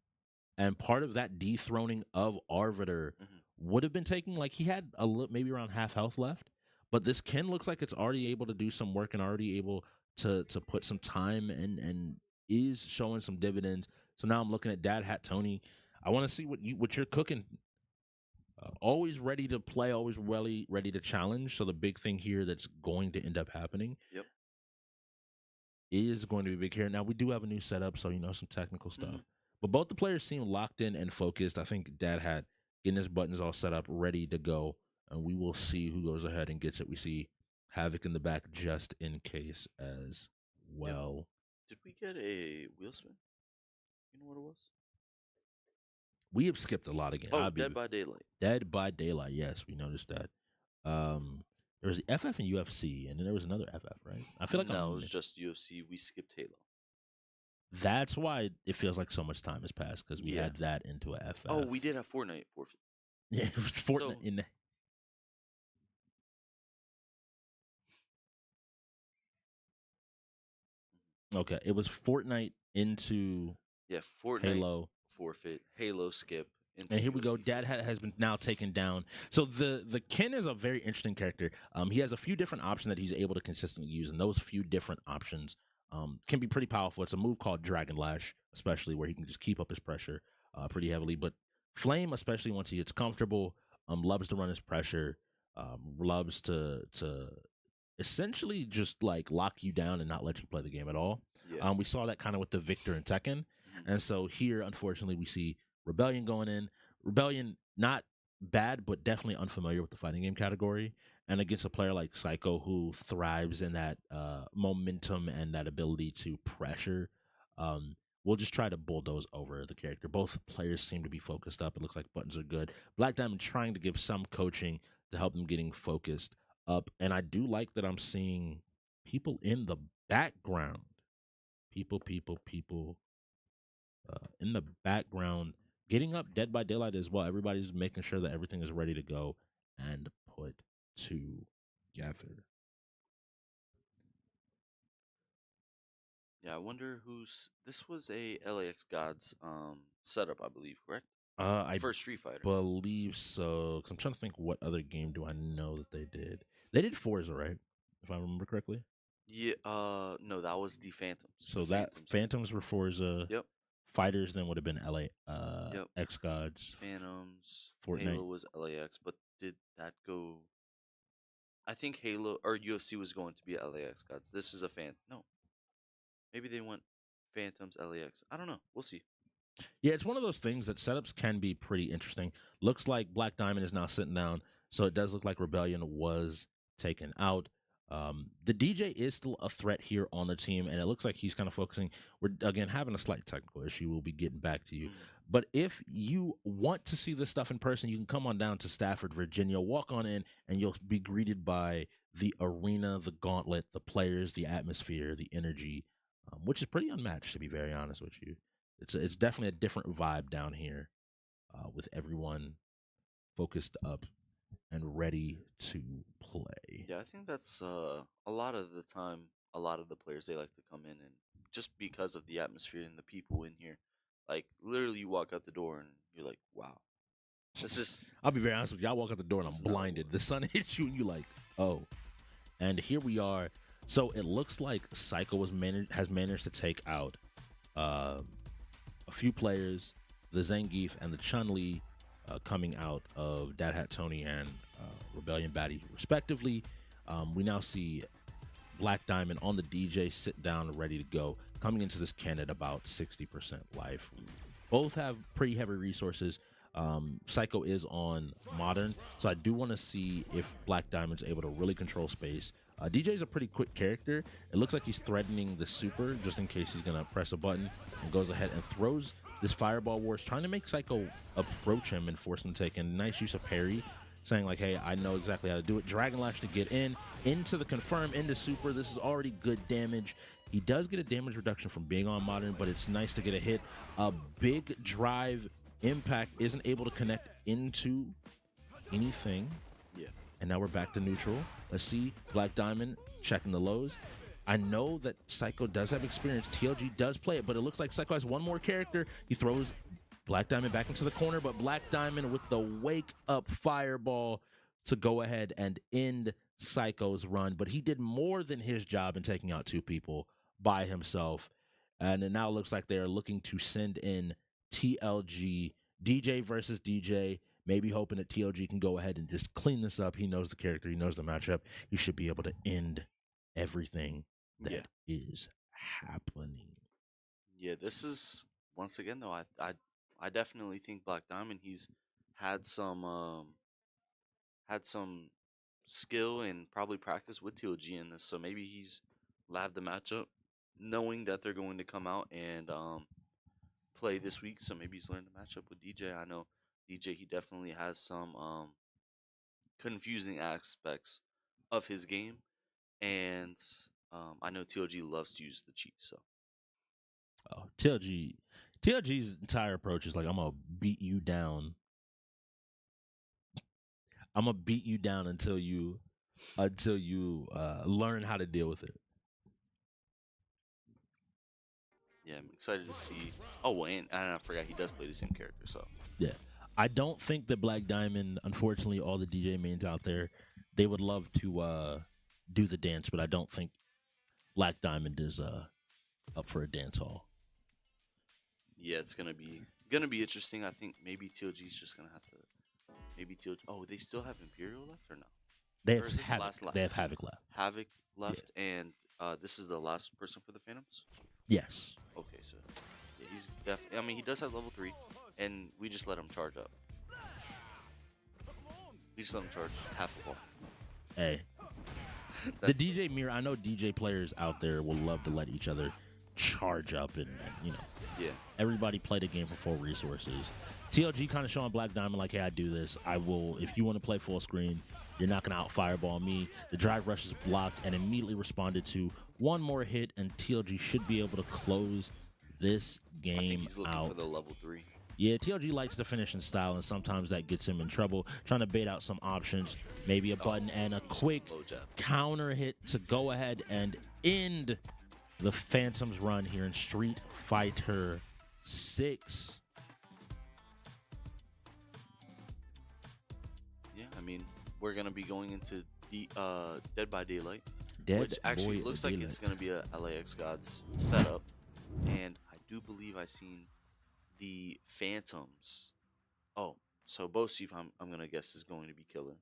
and part of that dethroning of Arbiter would have been taking, like, he had maybe around half health left, but this Ken looks like it's already able to do some work and already able to put some time and is showing some dividends. So now I'm looking at Dad Hat Tony. I want to see what you're cooking. Always ready to play, always ready to challenge. So the big thing here that's going to end up happening is going to be big here. Now, we do have a new setup, so, some technical stuff. But both the players seem locked in and focused. I think Dad Hat getting his buttons all set up, ready to go. And we will see who goes ahead and gets it. We see Havoc in the back just in case as well. Did we get a wheel spin? You know what it was? We have skipped a lot again. Oh, Dead by Daylight. Dead by Daylight, yes, we noticed that. There was the FF and UFC, and then there was another FF, right? I feel like no, it was just UFC. We skipped Halo. That's why it feels like so much time has passed, because we had that into a FF. Oh, we did have Fortnite forfeit. Yeah, it was Fortnite in the... Okay, it was Fortnite into Fortnite Halo forfeit, Halo skip. And here we go. Dad has been now taken down. So the Ken is a very interesting character. He has a few different options that he's able to consistently use, and those few different options can be pretty powerful. It's a move called Dragon Lash, especially where he can just keep up his pressure pretty heavily. But Flame, especially once he gets comfortable, loves to run his pressure, loves to essentially just like lock you down and not let you play the game at all. We saw that kind of with the Victor and Tekken. And so here, unfortunately, we see Rebellion going in. Rebellion, not bad, but definitely unfamiliar with the fighting game category. And against a player like Psycho, who thrives in that momentum and that ability to pressure, we'll just try to bulldoze over the character. Both players seem to be focused up. It looks like buttons are good. Black Diamond trying to give some coaching to help them getting focused up. And I do like that I'm seeing people in the background. People in the background getting up Dead by Daylight as well. Everybody's making sure that everything is ready to go and put together. Yeah, I wonder who's... This was a LAxGODS setup, I believe, correct? First Street Fighter. Believe so. Because I'm trying to think, what other game do I know that they did? They did Forza, right? If I remember correctly. Yeah, no, that was the Phantoms. So Phantoms were Forza. Yep. Fighters then would have been LAxGODS. Phantoms. Fortnite. Halo was LAX, but did that go... I think Halo or UFC was going to be LAxGODS. This is a No. Maybe they went Phantoms, LAX. I don't know. We'll see. Yeah, it's one of those things that setups can be pretty interesting. Looks like Black Diamond is now sitting down, so it does look like Rebellion was taken out. The DJ is still a threat here on the team, and it looks like he's kind of focusing. We're, again, having a slight technical issue. We'll be getting back to you. But if you want to see this stuff in person, you can come on down to Stafford, Virginia, walk on in, and you'll be greeted by the arena, the gauntlet, the players, the atmosphere, the energy, which is pretty unmatched, to be very honest with you. It's definitely a different vibe down here with everyone focused up and ready to play. Yeah, I think that's a lot of the time, a lot of the players, they like to come in, and just because of the atmosphere and the people in here, like literally you walk out the door and you're like, wow, this is... I'll be very honest with you. I walk out the door and I'm blinded. The sun hits you and you're like, oh. And here we are. So it looks like Psycho has managed to take out a few players, the Zangief and the Chun-Li, coming out of Dad Hat Tony and Rebellion Batty, respectively. We now see Black Diamond on the DJ, sit down, ready to go, coming into this Ken at about 60% life. Both have pretty heavy resources. Psycho is on Modern, so I do want to see if Black Diamond's able to really control space. DJ's a pretty quick character. It looks like he's threatening the super just in case he's going to press a button, and goes ahead and throws this Fireball Wars, trying to make Psycho approach him and force him to take in. Nice use of parry, saying like, hey, I know exactly how to do it. Dragon Lash to get into the confirm, into super. This is already good damage. He does get a damage reduction from being on modern, but it's nice to get a hit. A big drive impact isn't able to connect into anything. Yeah. And now we're back to neutral. Let's see. Black Diamond checking the lows. I know that Psycho does have experience. TLG does play it, but it looks like Psycho has one more character. He throws Black Diamond back into the corner, but Black Diamond with the wake up fireball to go ahead and end Psycho's run. But he did more than his job in taking out two people by himself. And it now looks like they're looking to send in TLG, DJ versus DJ, maybe hoping that TLG can go ahead and just clean this up. He knows the character. He knows the matchup. He should be able to end everything that is happening. Yeah, this is, once again, though, I definitely think Black Diamond, he's had some skill and probably practice with TLG in this, so maybe he's labbed the matchup knowing that they're going to come out and play this week, so maybe he's learned the matchup with DJ. I know DJ, he definitely has some confusing aspects of his game, and I know TLG loves to use the cheat, so. Oh, TLG's entire approach is like, I'm gonna beat you down. I'm gonna beat you down until you learn how to deal with it. Yeah, I'm excited to see. Oh, well, and I forgot he does play the same character, so. Yeah, I don't think that Black Diamond, unfortunately, all the DJ mains out there, they would love to do the dance, but I don't think Black Diamond is up for a dance hall. Yeah, it's gonna be interesting. I think maybe TLG's just gonna have to. Maybe TLG. Oh, they still have Imperial left or no? They Or is have this the Havoc. last They have Havoc left. Havoc left, and this is the last person for the Phantoms. Yes. Okay, so yeah, he's definitely. I mean, he does have level 3, and we just let him charge up. We just let him charge half of all. Hey, the DJ mirror. I know DJ players out there will love to let each other charge up, and Yeah. everybody play the game for full resources. TLG kind of showing Black Diamond like, hey, I do this. I will. If you want to play full screen, you're not gonna out fireball me. The drive rush is blocked and immediately responded to. One more hit, and TLG should be able to close this game I think he's looking out. for the level 3. Yeah, TLG likes to finish in style, and sometimes that gets him in trouble. Trying to bait out some options, maybe a button and a quick low jab. counter hit to go ahead and end the Phantoms run here in Street Fighter 6. Yeah, I mean, we're gonna be going into the Dead by Daylight, Dead which actually Boy looks like Daylight. it's gonna be a LAxGODS setup, and I do believe I seen the Phantoms. Oh, so Bosif, I'm gonna guess is going to be killer,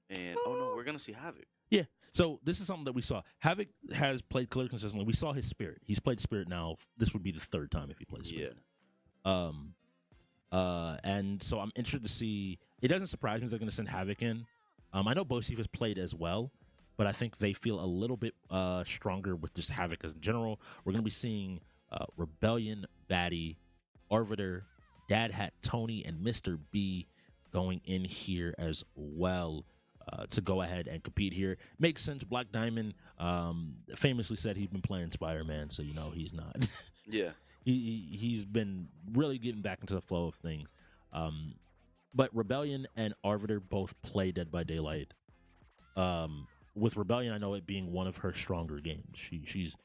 and oh no, we're gonna see Havoc. Yeah, so this is something that we saw. Havoc has played clear consistently. We saw his Spirit. He's played Spirit now. This would be the third time if he plays Spirit. Yeah. And so I'm interested to see. It doesn't surprise me they're going to send Havoc in. I know Bosif has played as well, but I think they feel a little bit stronger with just Havoc as in general. We're going to be seeing Rebellion, Batty, Arbiter, Dad Hat, Tony, and Mr. B going in here as well to go ahead and compete here. Makes sense. Black Diamond famously said he'd been playing Spider-Man, so he's not. Yeah. He's been really getting back into the flow of things. But Rebellion and Arbiter both play Dead by Daylight. With Rebellion, I know it being one of her stronger games. She's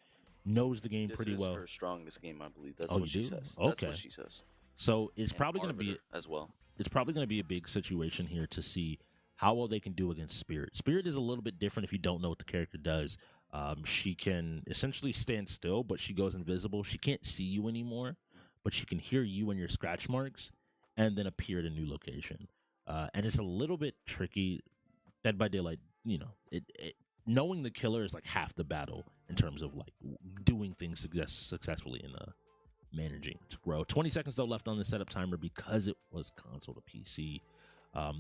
knows the game pretty well. This is her strongest game, I believe. That's Oh, what she you do? says. Okay. That's what she says. So it's And probably going to be Arbiter as well. it's probably going to be a big situation here to see how well they can do against Spirit. Spirit is a little bit different if you don't know what the character does. She can essentially stand still, but she goes invisible. She can't see you anymore, but she can hear you and your scratch marks and then appear at a new location. And it's a little bit tricky. Dead by Daylight, knowing the killer is like half the battle in terms of like doing things successfully in managing to grow. 20 seconds though left on the setup timer because it was console to PC.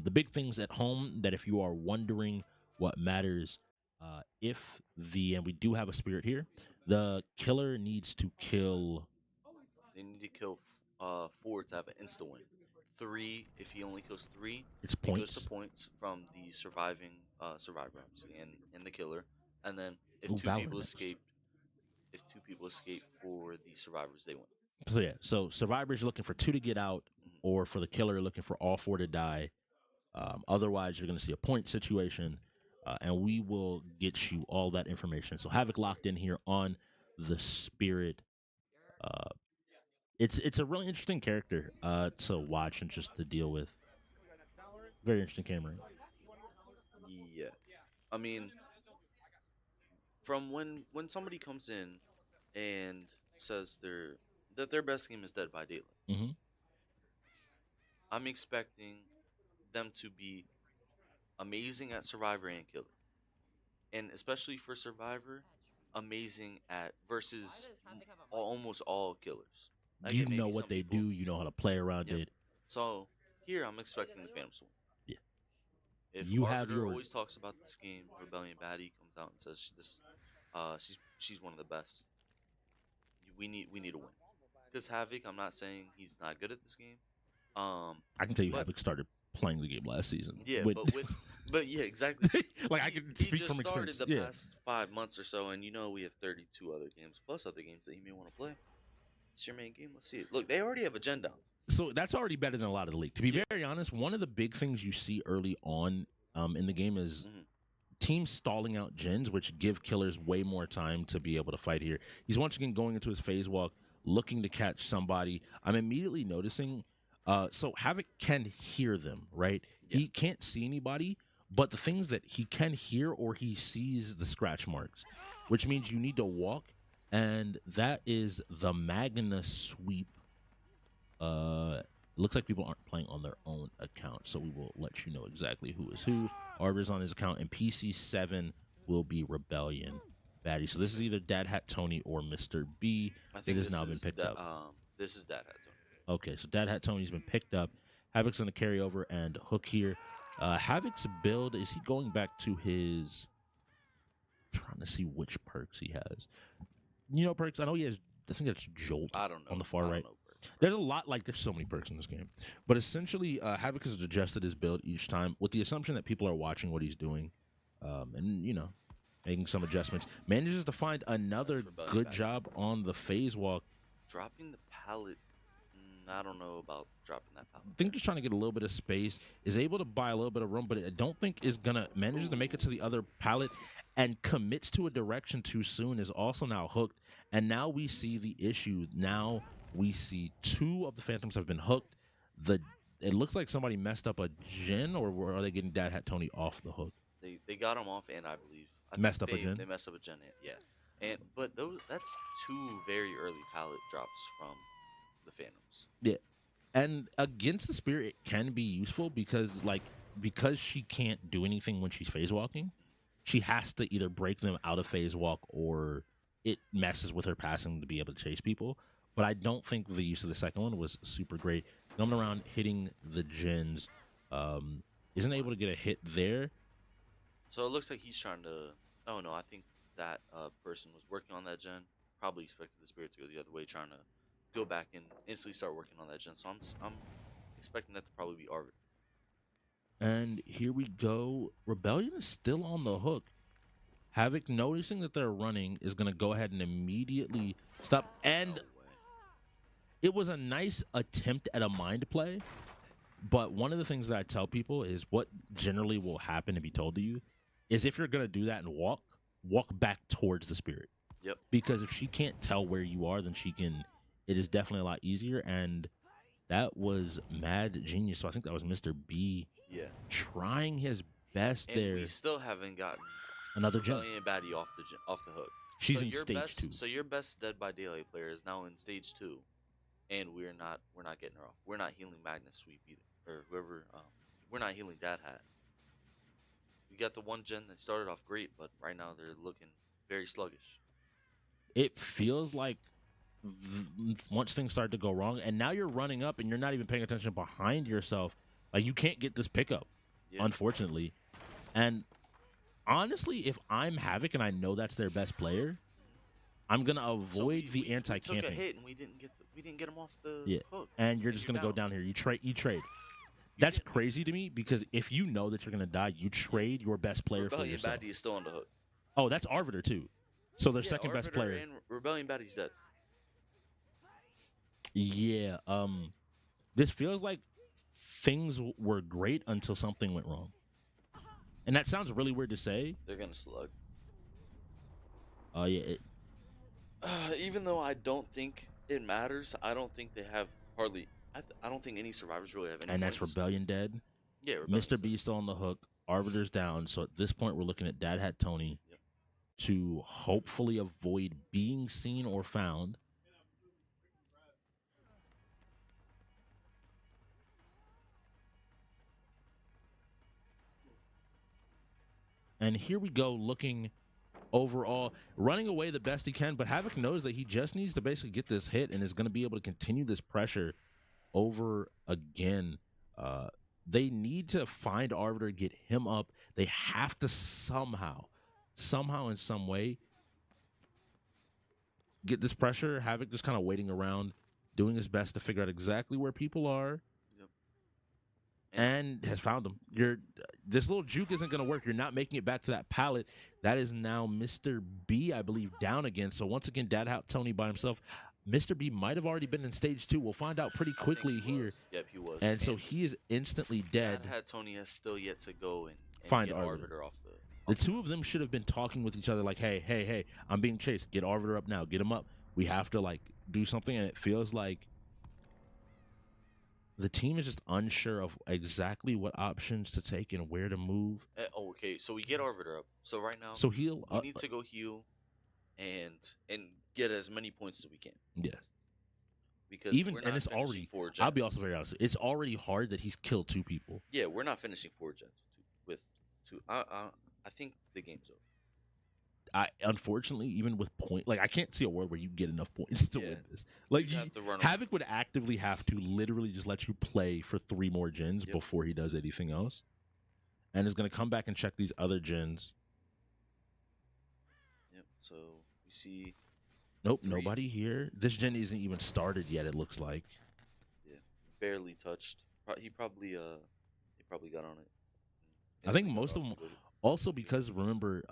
The big things at home that if you are wondering what matters, and we do have a Spirit here, the killer needs to kill. They need to kill 4 to have an insta win. 3, if he only kills 3, It's it points. goes to points from the surviving survivor and the killer. And then if Ooh, 2 Valor people next. If 2 people escape for the survivors, they win. So yeah, so survivors looking for 2 to get out, or for the killer looking for all 4 to die. Otherwise, you're going to see a point situation, and we will get you all that information. So Havoc locked in here on the Spirit. It's a really interesting character to watch and just to deal with. Very interesting camera. Yeah, I mean, from when somebody comes in and says that their best game is Dead by Daylight, Mm-hmm. I'm expecting them to be amazing at Survivor and Killer, and especially for Survivor, amazing at versus almost all killers. You Again, know maybe what some they people- do. You know how to play around Yep. it. So here I'm expecting the Phantoms to win. Yeah. If You Arbiter have your- always talks about this game, Rebellion Baddie comes out and says she's one of the best. We need to win. Because Havoc, I'm not saying he's not good at this game. I can tell you, but- Havoc started playing the game last season. Yeah, With- but yeah, exactly. like I He- can he speak just from started experience. the Yeah. past 5 months or so, and we have 32 other games plus other games that he may want to play. It's your main game. Let's see it. Look, they already have a gen down. So that's already better than a lot of the league. To be very honest, one of the big things you see early on in the game is teams stalling out gens, which give killers way more time to be able to fight here. He's once again going into his phase walk, looking to catch somebody. I'm immediately noticing. So Havoc can hear them, right? Yeah. He can't see anybody, but the things that he can hear or he sees the scratch marks, which means you need to walk, and that is the Magna sweep. Looks like people aren't playing on their own account, so we will let you know exactly who is who. Arbiter's on his account, and PC7 will be Rebellion Baddie. So this is either Dad Hat Tony or Mr. B. I It think has this now is been picked up. This is Dad Hat Tony. Okay, so Dad Hat Tony's been picked up. Havoc's going to carry over and hook here. Havoc's build, is he going back to his... trying to see which perks he has. You know perks? I know he has, I think that's Jolt I don't know. on the far I don't right. know. There's a lot, like, there's so many perks in this game. But essentially, Havoc has adjusted his build each time with the assumption that people are watching what he's doing. And, making some adjustments. Manages to find another Rebellion good back. job on the phase walk. Dropping the pallet. I don't know about dropping that pallet. I think just trying to get a little bit of space. Is able to buy a little bit of room, but I don't think is going to manage to make it to the other pallet, and commits to a direction too soon, is also now hooked. And now we see the issue. Now we see 2 of the Phantoms have been hooked. It looks like somebody messed up a gen, or are they getting Dad Hat Tony off the hook? They got him off, and I believe Messed up a they, gen? They messed up a gen, yeah. But that's 2 very early pallet drops from the Phantoms. Yeah. And against the Spirit, it can be useful because she can't do anything when she's phase walking, she has to either break them out of phase walk or it messes with her passing to be able to chase people. But I don't think the use of the second one was super great. Coming around, hitting the gens, isn't able to get a hit there. So it looks like he's trying to... Oh, no, I think that person was working on that gen. Probably expected the Spirit to go the other way, trying to go back and instantly start working on that gen. So I'm expecting that to probably be Arbiter. And here we go. Rebellion is still on the hook. Havoc, noticing that they're running, is going to go ahead and immediately stop. And it was a nice attempt at a mind play. But one of the things that I tell people is what generally will happen and be told to you is if you're going to do that and walk back towards the Spirit. Yep. Because if she can't tell where you are, then it is definitely a lot easier. And that was mad genius. So I think that was Mr. B trying his best And there. we still haven't gotten Another gen. Rebellion Baddie off the hook. She's So in your stage best, 2. So your best Dead by Daylight player is now in stage 2, and we're not getting her off. We're not healing Magnus Sweep either, or whoever. We're not healing Dad Hat. We got the one gen that started off great, but right now they're looking very sluggish. It feels like once things start to go wrong, and now you're running up and you're not even paying attention behind yourself, like you can't get this pickup, unfortunately. And honestly, if I'm Havoc and I know that's their best player, I'm gonna avoid the anti-camping. We took a hit and we didn't get him off the hook. And you're just gonna go down here. You trade. That's crazy to me because if you know that you're gonna die, you trade your best player for Rebellion yourself. Baddie is still on the hook. Oh, that's Arbiter too. So their second best Arbiter player. and Rebellion Baddie's dead. Yeah. This feels like things were great until something went wrong. And that sounds really weird to say. They're gonna slug. Yeah. Even though I don't think it matters, I don't think they have hardly. I don't think any survivors really have any. And that's points. Rebellion dead. Yeah, Rebellion's Mr. dead. B still on the hook. Arbiter's down. So at this point, we're looking at Dad Hat Tony to hopefully avoid being seen or found. And here we go, looking overall, running away the best he can, but Havoc knows that he just needs to basically get this hit and is going to be able to continue this pressure over again. They need to find Arbiter, get him up. They have to somehow in some way, get this pressure. Havoc just kind of waiting around, doing his best to figure out exactly where people are. And has found him. This little juke isn't going to work. You're not making it back to that pallet. That is now Mr. B, I believe, down again. So once again, Dad Hat Tony by himself. Mr. B might have already been in stage 2. We'll find out pretty quickly here. Yep, he was. And so he is instantly dead. Dad Hat Tony has still yet to go and Find get Arbiter off the two of them should have been talking with each other like, hey, I'm being chased. Get Arbiter up now. Get him up. We have to, like, do something. And it feels like the team is just unsure of exactly what options to take and where to move. Okay, so we get Arbiter up. So right now, so heal. We need to go heal and get as many points as we can. Yeah. Because and it's already. I'll be also very honest. It's already hard that he's killed 2 people. Yeah, we're not finishing 4 gens with 2. I think the game's over. Unfortunately, even with I can't see a world where you get enough points to win this. Like, Havoc would actively have to literally just let you play for 3 more gens before he does anything else, and is going to come back and check these other gens. Yep. So we see. Nope, 3. Nobody here. This gen isn't even started yet. It looks like. Yeah, barely touched. He probably got on it. I think most of them. Also, because remember,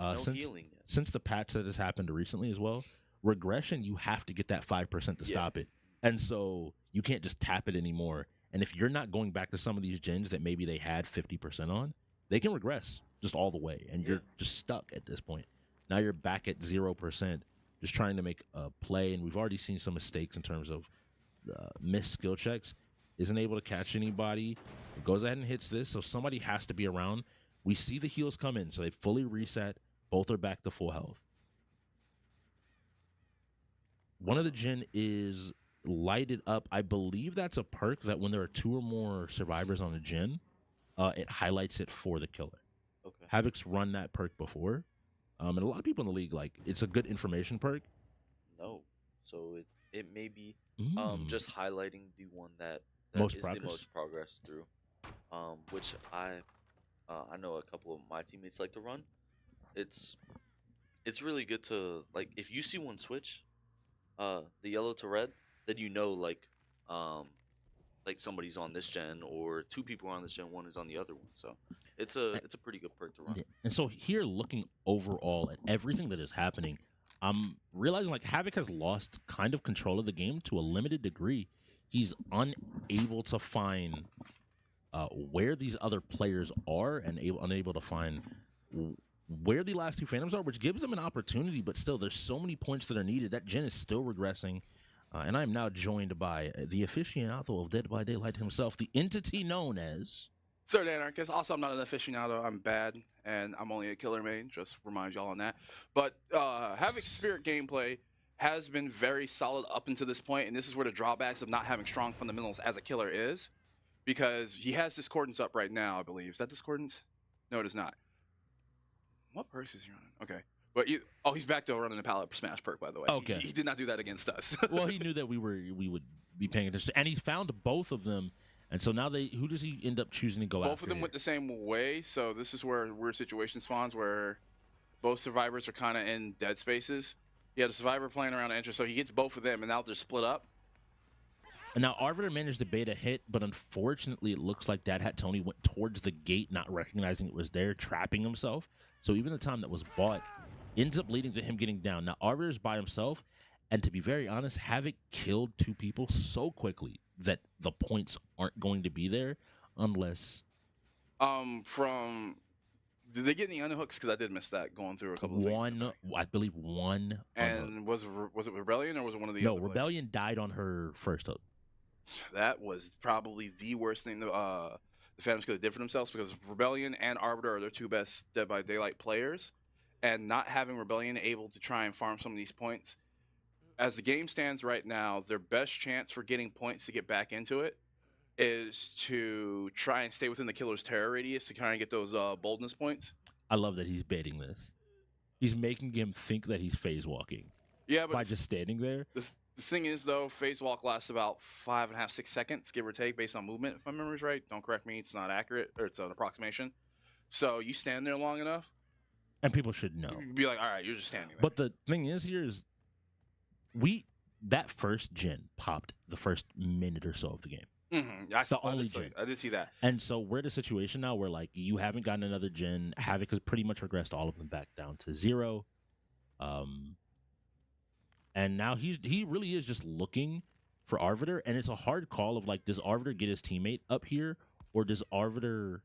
since the patch that has happened recently as well, regression, you have to get that 5% to stop it. And so you can't just tap it anymore. And if you're not going back to some of these gens that maybe they had 50% on, they can regress just all the way. And you're just stuck at this point. Now you're back at 0%, just trying to make a play. And we've already seen some mistakes in terms of missed skill checks. Isn't able to catch anybody. Goes ahead and hits this. So somebody has to be around. We see the heals come in, so they fully reset. Both are back to full health. One of the gen is lighted up. I believe that's a perk that when there are 2 or more survivors on a gen, it highlights it for the killer. Okay. Havoc's run that perk before. And a lot of people in the league, it's a good information perk. No. So it may be just highlighting the one that the most progress through. Which I know a couple of my teammates like to run. It's really good to, if you see one switch, the yellow to red, then somebody's on this gen or 2 people are on this gen, 1 is on the other one. So it's a pretty good perk to run. Yeah. And so here, looking overall at everything that is happening, I'm realizing Havoc has lost kind of control of the game to a limited degree. He's unable to find where these other players are and unable to find where the last 2 Phantoms are, which gives them an opportunity, but still, there's so many points that are needed. That gen is still regressing, and I am now joined by the aficionado of Dead by Daylight himself, the entity known as... Third Anarchist. Also, I'm not an aficionado. I'm bad, and I'm only a killer main. Just remind y'all on that. But Havoc's Spirit gameplay has been very solid up until this point, and this is where the drawbacks of not having strong fundamentals as a killer is. Because he has Discordance up right now, I believe. Is that Discordance? No, it is not. What perks is he running? Okay. But he's back to running the pallet smash perk, by the way. Okay. He did not do that against us. Well, he knew that we would be paying attention. And he found both of them. And so now who does he end up choosing to go after? Both of them went the same way. So this is where weird situation spawns where both survivors are kind of in dead spaces. You have the survivor playing around the entrance, so he gets both of them, and now they're split up. And now Arbiter managed to bait a hit, but unfortunately it looks like Dad Hat Tony went towards the gate, not recognizing it was there, trapping himself. So even the time that was bought, ends up leading to him getting down. Now, Arbiter's by himself, and to be very honest, Havoc killed 2 people so quickly that the points aren't going to be there unless... Did they get any underhooks? Because I did miss that going through a couple of things. I believe one. And was it Rebellion or was it one of the other? No, Rebellion died on her first hook. That was probably the worst thing the Phantoms could have did for themselves, because Rebellion and Arbiter are their 2 best Dead by Daylight players, and not having Rebellion able to try and farm some of these points. As the game stands right now, their best chance for getting points to get back into it is to try and stay within the killer's terror radius to kind of get those boldness points. I love that he's baiting this. He's making him think that he's phase walking. Yeah, but by just standing there. The thing is, though, phase walk lasts about 5.5, 6 seconds, give or take, based on movement. If my memory's right, don't correct me. It's not accurate, or it's an approximation. So you stand there long enough, and people should know. You'd be like, all right, you're just standing there. But the thing is, here is that first gen popped the first minute or so of the game. Mm-hmm. I did see that. And so we're in a situation now where, like, you haven't gotten another gen. Havoc has pretty much regressed all of them back down to 0. And now he really is just looking for Arbiter, and it's a hard call of, like, does Arbiter get his teammate up here, or does Arbiter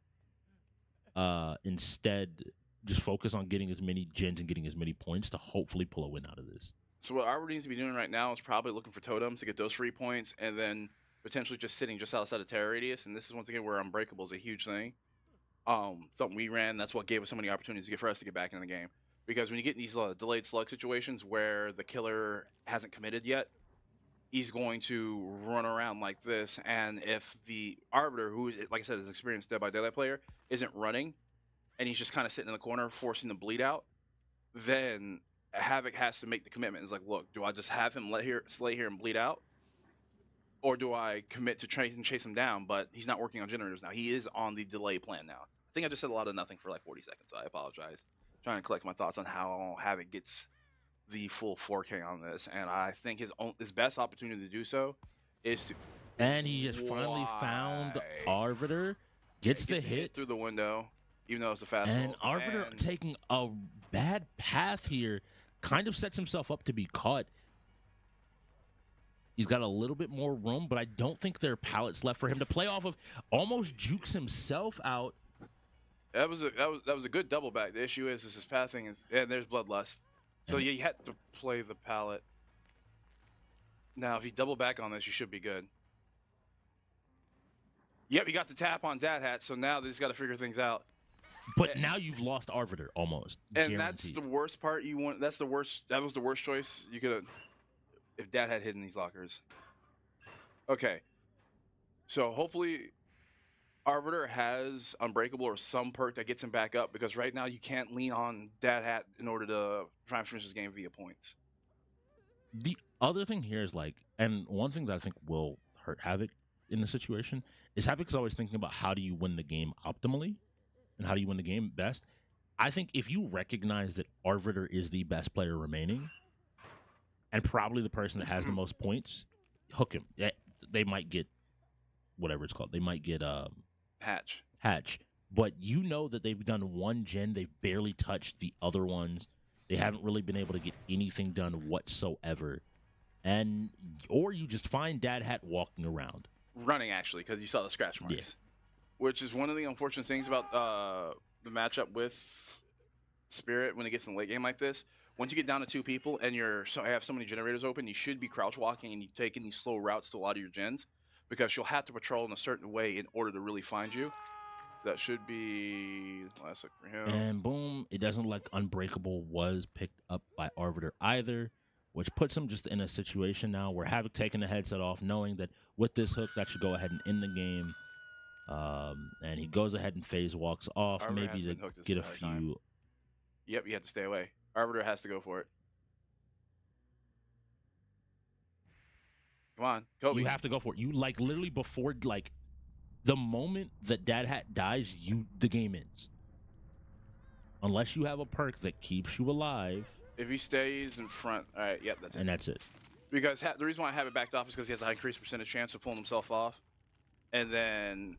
instead just focus on getting as many gens and getting as many points to hopefully pull a win out of this? So what Arbiter needs to be doing right now is probably looking for totems to get those free points, and then potentially just sitting just outside of terror radius. And this is once again where Unbreakable is a huge thing. Something we ran. That's what gave us so many opportunities for us to get back in the game. Because when you get in these delayed slug situations where the killer hasn't committed yet, he's going to run around like this. And if the Arbiter, who, like I said, is an experienced Dead by Daylight player, isn't running, and he's just kind of sitting in the corner forcing the bleed out, then Havoc has to make the commitment. It's like, look, do I just have him slay here and bleed out? Or do I commit to chase him down? But he's not working on generators now. He is on the delay plan now. I think I just said a lot of nothing for like 40 seconds, so I apologize. Trying to collect my thoughts on how Havoc gets the full 4K on this. And I think his best opportunity to do so is to... And he has finally found Arbiter. Gets the hit through the window, even though it's a fast And Arbiter taking a bad path here kind of sets himself up to be caught. He's got a little bit more room, but I don't think there are pallets left for him to play off of. Almost jukes himself out. That was a good double back. The issue is his pathing is, and there's Bloodlust. So yeah, you had to play the pallet. Now, if you double back on this, you should be good. Yep, you got the tap on Dad Hat, so now they just got to figure things out. But now you've lost Arbiter almost. And guaranteed. that's the worst part. That's the worst. That was the worst choice you could have. If Dad had hidden these lockers. Okay. So hopefully Arbiter has Unbreakable or some perk that gets him back up, because right now you can't lean on Dad Hat in order to try and finish this game via points. The other thing here is, like, and one thing that I think will hurt Havoc in the situation is Havoc's always thinking about how do you win the game optimally and how do you win the game best. I think if you recognize that Arbiter is the best player remaining, and probably the person that has the most points, hook him. They might get whatever it's called. They might get Hatch. But you know that they've done one gen. They've barely touched the other ones. They haven't really been able to get anything done whatsoever. Or you just find Dad Hat walking around. Running, actually, because you saw the scratch marks. Yeah. Which is one of the unfortunate things about the matchup with Spirit when it gets in the late game like this. Once you get down to 2 people and I have so many generators open, you should be crouch walking and you taking these slow routes to a lot of your gens, because you'll have to patrol in a certain way in order to really find you. That should be last look for him. And boom, it doesn't look like Unbreakable was picked up by Arbiter either, which puts him just in a situation now where Havoc taking the headset off, knowing that with this hook that should go ahead and end the game. And he goes ahead and phase walks off, Arbiter maybe to get a few. Time. Yep, you have to stay away. Arbiter has to go for it. Come on, Kobe. You have to go for it. You, like, literally before, like, the moment that Dad Hat dies, the game ends. Unless you have a perk that keeps you alive. If he stays in front, all right, yep, that's it. And that's it. Because the reason why I have it backed off is because he has a increased percentage chance of pulling himself off. And then...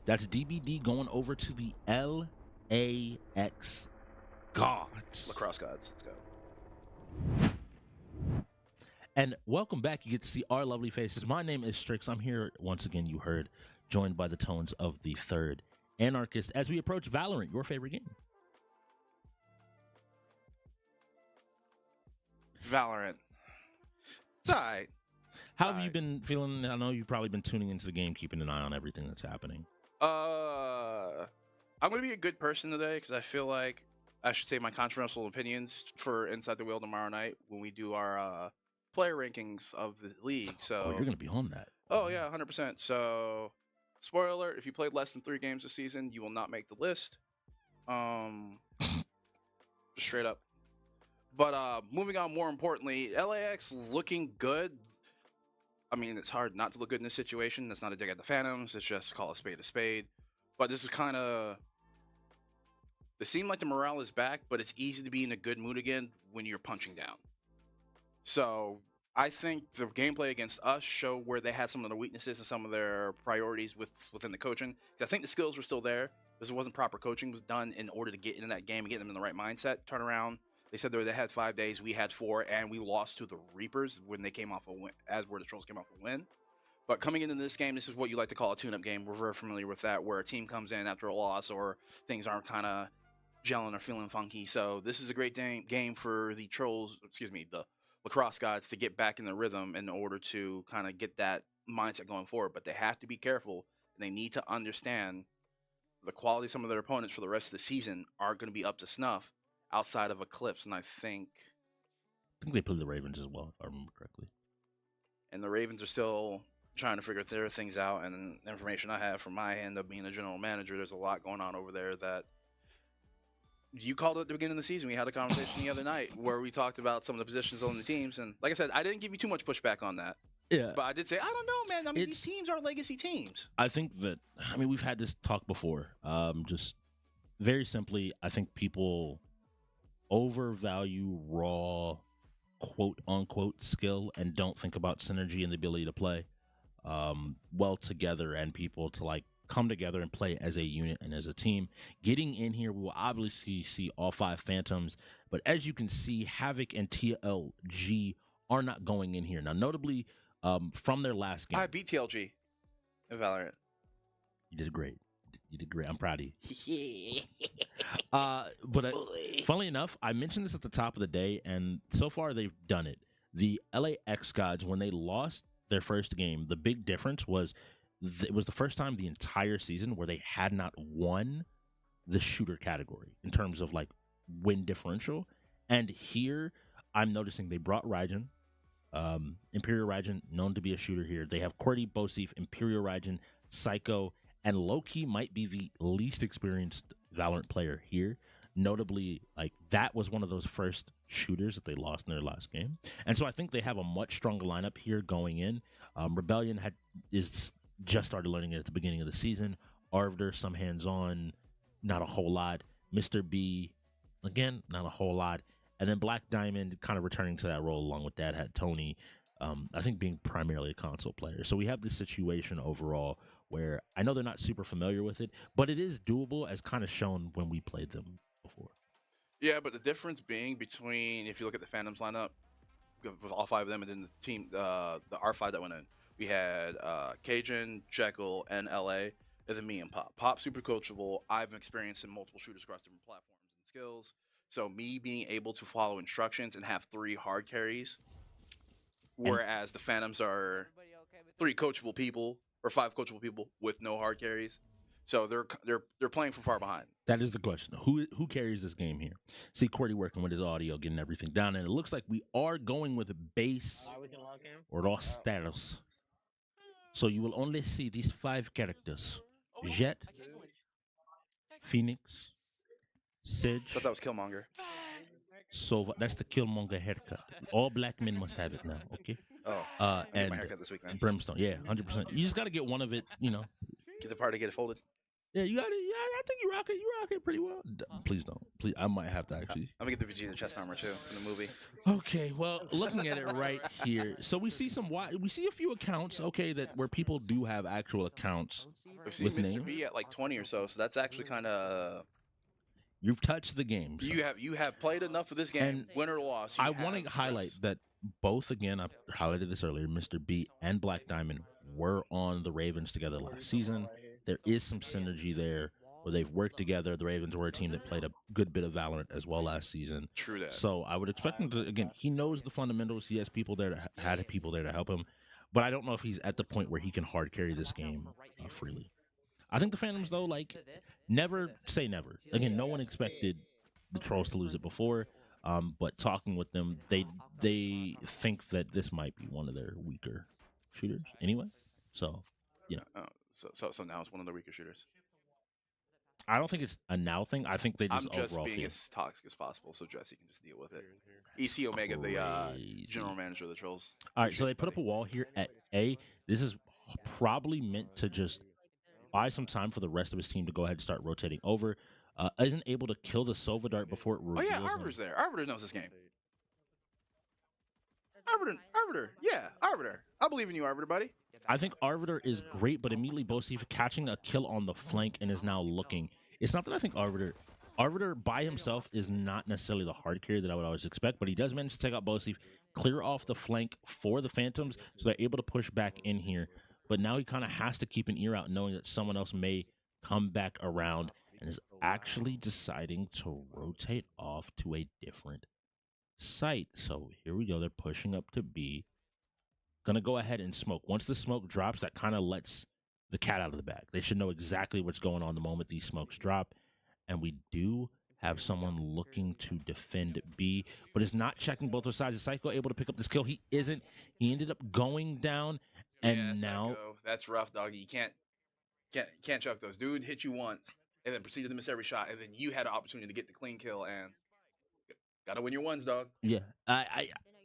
That's DBD going over to the LAxGODS. LAxGODS. Lacrosse gods. Let's go. And welcome back. You get to see our lovely faces. My name is Strix. I'm here once again, you heard, joined by the tones of the third anarchist as we approach Valorant, your favorite game. Valorant. It's all right. How have you been feeling? I know you've probably been tuning into the game, keeping an eye on everything that's happening. I'm going to be a good person today because I feel like I should save my controversial opinions for Inside the Wheel tomorrow night when we do our player rankings of the league. So you're going to be on that. Oh, yeah, 100%. So, spoiler alert, if you played less than 3 games this season, you will not make the list. Just straight up. But moving on, more importantly, LAX looking good. I mean, it's hard not to look good in this situation. That's not a dig at the Phantoms. It's just call a spade a spade. But this is kind of... It seemed like the morale is back, but it's easy to be in a good mood again when you're punching down. So I think the gameplay against us show where they had some of their weaknesses and some of their priorities within the coaching. I think the skills were still there, because it wasn't proper coaching was done in order to get into that game and get them in the right mindset. Turn around. They said they had 5 days, we had 4, and we lost to the Reapers when they came off a win, as where the Trollz came off a win. But coming into this game, this is what you like to call a tune-up game. We're very familiar with that, where a team comes in after a loss or things aren't kind of gelling or feeling funky. So this is a great game for the the Lacrosse gods to get back in the rhythm in order to kind of get that mindset going forward. But they have to be careful, and they need to understand the quality of some of their opponents for the rest of the season aren't going to be up to snuff outside of Eclipse, and I think they played the Ravens as well, if I remember correctly. And the Ravens are still trying to figure their things out, and the information I have from my end of being a general manager, there's a lot going on over there that you called it at the beginning of the season. We had a conversation the other night where we talked about some of the positions on the teams, and like I said, I didn't give you too much pushback on that. Yeah. But I did say, I don't know, man. I mean, these teams are legacy teams. I think that, we've had this talk before. Just very simply, I think people overvalue raw quote unquote skill and don't think about synergy and the ability to play well together and people to like come together and play as a unit and as a team. Getting in here, we will obviously see all 5 Phantoms, but as you can see, Havoc and TLG are not going in here. Now, notably, from their last game, I beat TLG in Valorant. You did great. You did great. I'm proud of you. But funnily enough, I mentioned this at the top of the day, and so far they've done it. The LAxGODS, when they lost their first game, the big difference was it was the first time the entire season where they had not won the shooter category in terms of like win differential. And here, I'm noticing they brought Raijin, Imperial Raijin, known to be a shooter here. They have Cordy, Bosif, Imperial Raijin, Psycho, and Loki might be the least experienced Valorant player here. Notably, like that was one of those first shooters that they lost in their last game. And so I think they have a much stronger lineup here going in. Rebellion is just started learning it at the beginning of the season. Arvder, some hands-on, not a whole lot. Mr. B, again, not a whole lot. And then Black Diamond kind of returning to that role along with that had Tony, I think being primarily a console player. So we have this situation overall where I know they're not super familiar with it, but it is doable as kind of shown when we played them before. Yeah, but the difference being between, if you look at the Phantoms lineup, with all 5 of them and then the team, the R5 that went in, we had Cajun, Jekyll, and LA, and then me and Pop. Pop, super coachable. I've experienced in multiple shooters across different platforms and skills. So me being able to follow instructions and have 3 hard carries, whereas the Phantoms are 3 coachable people or 5 coachable people with no hard carries. So they're playing from far behind. That is the question. Who carries this game here? See Cordy working with his audio, getting everything down, and it looks like we are going with base or raw status. So you will only see these 5 characters: Jet, Phoenix, Sidge. I thought that was Killmonger. Sova. That's the Killmonger haircut. All black men must have it now. Okay. Oh. And my haircut this week, man. Brimstone. Yeah, 100%. You just got to get one of it. You know. Get the party, get it folded. Yeah, you got it. Yeah, I think you rock it. You rock it pretty well. Please don't. Please, I might have to actually. I'm gonna get the Vegeta chest armor too from the movie. Okay, well, looking at it right here, so we see a few accounts. Okay, that where people do have actual accounts We've seen with Mr. name. B at like 20 or so, so that's actually kind of. You've touched the game. So. You have played enough of this game, And win or loss. I want to highlight that both, again, I highlighted this earlier, Mr. B and Black Diamond were on the Ravens together last season. There is some synergy there where they've worked together. The Ravens were a team that played a good bit of Valorant as well last season. True that. So I would expect him to, again, he knows the fundamentals. He has people there had people there to help him. But I don't know if he's at the point where he can hard carry this game freely. I think the Phantoms, though, like, never say never. Again, no one expected the Trollz to lose it before. But talking with them, they think that this might be one of their weaker shooters anyway. So, you know. So now it's one of the weaker shooters. I don't think it's a now thing. I think they just I'm just overall being feel. as toxic as possible, so Jesse can just deal with it. EC Omega, the general manager of the Trollz. All right, so they put up a wall here at A. This is probably meant to just buy some time for the rest of his team to go ahead and start rotating over. Isn't able to kill the Sova Dart before it reveals Oh yeah, Arbiter's there. Arbiter knows this game. Arbiter, yeah, Arbiter. I believe in you, Arbiter, buddy. I think Arbiter is great, but immediately Bosif catching a kill on the flank and is now looking. It's not that I think Arbiter by himself is not necessarily the hard carry that I would always expect, but he does manage to take out Bosif, clear off the flank for the Phantoms, so they're able to push back in here. But now he kind of has to keep an ear out, knowing that someone else may come back around, and is actually deciding to rotate off to a different site. So here we go. They're pushing up to B. Gonna go ahead and smoke. Once the smoke drops, that kind of lets the cat out of the bag. They should know exactly what's going on the moment these smokes drop. And we do have someone looking to defend B, but is not checking both sides. Is Psycho able to pick up this kill? He isn't. He ended up going down, and yeah, now Psycho. That's rough, doggy. You can't chuck those. Dude hit you once and then proceeded to miss every shot, and then you had an opportunity to get the clean kill, and gotta win your ones, dog. Yeah,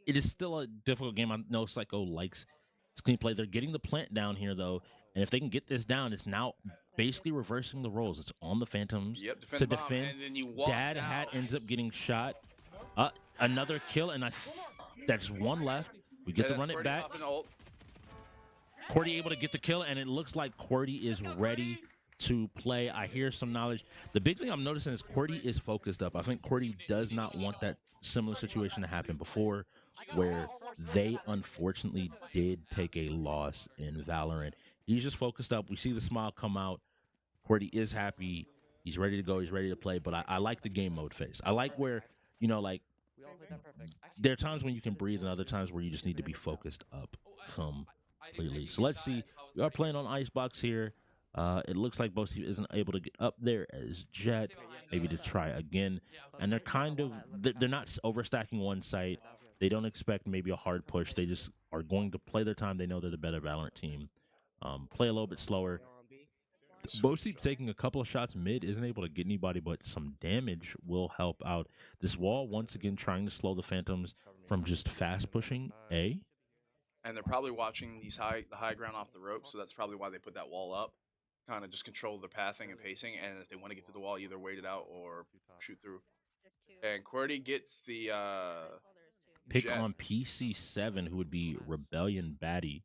it is still a difficult game. I know Psycho likes his clean play. They're getting the plant down here, though, and if they can get this down, it's now basically reversing the roles. It's on the Phantoms to defend. And then you walk Dad out. Hat ends up getting shot. Another kill, and that's one left. We get to run it back. Cordy able to get the kill, and it looks like Cordy is ready to play. I hear some knowledge. The big thing I'm noticing is Cordy is focused up. I think Cordy does not want that similar situation to happen before, where they unfortunately did take a loss in Valorant. He's just focused up. We see the smile come out. Cordy is happy. He's ready to go. He's ready to play. But I like the game mode phase. I like where, you know, like, there are times when you can breathe and other times where you just need to be focused up completely. So let's see. We are playing on Icebox here. It looks like Bosi isn't able to get up there as Jet, maybe to try again. And they're kind of, they're not overstacking one site. They don't expect maybe a hard push. They just are going to play their time. They know they're the better Valorant team. Play a little bit slower. Bosi taking a couple of shots mid, isn't able to get anybody, but some damage will help out. This wall, once again, trying to slow the Phantoms from just fast pushing A. And they're probably watching the high ground off the rope, so that's probably why they put that wall up. Kind of just control the pathing and pacing, and if they want to get to the wall, either wait it out or shoot through. And QWERTY gets the pick Jet. on PC7, who would be Rebellion Baddie.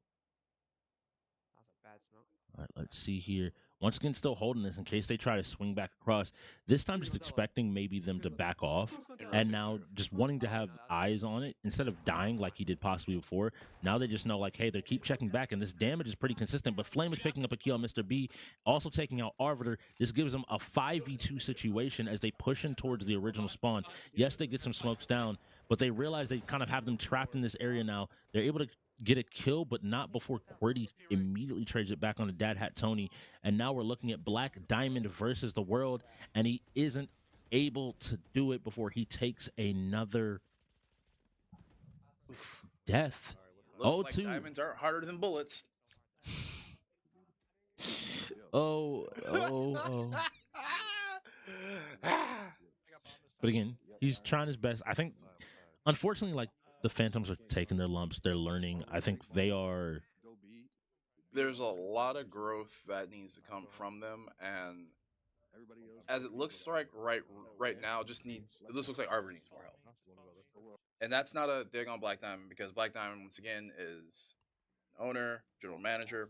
All right, let's see here. Once again, still holding this in case they try to swing back across. This time just expecting maybe them to back off, and now just wanting to have eyes on it instead of dying like he did possibly before. Now they just know, like, hey, they keep checking back, and this damage is pretty consistent. But Flame is picking up a kill on Mr. B, also taking out Arbiter. This gives them a 5v2 situation as they push in towards the original spawn. Yes, they get some smokes down, but they realize they kind of have them trapped in this area now. They're able to get a kill, but not before QWERTY immediately trades it back on the Dad Hat Tony. And now we're looking at Black Diamond versus the world, and he isn't able to do it before he takes another death. Looks like diamonds aren't harder than bullets. Oh. But again, he's trying his best. I think, unfortunately, like, the Phantoms are taking their lumps. They're learning. I think they are. There's a lot of growth that needs to come from them, and as it looks like right now, this looks like Arbiter needs more help. And that's not a dig on Black Diamond, because Black Diamond, once again, is owner, general manager,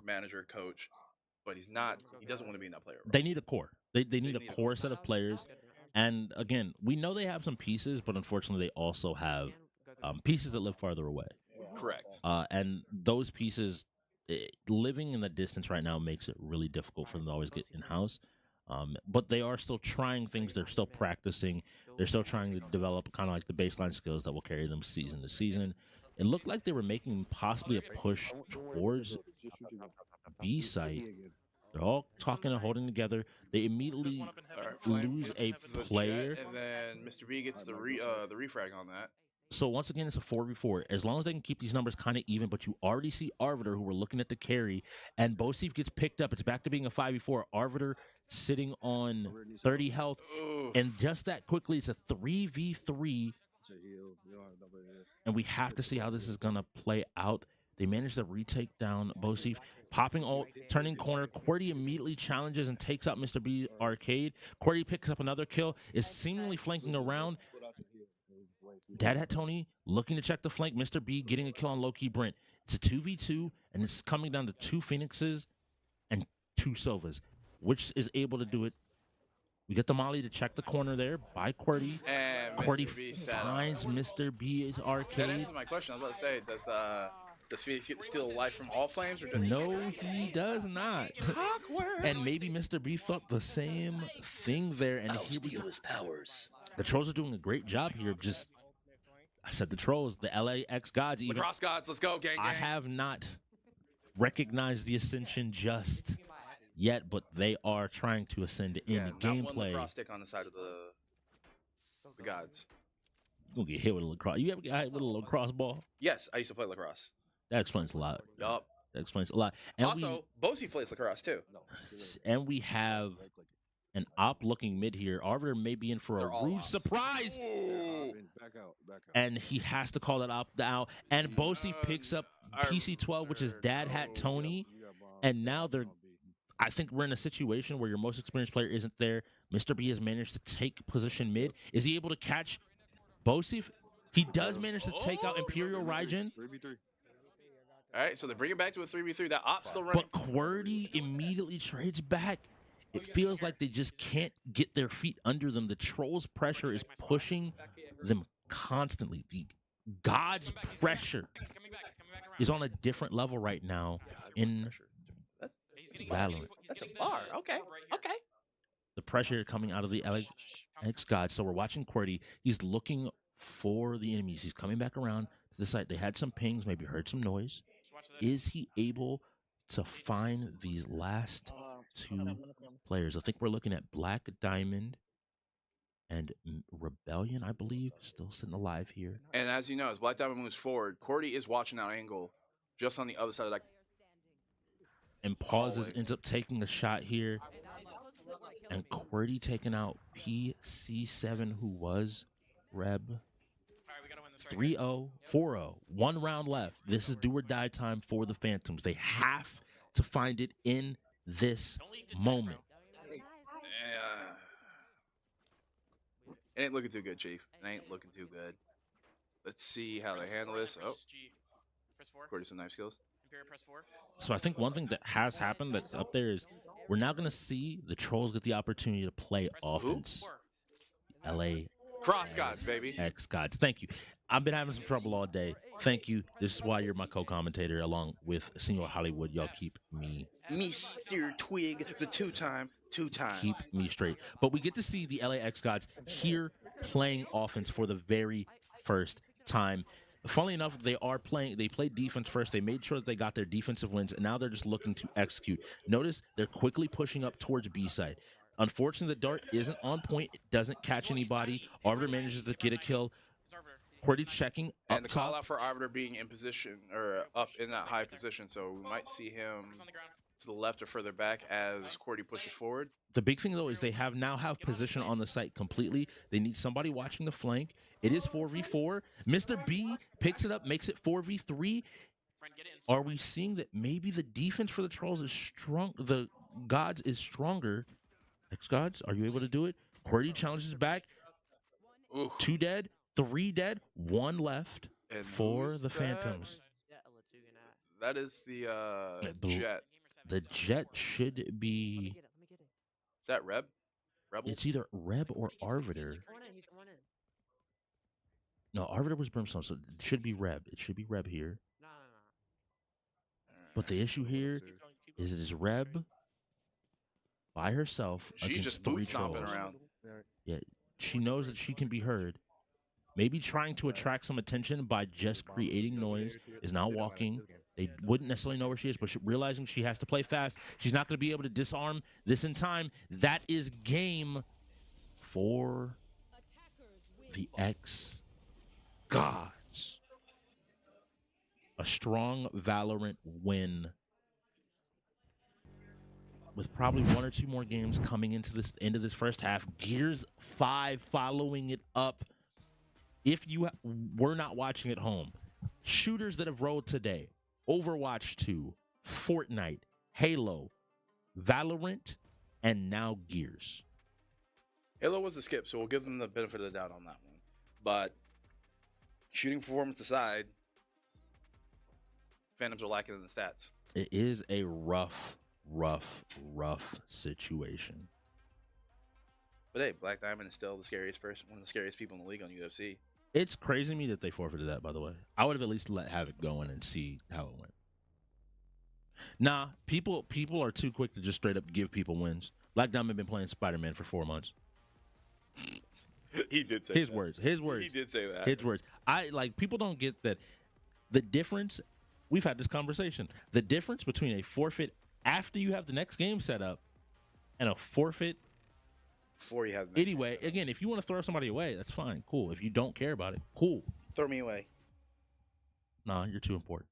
coach, but he doesn't want to be in that player role. They need a core. They need a core set of players. And again, we know they have some pieces, but unfortunately, they also have pieces that live farther away. Correct. And those pieces, living in the distance right now makes it really difficult for them to always get in house. But they are still trying things. They're still practicing. They're still trying to develop kind of like the baseline skills that will carry them season to season. It looked like they were making possibly a push towards B site. They're all talking and holding together. They immediately lose a player, and then Mr. B gets the refrag on that. So once again, it's a 4v4. As long as they can keep these numbers kind of even, but you already see Arbiter, who we're looking at the carry, and Bosif gets picked up. It's back to being a 5v4. Arbiter sitting on 30 health. And just that quickly, it's a 3v3. And we have to see how this is going to play out. They managed to retake down Bosif, popping ult, turning corner. QWERTY immediately challenges and takes out Mr. B Arcade. QWERTY picks up another kill, is seemingly flanking around. Dad Hat Tony looking to check the flank. Mr. B getting a kill on low-key Brent. It's a 2v2, and it's coming down to 2 Phoenixes and 2 Sovas. Which is able to do it? We get the molly to check the corner there by QWERTY. And QWERTY finds Mr. B's Arcade. That answers my question. I was about to say, does Phoenix get to steal a life from all flames, or does No, he does not. Awkward. And maybe Mr. B thought the same thing there. And here we go. his powers. The Trolls are doing a great job here. Just, I said the Trolls, the LAxGODS. Even Lacrosse gods, let's go, gang, gang. I have not recognized the ascension just yet, but they are trying to ascend in Not one gameplay. lacrosse stick on the side of the gods. You're gonna get hit with a lacrosse. You ever get hit with a lacrosse ball? Yes, I used to play lacrosse. That explains a lot. Yup. That explains a lot. And Also, Bosie plays lacrosse too. we have an op looking mid here. Arbiter may be in for They're a all rude ops. surprise. Ooh. And he has to call that op out. And Bosie picks up PC-12, which is Dad Hat Tony. And now I think we're in a situation where your most experienced player isn't there. Mr. B has managed to take position mid. Is he able to catch Bosif? He does manage to take out Imperial Raijin. All right, so they bring it back to a 3v3. That op's still running. But QWERTY immediately trades back. It feels like they just can't get their feet under them. The Trolls' pressure is pushing them constantly. The God's pressure is on a different level right now in Valorant. That's a bar. Okay. Okay. The pressure coming out of the LAxGODS. So we're watching QWERTY. He's looking for the enemies. He's coming back around to the site. They had some pings, maybe heard some noise. Is he able to find these last 2 players? I think we're looking at Black Diamond and Rebellion, I believe, still sitting alive here. And as you know, as Black Diamond moves forward, QWERTY is watching that angle just on the other side of that. And pauses, ends up taking a shot here. And QWERTY taking out PC7, who was Reb. 3-0, 4-0, 1 round left. This is do or die time for the Phantoms. They have to find it in this moment. It ain't looking too good, Chief. It ain't looking too good. Let's see how they handle this. Oh, QWERTY some knife skills. So I think one thing that has happened that's up there is we're now going to see the Trolls get the opportunity to play offense. Cross gods, baby. LAxGODS. Thank you. I've been having some trouble all day. Thank you. This is why you're my co-commentator along with Senor Hollywood. Y'all keep me Mr. Twig, the two-time. keep me straight. But we get to see the LAxGODS here playing offense for the very first time. Funnily enough, they played defense first. They made sure that they got their defensive wins, and now they're just looking to execute. Notice they're quickly pushing up towards B side. Unfortunately, the dart isn't on point. It doesn't catch anybody. Arbiter manages to get a kill. QWERTY checking up And the call top. out for Arbiter being in position, or up in that high position, so we might see him to the left or further back as QWERTY pushes forward. The big thing, though, is they now have position on the site completely. They need somebody watching the flank. It is 4v4. Mr. B picks it up, makes it 4v3. Are we seeing that maybe the defense for the Trolls is strong? The Gods is stronger. LAxGODS, are you able to do it? QWERTY challenges back. Ooh. 2 dead, 3 dead, 1 left And for who's the that? Phantoms. That is the blue. Jet. The Jet should be... Is that Reb? Rebel. It's either Reb or Arbiter. He's going in. No, Arbiter was Brimstone, so it should be Reb. It should be Reb here. No. But the issue here is it is Reb by herself She's against just 3 boot stomping trolls. around. Yeah, she knows that she can be heard. Maybe trying to attract some attention by just creating noise, is now walking. They wouldn't necessarily know where she is, but realizing she has to play fast. She's not going to be able to disarm this in time. That is game for the LAxGODS. A strong Valorant win with probably 1 or 2 more games coming into this end of this first half. Gears 5 following it up. If you were not watching at home, shooters that have rolled today: Overwatch 2, Fortnite, Halo, Valorant, and now Gears. Halo was a skip, so we'll give them the benefit of the doubt on that one. But shooting performance aside, Phantoms are lacking in the stats. It is a rough situation. But hey, Black Diamond is still the scariest person, one of the scariest people in the league on UFC. It's crazy to me that they forfeited that, by the way. I would have at least let Havoc go in and see how it went. Nah, people are too quick to just straight up give people wins. Black Diamond been playing Spider-Man for 4 months. He did say His words. He did say that. His words. People don't get that the difference. We've had this conversation. The difference between a forfeit after you have the next game set up and a forfeit Before you have anyway. Again, if you want to throw somebody away, that's fine. Cool. If you don't care about it, cool. Throw me away. Nah, you're too important.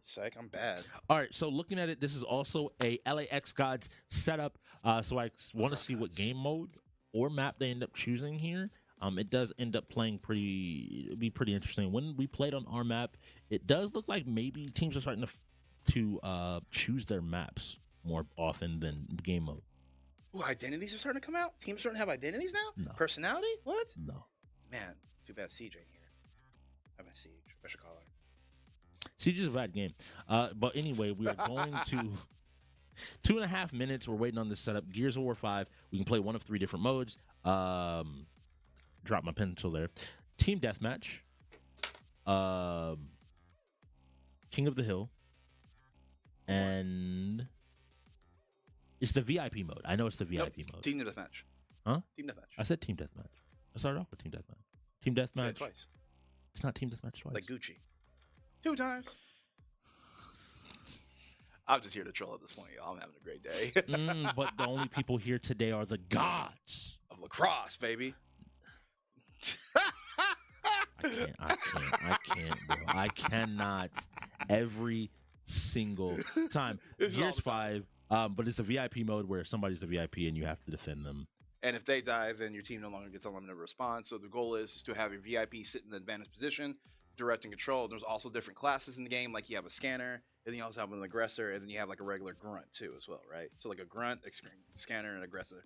Psych, I'm bad. All right, so looking at it, this is also a LAxGODS setup. So I want to see what game mode or map they end up choosing here. It does end up playing be pretty interesting. When we played on our map, it does look like maybe teams are starting to choose their maps more often than game mode. Ooh, identities are starting to come out? Teams starting to have identities now? No. Personality? What? No. Man, it's too bad Siege ain't here. I'm a Siege. Special caller. Siege is a bad game. But anyway, we are going to 2.5 minutes. We're waiting on this setup. Gears of War 5. We can play one of 3 different modes. Drop my pencil there. Team Deathmatch. King of the Hill. And it's the VIP mode. I know it's the VIP mode. Team Deathmatch. Huh? Team Deathmatch. I said Team Deathmatch. I started off with Team Deathmatch. Team Say Deathmatch. it twice. It's not Team Deathmatch twice. Like Gucci. 2 times. I'm just here to troll at this point, y'all. I'm having a great day. But the only people here today are the gods of lacrosse, baby. I can't, bro. I cannot every single time. Gears 5, but it's the VIP mode where somebody's the VIP and you have to defend them. And if they die, then your team no longer gets unlimited response. So the goal is to have your VIP sit in the advantage position, direct and control. There's also different classes in the game, like you have a scanner, and then you also have an aggressor, and then you have like a regular grunt too as well, right? So like a grunt, a scanner, and aggressor.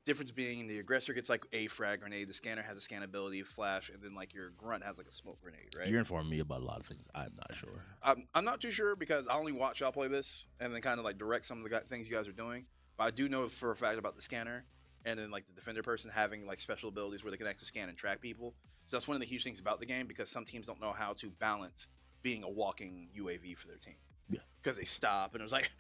Difference being the aggressor gets like a frag grenade, the scanner has a scan ability, flash, and then like your grunt has like a smoke grenade, right? You're informing me about a lot of things. I'm not sure. I'm not too sure because I only watch y'all play this and then kind of like direct some of the things you guys are doing. But I do know for a fact about the scanner and then like the defender person having like special abilities where they can actually scan and track people. So that's one of the huge things about the game because some teams don't know how to balance being a walking UAV for their team. Yeah. Because they stop and it was like,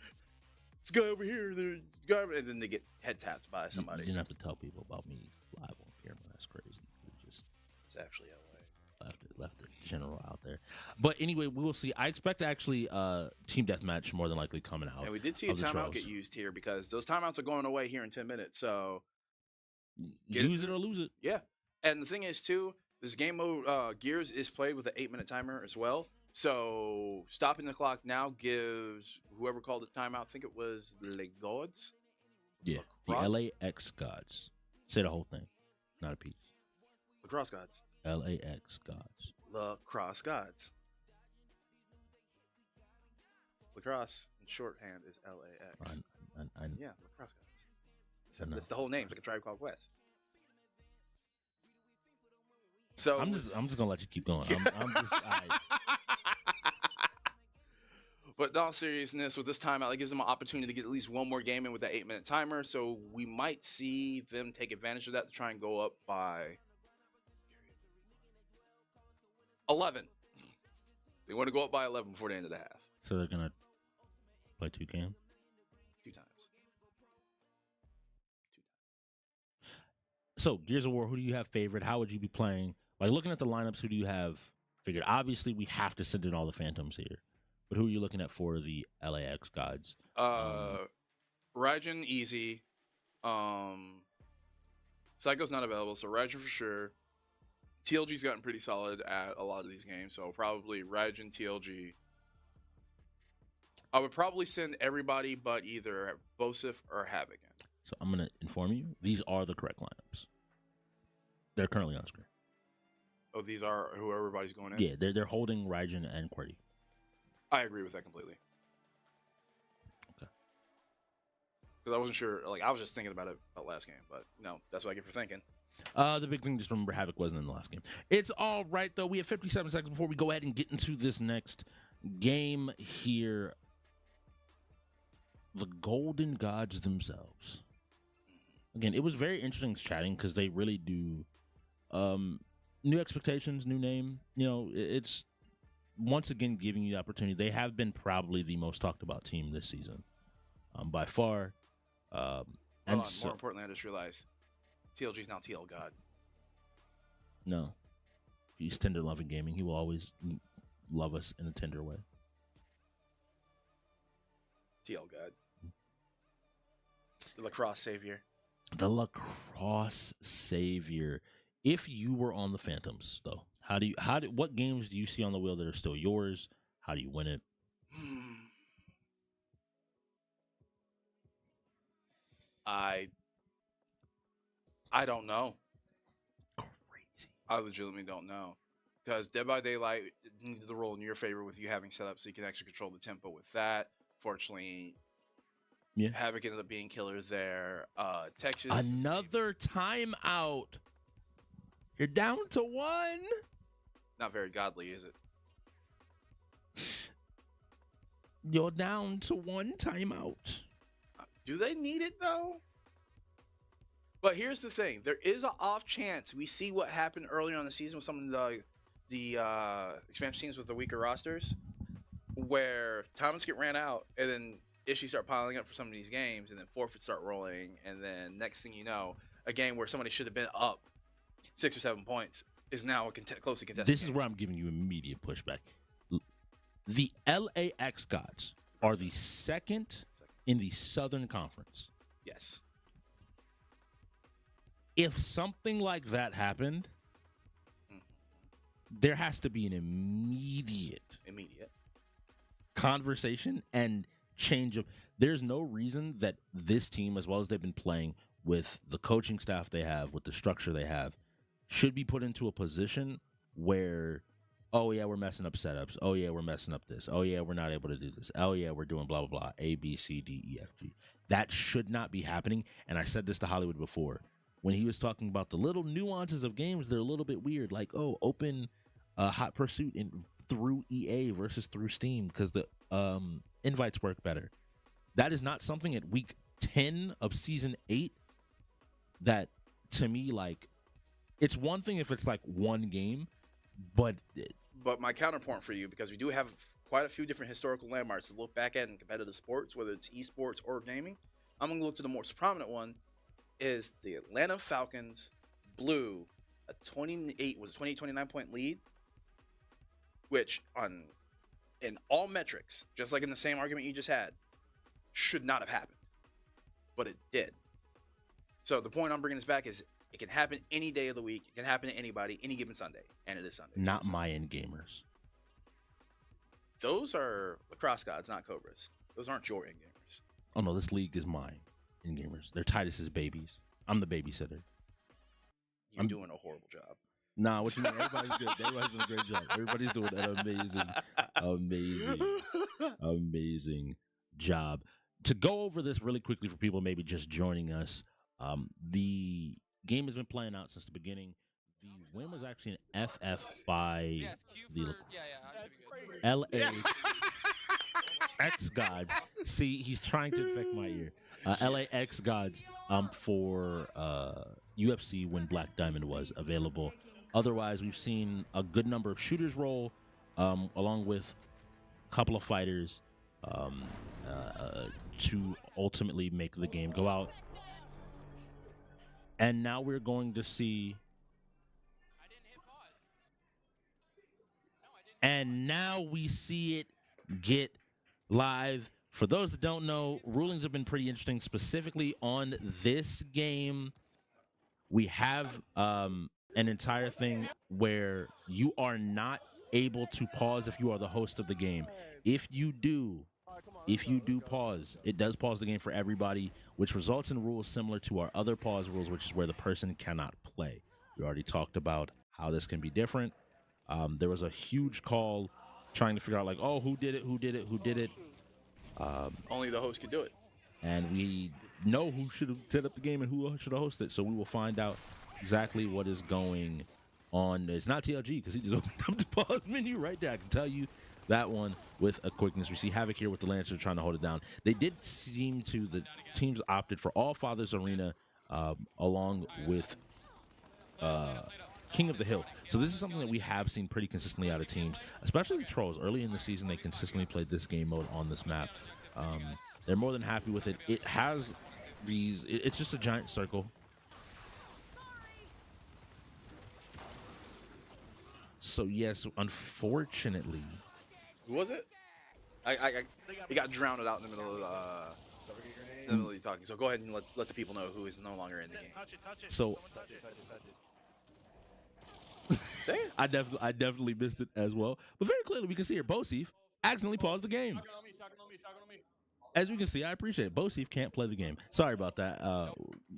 this guy over here, and then they get head tapped by somebody. You didn't have to tell people about me live on camera. That's crazy. We just it's actually LA. Left the general out there. But anyway, we will see. I expect actually Team Deathmatch more than likely coming out. And we did see a timeout get used here because those timeouts are going away here in 10 minutes. So use it or lose it. Yeah. And the thing is, too, this game mode, Gears, is played with an 8-minute timer as well. So stopping the clock now gives whoever called the timeout, I think it was LAxGODS. Yeah, the LAxGODS. Say the whole thing, not a piece. Lacrosse gods. LAxGODS. Lacrosse gods. Lacrosse in shorthand is LAX. Yeah, lacrosse gods. That's the whole name. It's like a Tribe Called Quest. So I'm just gonna let you keep going. I'm just. But in all seriousness, with this timeout, it gives them an opportunity to get at least one more game in with that 8-minute timer. So we might see them take advantage of that to try and go up by 11. They want to go up by 11 before the end of the half. So they're gonna play 2 games. 2 times. So Gears of War, who do you have favorite? How would you be playing? Like looking at the lineups, who do you have figured? Obviously, we have to send in all the Phantoms here. But who are you looking at for the LAxGODS? Raijin, easy. Psycho's not available, so Raijin for sure. TLG's gotten pretty solid at a lot of these games, so probably Raijin, TLG. I would probably send everybody but either Bosif or Havoc in. So I'm going to inform you, these are the correct lineups. They're currently on screen. Oh, these are who everybody's going in? Yeah, they're holding Raijin and QWERTY. I agree with that completely. Okay. Because I wasn't sure, like, I was just thinking about it about last game, but no, that's what I get for thinking. The big thing, just remember, Havoc wasn't in the last game. It's all right, though. We have 57 seconds before we go ahead and get into this next game here. The Golden Gods themselves. Again, it was very interesting chatting because they really do new expectations, new name. You know, it's once again giving you the opportunity. They have been probably the most talked about team this season by far. Hold And on, so, more importantly, I just realized TLG's now TL God. no, he's tender loving gaming. He will always love us in a tender way. TL God. The lacrosse savior. The lacrosse savior. If you were on the Phantoms, though, what games do you see on the wheel that are still yours? How do you win it? I don't know. Crazy. I legitimately don't know. Because Dead by Daylight needed the role in your favor with you having set up so you can actually control the tempo with that. Fortunately, Yeah. Havoc ended up being killer there. Texas. Another timeout. You're down to 1. Not very godly, is it? You're down to 1 timeout. Do they need it, though? But here's the thing. There is an off chance we see what happened earlier on the season with some of the expansion teams with the weaker rosters, where tournaments get ran out, and then issues start piling up for some of these games, and then forfeits start rolling, and then next thing you know, a game where somebody should have been up 6 or 7 points is now a closely contested This game. is where I'm giving you immediate pushback. The LAxGODS are the second in the Southern Conference. Yes. If something like that happened, there has to be an immediate conversation and change of. There's no reason that this team, as well as they've been playing with the coaching staff they have, with the structure they have, should be put into a position where, oh yeah, we're messing up setups. Oh yeah, we're messing up this. Oh yeah, we're not able to do this. Oh yeah, we're doing blah, blah, blah. A, B, C, D, E, F, G. That should not be happening. And I said this to Hollywood before. When he was talking about the little nuances of games, they're a little bit weird. Like, oh, open Hot Pursuit through EA versus through Steam because the invites work better. That is not something at week 10 of season 8 that, to me, like, it's one thing if it's like one game, but my counterpoint for you, because we do have quite a few different historical landmarks to look back at in competitive sports, whether it's esports or gaming, I'm going to look to the most prominent one, is the Atlanta Falcons blew a 29 point lead, which in all metrics, just like in the same argument you just had, should not have happened, but it did. So the point I'm bringing this back is it can happen any day of the week. It can happen to anybody, any given Sunday, and it is Sunday. not my end gamers. Those are lacrosse gods, not Cobras. Those aren't your end gamers. Oh no, this league is mine. In gamers, they're Titus's babies. I'm the babysitter. You're doing a horrible job. Nah, what you mean? Everybody's good. Everybody's doing a great job. Everybody's doing an amazing job. To go over this really quickly for people maybe just joining us, the game has been playing out since the beginning. The win was actually an FF by the LA. LAxGODS. See, he's trying to infect my ear. LAxGODS for UFC when Black Diamond was available. Otherwise, we've seen a good number of shooters roll, along with a couple of fighters to ultimately make the game go out. And now we're going to see... And now we see it get live. For those that don't know, rulings have been pretty interesting, specifically on this game. We have an entire thing where you are not able to pause if you are the host of the game. If you do pause, it does pause the game for everybody, which results in rules similar to our other pause rules, which is where the person cannot play. We already talked about how this can be different. There was a huge call trying to figure out, like, oh, who did it? Only the host could do it. And we know who should have set up the game and who should have hosted. So we will find out exactly what is going on. It's not TLG because he just opened up the pause menu right there. I can tell you that one with a quickness. We see Havoc here with the Lancer trying to hold it down. They did seem to, the teams opted for All Fathers Arena along with King of the Hill. So this is something that we have seen pretty consistently out of teams, especially the Trollz. Early in the season, they consistently played this game mode on this map. They're more than happy with it. It has these, it's just a giant circle. So yes, unfortunately. Who was it? He got drowned out in the middle of you talking. So go ahead and let the people know who is no longer in the game. So I definitely missed it as well. But very clearly we can see here, Bosif accidentally paused the game. As we can see, I appreciate it. Bosif can't play the game. Sorry about that.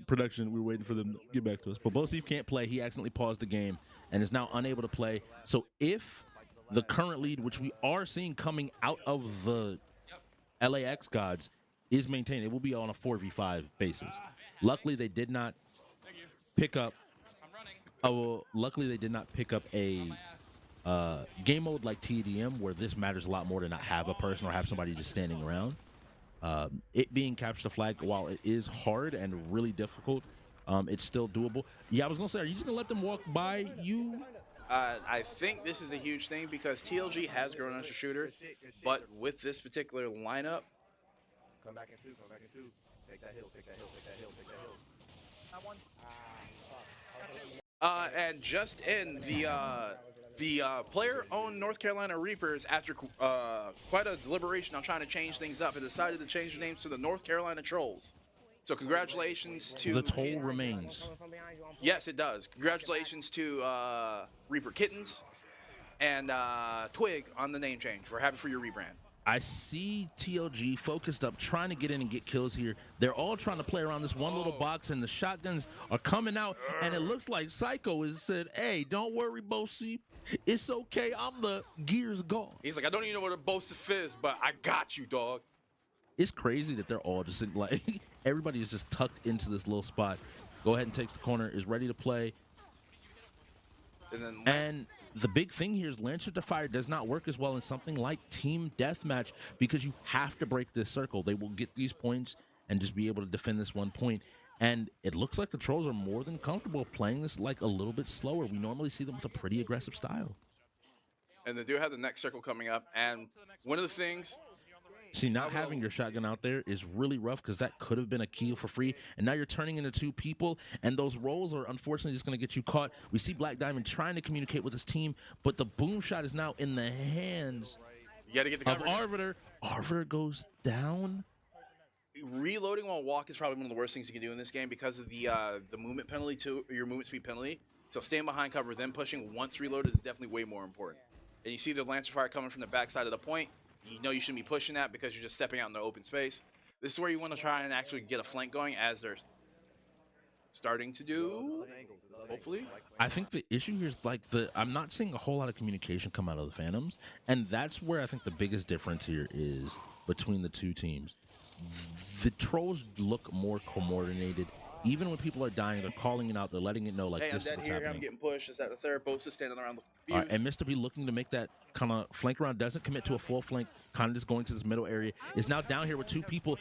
Production, we were waiting for them to get back to us. But Bosif can't play. He accidentally paused the game and is now unable to play. So if the current lead, which we are seeing coming out of the LAxGODS, is maintained, it will be on a 4v5 basis. Luckily, they did not pick up a game mode like TDM, where this matters a lot more to not have a person or have somebody just standing around. It being capture the flag, while it is hard and really difficult, it's still doable. Yeah, I was gonna say, are you just gonna let them walk by you? I think this is a huge thing because TLG has grown as a shooter, but with this particular lineup, come back in two. Take that hill. That one. and just in the player-owned North Carolina Reapers, after quite a deliberation on trying to change things up, have decided to change their names to the North Carolina Trolls. So congratulations to... The toll remains. Yes, it does. Congratulations to Reaper Kittens and Twig on the name change. We're happy for your rebrand. I see TLG focused up, trying to get in and get kills here. They're all trying to play around this one little box, and the shotguns are coming out, and it looks like Psycho has said, hey, don't worry, Bosi. It's okay. I'm the Gears God. He's like, I don't even know what a Bosif is, but I got you, dog. It's crazy that they're all just in, like, everybody is just tucked into this little spot. Go ahead and takes the corner, is ready to play. And the big thing here is Lancer to Fire does not work as well in something like Team Deathmatch, because you have to break this circle. They will get these points and just be able to defend this 1 point. And it looks like the Trollz are more than comfortable playing this like a little bit slower. We normally see them with a pretty aggressive style. And they do have the next circle coming up. And one of the things... See, not having your shotgun out there is really rough, because that could have been a kill for free. And now you're turning into two people, and those rolls are unfortunately just going to get you caught. We see Black Diamond trying to communicate with his team, but the boom shot is now in the hands of Arbiter. Arbiter goes down. Reloading while walk is probably one of the worst things you can do in this game because of the movement penalty to your movement speed penalty. So staying behind cover, then pushing once reloaded is definitely way more important. And you see the Lancer Fire coming from the backside of the point. You know you shouldn't be pushing that because you're just stepping out in the open space. This is where you want to try and actually get a flank going, as they're starting to do, hopefully. I think the issue here is like I'm not seeing a whole lot of communication come out of the Phantoms, and that's where I think the biggest difference here is between the two teams. The Trollz look more coordinated, even when people are dying, they're calling it out. They're letting it know, like, Hey, I'm this is dead what's here. I'm happening. getting pushed. Is that the third? Both is standing around looking All right, confused. and Mr. B looking to make that kind of flank around, doesn't commit to a full flank, kind of just going to this middle area, is now down here with two people,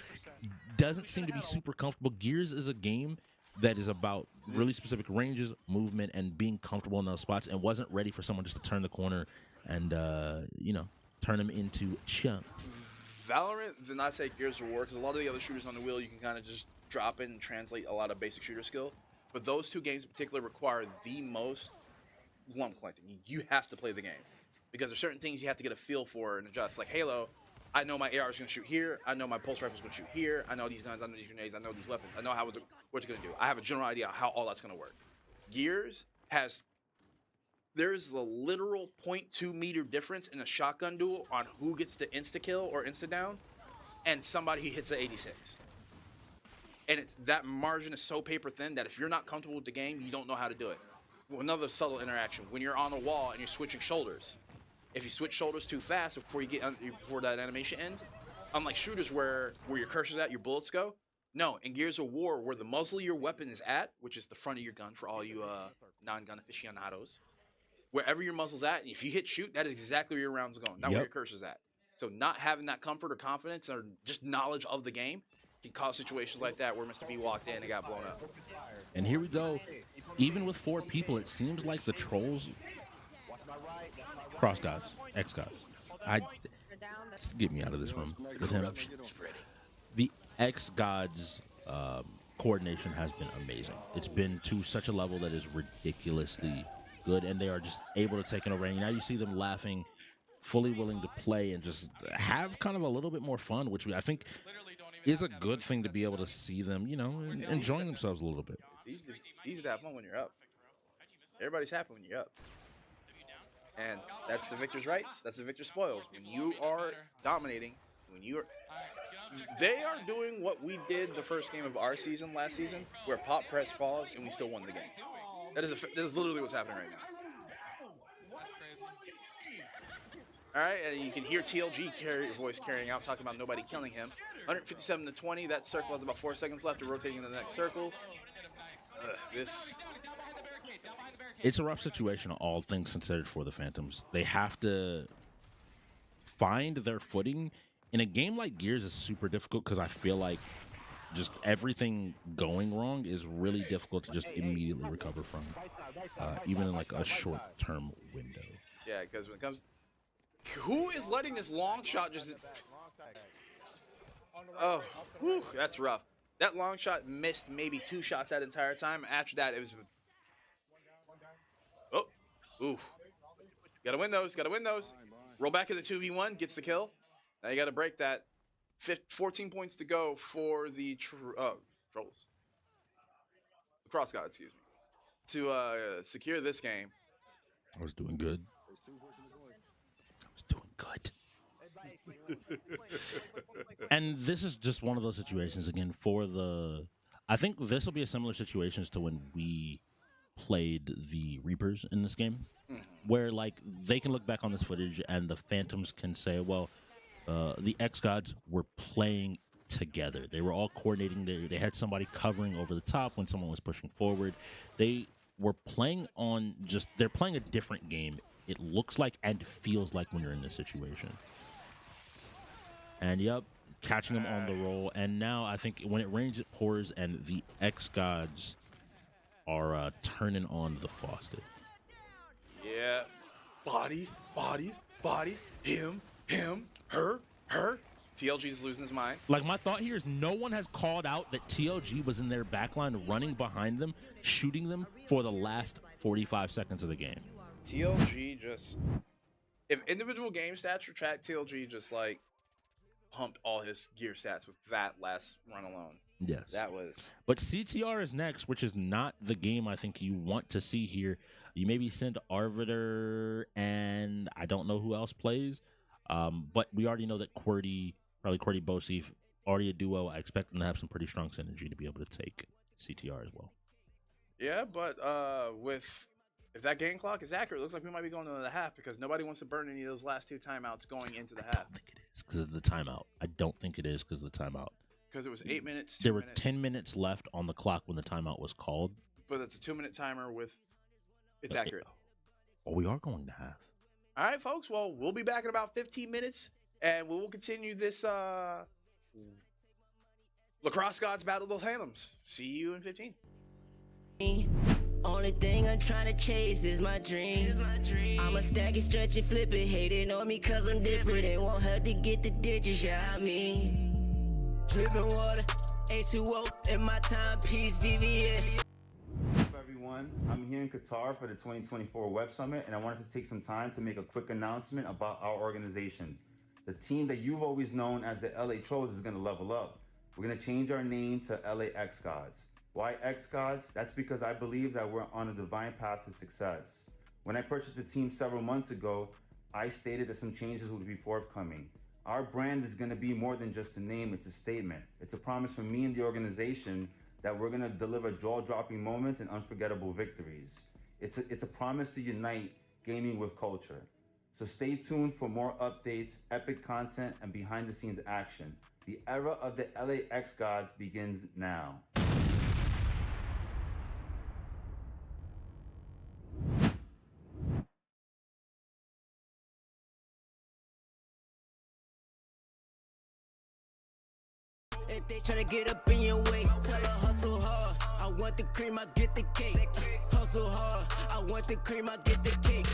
doesn't seem to be super comfortable. Gears is a game that is about really specific ranges, movement, and being comfortable in those spots, and wasn't ready for someone just to turn the corner and, turn them into chunks. Valorant did not say Gears of War because a lot of the other shooters on the wheel you can kind of just drop in and translate a lot of basic shooter skill. But those two games in particular require the most lump collecting. You have to play the game because there's certain things you have to get a feel for and adjust. Like Halo, I know my AR is going to shoot here. I know my pulse rifle is going to shoot here. I know these guns. I know these grenades. I know these weapons. I know what it's going to do. I have a general idea how all that's going to work. Gears there's a literal 0.2 meter difference in a shotgun duel on who gets the insta kill or insta down, and somebody who hits an 86. And that margin is so paper thin that if you're not comfortable with the game, you don't know how to do it. Well, another subtle interaction: when you're on a wall and you're switching shoulders, if you switch shoulders too fast before that animation ends, unlike shooters where your cursor's at, your bullets go. No, in Gears of War, where the muzzle of your weapon is at, which is the front of your gun for all you non-gun aficionados. Wherever your muzzle's at, if you hit shoot, that is exactly where your round's going, not where your cursor's at. So not having that comfort or confidence or just knowledge of the game can cause situations like that where Mr. B walked in and got blown up. And here we go. Even with 4 people, it seems like the Trollz, LAxGODS, get me out of this room with him. The LAxGODS coordination has been amazing. It's been to such a level that is ridiculously good, and they are just able to take it over. And now you see them laughing, fully willing to play and just have kind of a little bit more fun, which I think is a good thing to be able to see them, enjoying themselves a little bit. It's easy to have fun when you're up. Everybody's happy when you're up. And that's the victor's rights. That's the victor's spoils. When you are dominating, they are doing what we did the first game of our season last season, where pop press falls and we still won the game. That is literally what's happening right now. All right, and you can hear TLG voice carrying out, talking about nobody killing him. 157 to 20. That circle has about 4 seconds left. They're rotating into the next circle. It's a rough situation, all things considered, for the Phantoms. They have to find their footing. In a game like Gears is super difficult because I feel like just everything going wrong is really difficult to just immediately recover from, even in like a short-term window. Yeah, because when it comes, who is letting this long shot just? Oh, whew, that's rough. That long shot missed maybe 2 shots that entire time. After that, it was. Oh, ooh, gotta win those. Gotta win those. Roll back in the 2v1, gets the kill. Now you gotta break that. 14 points to go for the Trollz. LAxGODS, excuse me. To secure this game. I was doing good. And this is just one of those situations, again, I think this will be a similar situation to when we played the Reapers in this game, where, like, they can look back on this footage and the Phantoms can say, well, the LAxGODS were playing together. They were all coordinating. They had somebody covering over the top when someone was pushing forward. They were playing they're playing a different game, it looks like and feels like, when you're in this situation. And, yep, catching them on the roll. And now I think when it rains, it pours, and the LAxGODS are turning on the faucet. Yeah. Bodies. Him, her. TLG is losing his mind. Like, my thought here is no one has called out that TLG was in their backline running behind them, shooting them for the last 45 seconds of the game. TLG just... If individual game stats retract, TLG just, like, pumped all his gear stats with that last run alone. Yes. That was... But CTR is next, which is not the game I think you want to see here. You maybe send Arbiter, and I don't know who else plays. But we already know that probably QWERTY, Bosif, already a duo. I expect them to have some pretty strong synergy to be able to take CTR as well. Yeah, but if that game clock is accurate, it looks like we might be going into the half because nobody wants to burn any of those last 2 timeouts going into the half. I don't think it is because of the timeout. I don't think it is because of the timeout. because it was 8 minutes. There were 10 minutes left on the clock when the timeout was called. But it's a 2-minute timer with. It's accurate. We are going to half. All right, folks. Well, we'll be back in about 15 minutes, and we will continue this Lacrosse Gods Battle of the Phantoms. See you in 15. Only thing I'm trying to chase is my dream. I'ma stack it, stretch it, flip it, hating on me cause I'm different. They won't have to get the digits, yeah, I mean. Dripping water, A2O, in my timepiece, VVS. What's up, everyone? I'm here in Qatar for the 2024 Web Summit, and I wanted to take some time to make a quick announcement about our organization. The team that you've always known as the LA Trollz is going to level up. We're going to change our name to LAxGODS. Why XGODS? That's because I believe that we're on a divine path to success. When I purchased the team several months ago, I stated that some changes would be forthcoming. Our brand is going to be more than just a name, it's a statement. It's a promise from me and the organization that we're going to deliver jaw-dropping moments and unforgettable victories. It's a promise to unite gaming with culture. So stay tuned for more updates, epic content, and behind-the-scenes action. The era of the LAxGODS begins now. If they tryna get up in your way, tell her hustle hard. I want the cream, I get the cake. Hustle hard. I want the cream, I get the cake.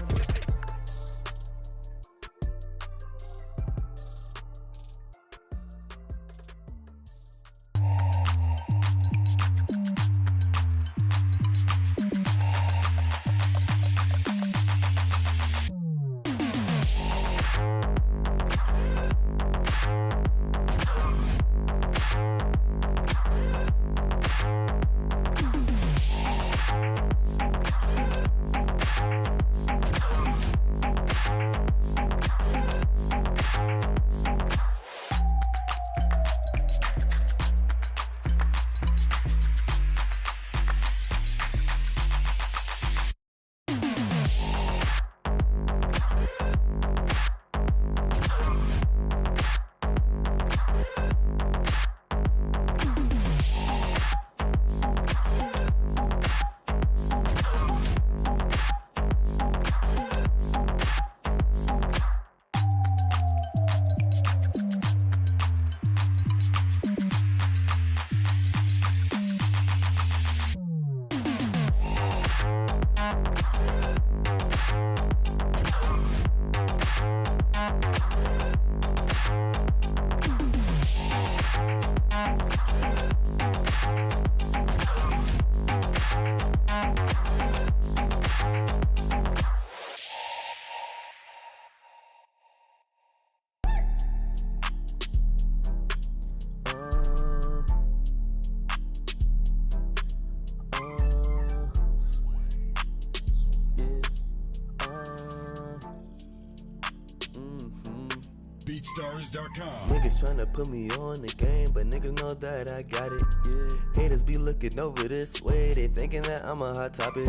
BeatStars.com. Niggas tryna put me on the game, but niggas know that I got it. Yeah. Haters be looking over this way, they thinking that I'm a hot topic.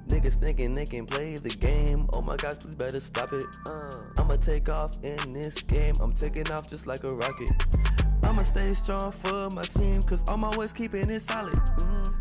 Niggas thinking they can play the game. Oh my gosh, please better stop it. I'ma take off in this game. I'm taking off just like a rocket. I'ma stay strong for my team, cause I'm always keeping it solid.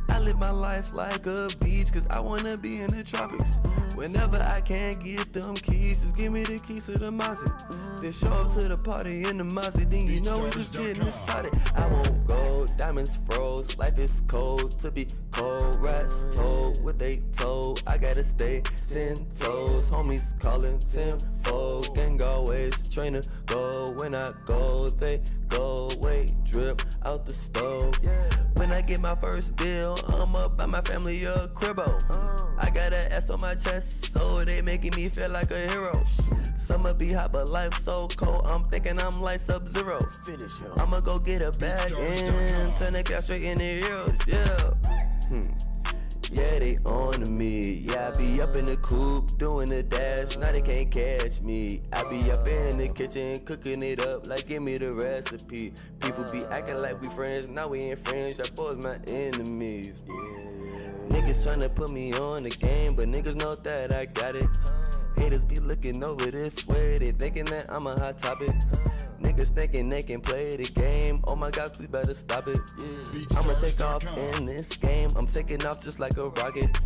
I live my life like a beach, cause I wanna be in the tropics. Whenever I can't get them keys, just give me the keys to the Mazda. Then show up to the party in the Mazda, then you know we just getting it started. I won't go, diamonds froze, life is cold to be cold. Rats told what they told, I gotta stay 10 toes. Homies calling tenfold, gang always train to go. When I go, they go away, drip out the stove. When I get my first deal, I'ma buy my family a cribbo. I got an S on my chest, so they making me feel like a hero. Summer be hot, but life so cold, I'm thinking I'm like Sub-Zero. I'ma go get a bag and turn the cash straight into heroes, yeah. Yeah, they on me. Yeah, I be up in the coop doing the dash. Now they can't catch me. I be up in the kitchen cooking it up like give me the recipe. People be acting like we friends. Now we ain't friends. Y'all boys my enemies. Yeah. Niggas tryna put me on the game, but niggas know that I got it. Haters be looking over this way. They thinking that I'm a hot topic. Niggas thinking they can play the game. Oh my God, please better stop it. Yeah. I'ma take off in this game. I'm taking off just like a rocket.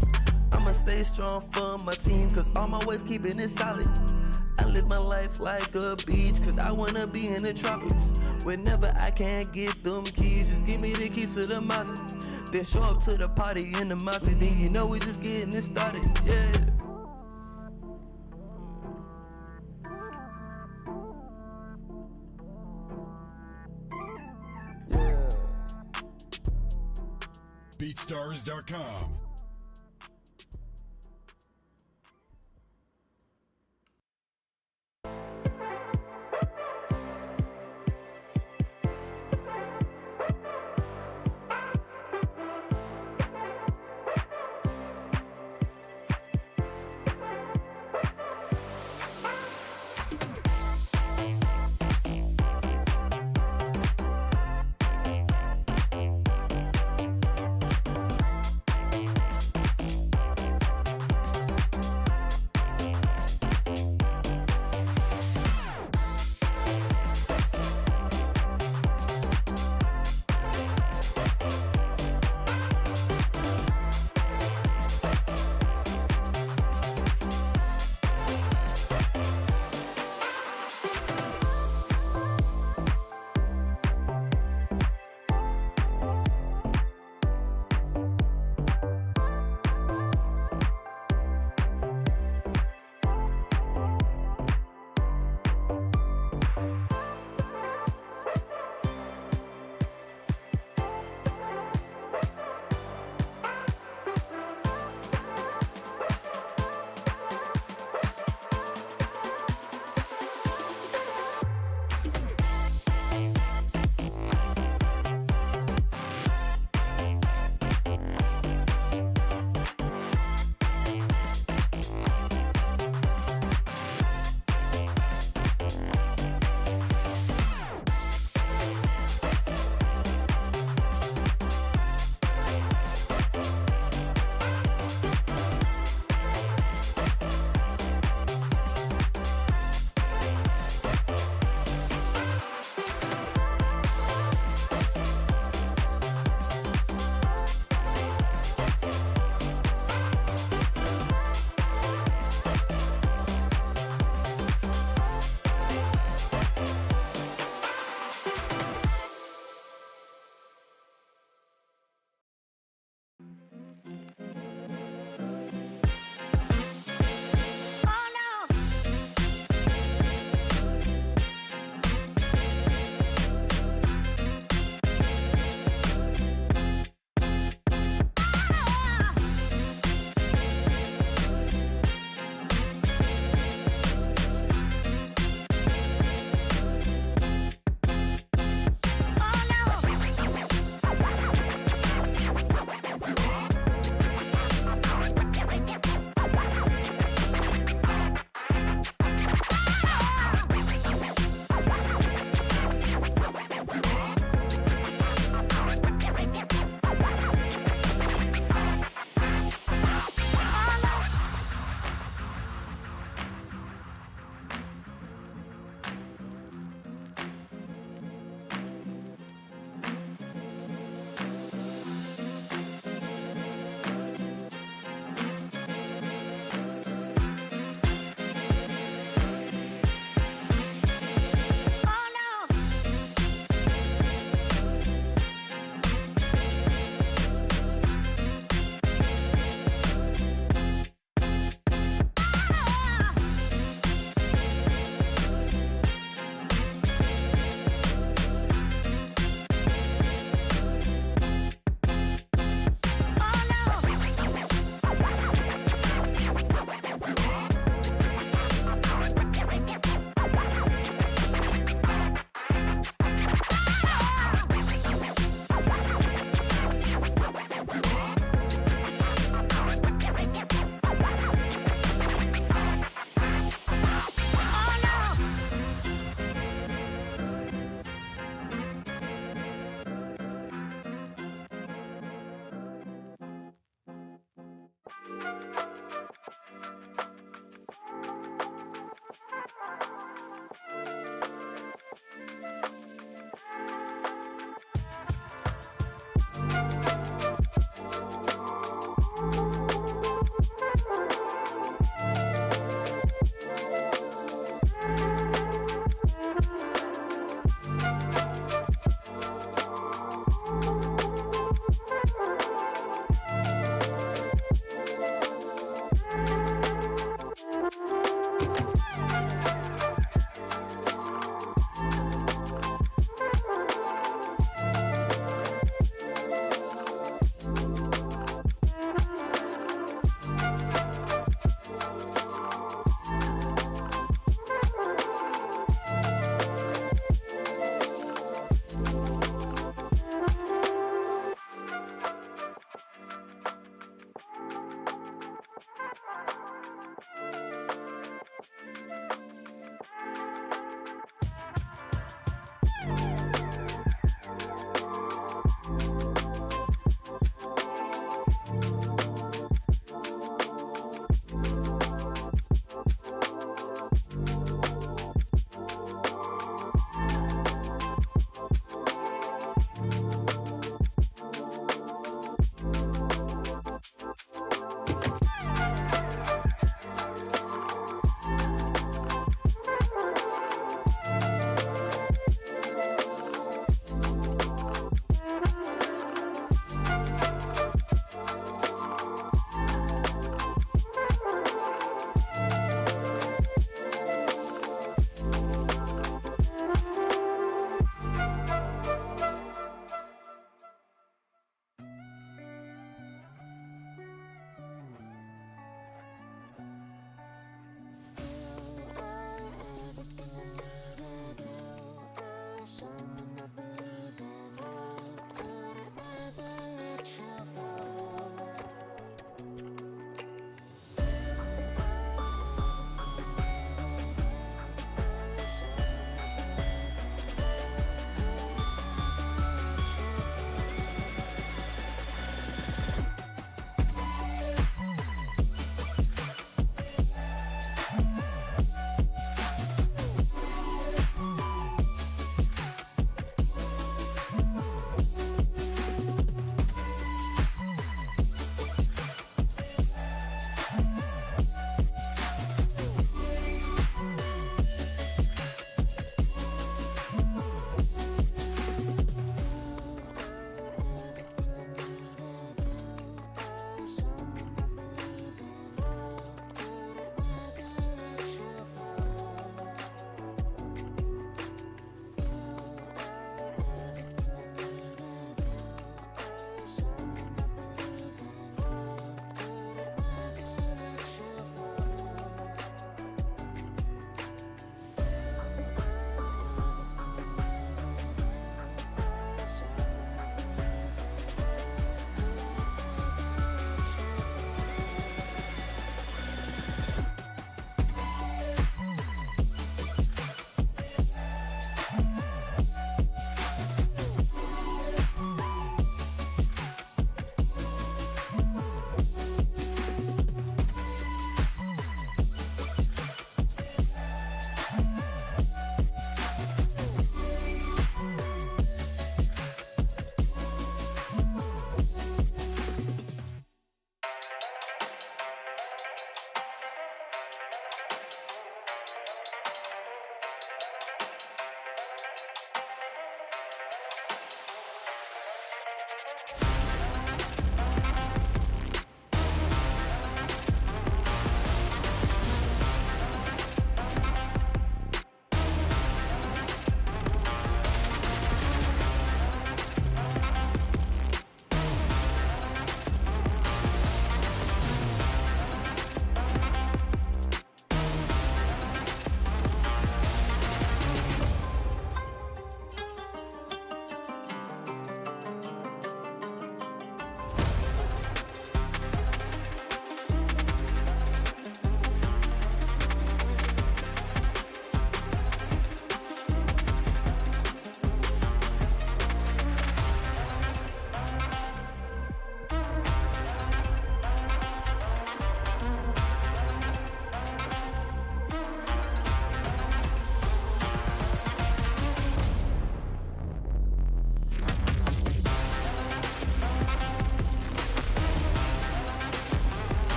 I'ma stay strong for my team, cause I'm always keeping it solid. I live my life like a beach, cause I wanna be in the tropics. Whenever I can't get them keys, just give me the keys to the mosque. Then show up to the party in the mosque, then you know we just getting it started, yeah. BeatStars.com.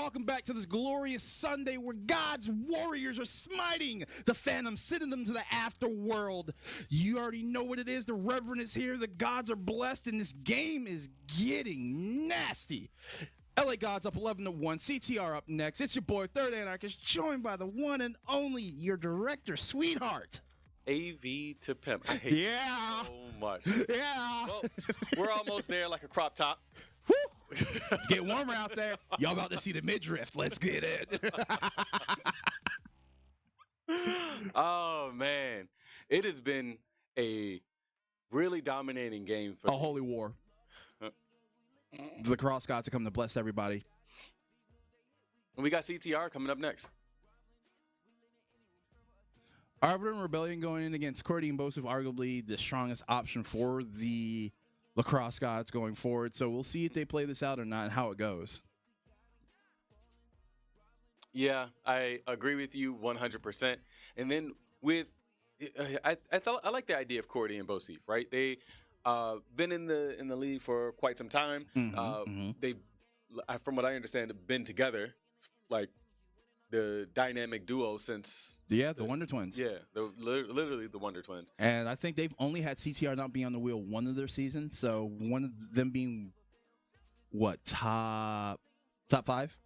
welcome back to this glorious Sunday where God's warriors are smiting the Phantoms, sending them to the afterworld. You already know what it is. The Reverend is here. The gods are blessed, and this game is getting nasty. LAxGODS up 11-1. CTR up next. It's your boy, Third Anarchist, joined by the one and only your director, sweetheart. AV to pimp. I hate Yeah. so much. Yeah. Well, we're almost there like a crop top. It's getting warmer out there. Y'all about to see the midriff. Let's get it. Oh, man. It has been a really dominating game for A holy war. The cross god to come to bless everybody. And we got CTR coming up next. Arbiter and Rebellion going in against Cordy and Bosif, arguably the strongest option for the lacrosse gods going forward. So we'll see if they play this out or not and how it goes. Yeah, I agree with you 100%. And then with, I like the idea of Cordy and Bosif, right? They been in the league for quite some time. They, from what I understand, have been together, like the dynamic duo since the Wonder Twins. Yeah, literally the Wonder Twins. And I think they've only had CTR not be on the wheel one of their seasons. So one of them being what, top 5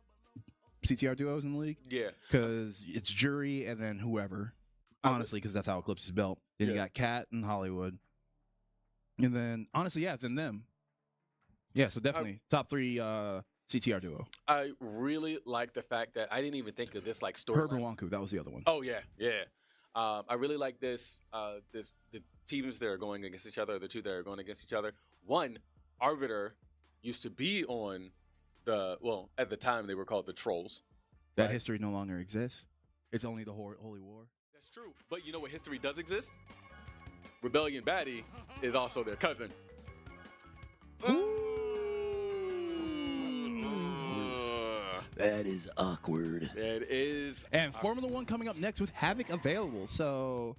CTR duos in the league? Yeah, because it's Jury and then whoever. Honestly, because that's how Eclipse is built. Then you got Cat and Hollywood. And then, honestly, yeah, then them. Yeah, so definitely top 3 CTR duo. I really like the fact that I didn't even think of this like story. Herb and Wonku, that was the other one. Oh, yeah. I really like this. The teams that are going against each other, the two that are going against each other. One, Arbiter used to be on at the time they were called the Trollz. That right? history no longer exists. It's only the Holy War. That's true. But you know what history does exist? Rebellion Baddie is also their cousin. That is awkward. It is. And Formula 1 coming up next with Havoc available. So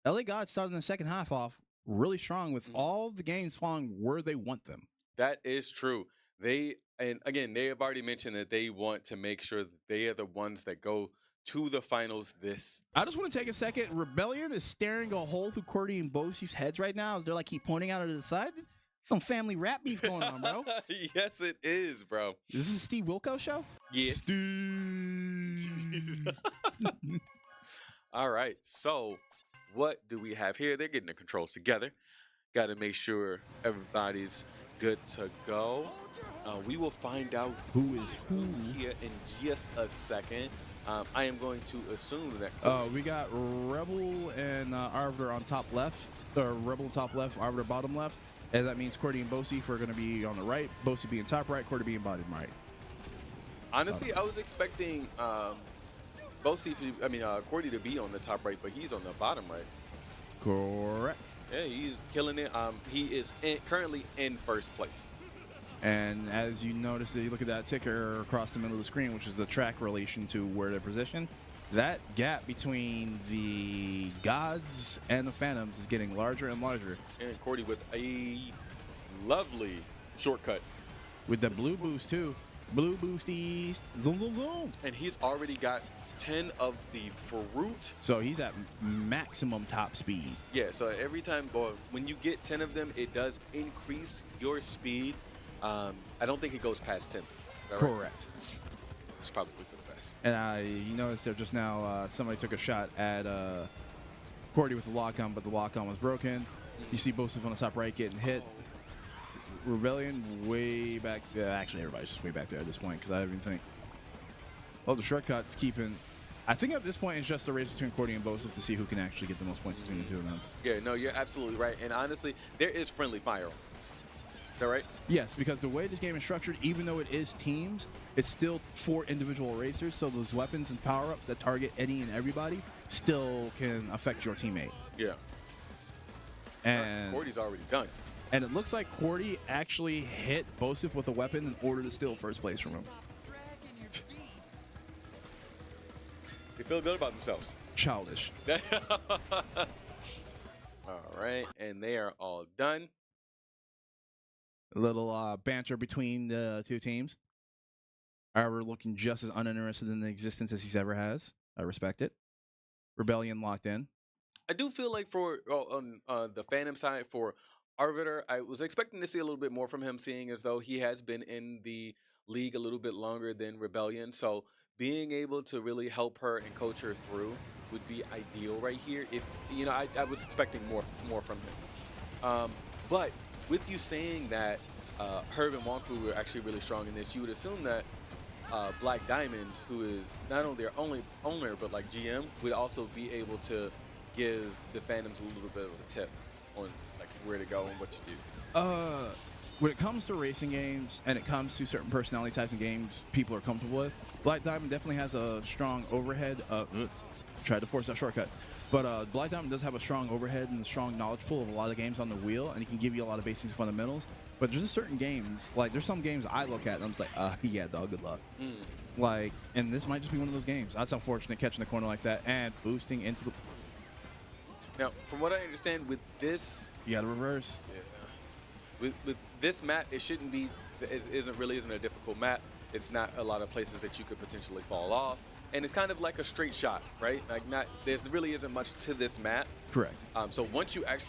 LAxGODS starting the second half off really strong with all the games falling where they want them. That is true. They have already mentioned that they want to make sure that they are the ones that go to the finals this. I just want to take a second. Rebellion is staring a hole through Cordy and Bosif's heads right now as they're like keep pointing out to the side. Some family rap beef going on, bro. Yes, it is, bro. Is this a Steve Wilkos show? Yes. Steve. All right. So what do we have here? They're getting the controls together. Got to make sure everybody's good to go. We will find out who is who here in just a second. I am going to assume that. We got Rebel and Arbiter on top left, or Rebel top left, Arbiter bottom left. And that means Cordy and Bosif are going to be on the right, Bosif being top right, Cordy being bottom right. Honestly, I was expecting Cordy to be on the top right, but he's on the bottom right. Correct. Yeah, he's killing it. He is currently in first place. And as you notice, you look at that ticker across the middle of the screen, which is the track relation to where they're positioned. That gap between the gods and the Phantoms is getting larger and larger. And Cordy with a lovely shortcut. With the blue boost, too. Blue boosties. Zoom, zoom, zoom. And he's already got 10 of the fruit. So he's at maximum top speed. Yeah, so every time, when you get 10 of them, it does increase your speed. I don't think it goes past 10. Is that right? Correct. It's probably for the best. And you notice there just now somebody took a shot at Cordy with the lock-on, but the lock-on was broken. You see Bosif on the top right getting hit. Rebellion way back. Actually, everybody's just way back there at this point because I didn't even think. Oh, the shortcut's keeping. I think at this point it's just a race between Cordy and Bosif to see who can actually get the most points between the two of them. Yeah, no, you're absolutely right. And honestly, there is friendly fire on this. Is that right? Yes, because the way this game is structured, even though it is teams, it's still 4 individual racers. So those weapons and power-ups that target any and everybody still can affect your teammate. Yeah. And Cordy's already done. And it looks like Cordy actually hit Bosif with a weapon in order to steal first place from him. They feel good about themselves. Childish. All right, and they are all done. A little banter between the two teams. However, looking just as uninterested in the existence as he's ever has. I respect it. Rebellion locked in. I do feel like for on the Phantom side for Arbiter, I was expecting to see a little bit more from him, seeing as though he has been in the league a little bit longer than Rebellion. So being able to really help her and coach her through would be ideal right here. If I was expecting more from him. But with you saying that Herb and Wonku were actually really strong in this, you would assume that Black Diamond, who is not only their only owner but like GM, would also be able to give the Phantoms a little bit of a tip on like where to go and what to do. When it comes to racing games and it comes to certain personality types of games people are comfortable with, Black Diamond definitely has a strong overhead. Tried to force that shortcut. But Black Diamond does have a strong overhead and a strong knowledge pool of a lot of games on the wheel, and he can give you a lot of basic fundamentals. But there's certain games, like there's some games I look at and I'm just like, yeah, dog, good luck. Like, and this might just be one of those games. That's unfortunate, catching the corner like that and boosting into the... Now, from what I understand, with this... You gotta reverse. Yeah. With this map, it shouldn't be... isn't a difficult map. It's not a lot of places that you could potentially fall off. And it's kind of like a straight shot, right? Like there really isn't much to this map. Correct. So once you actually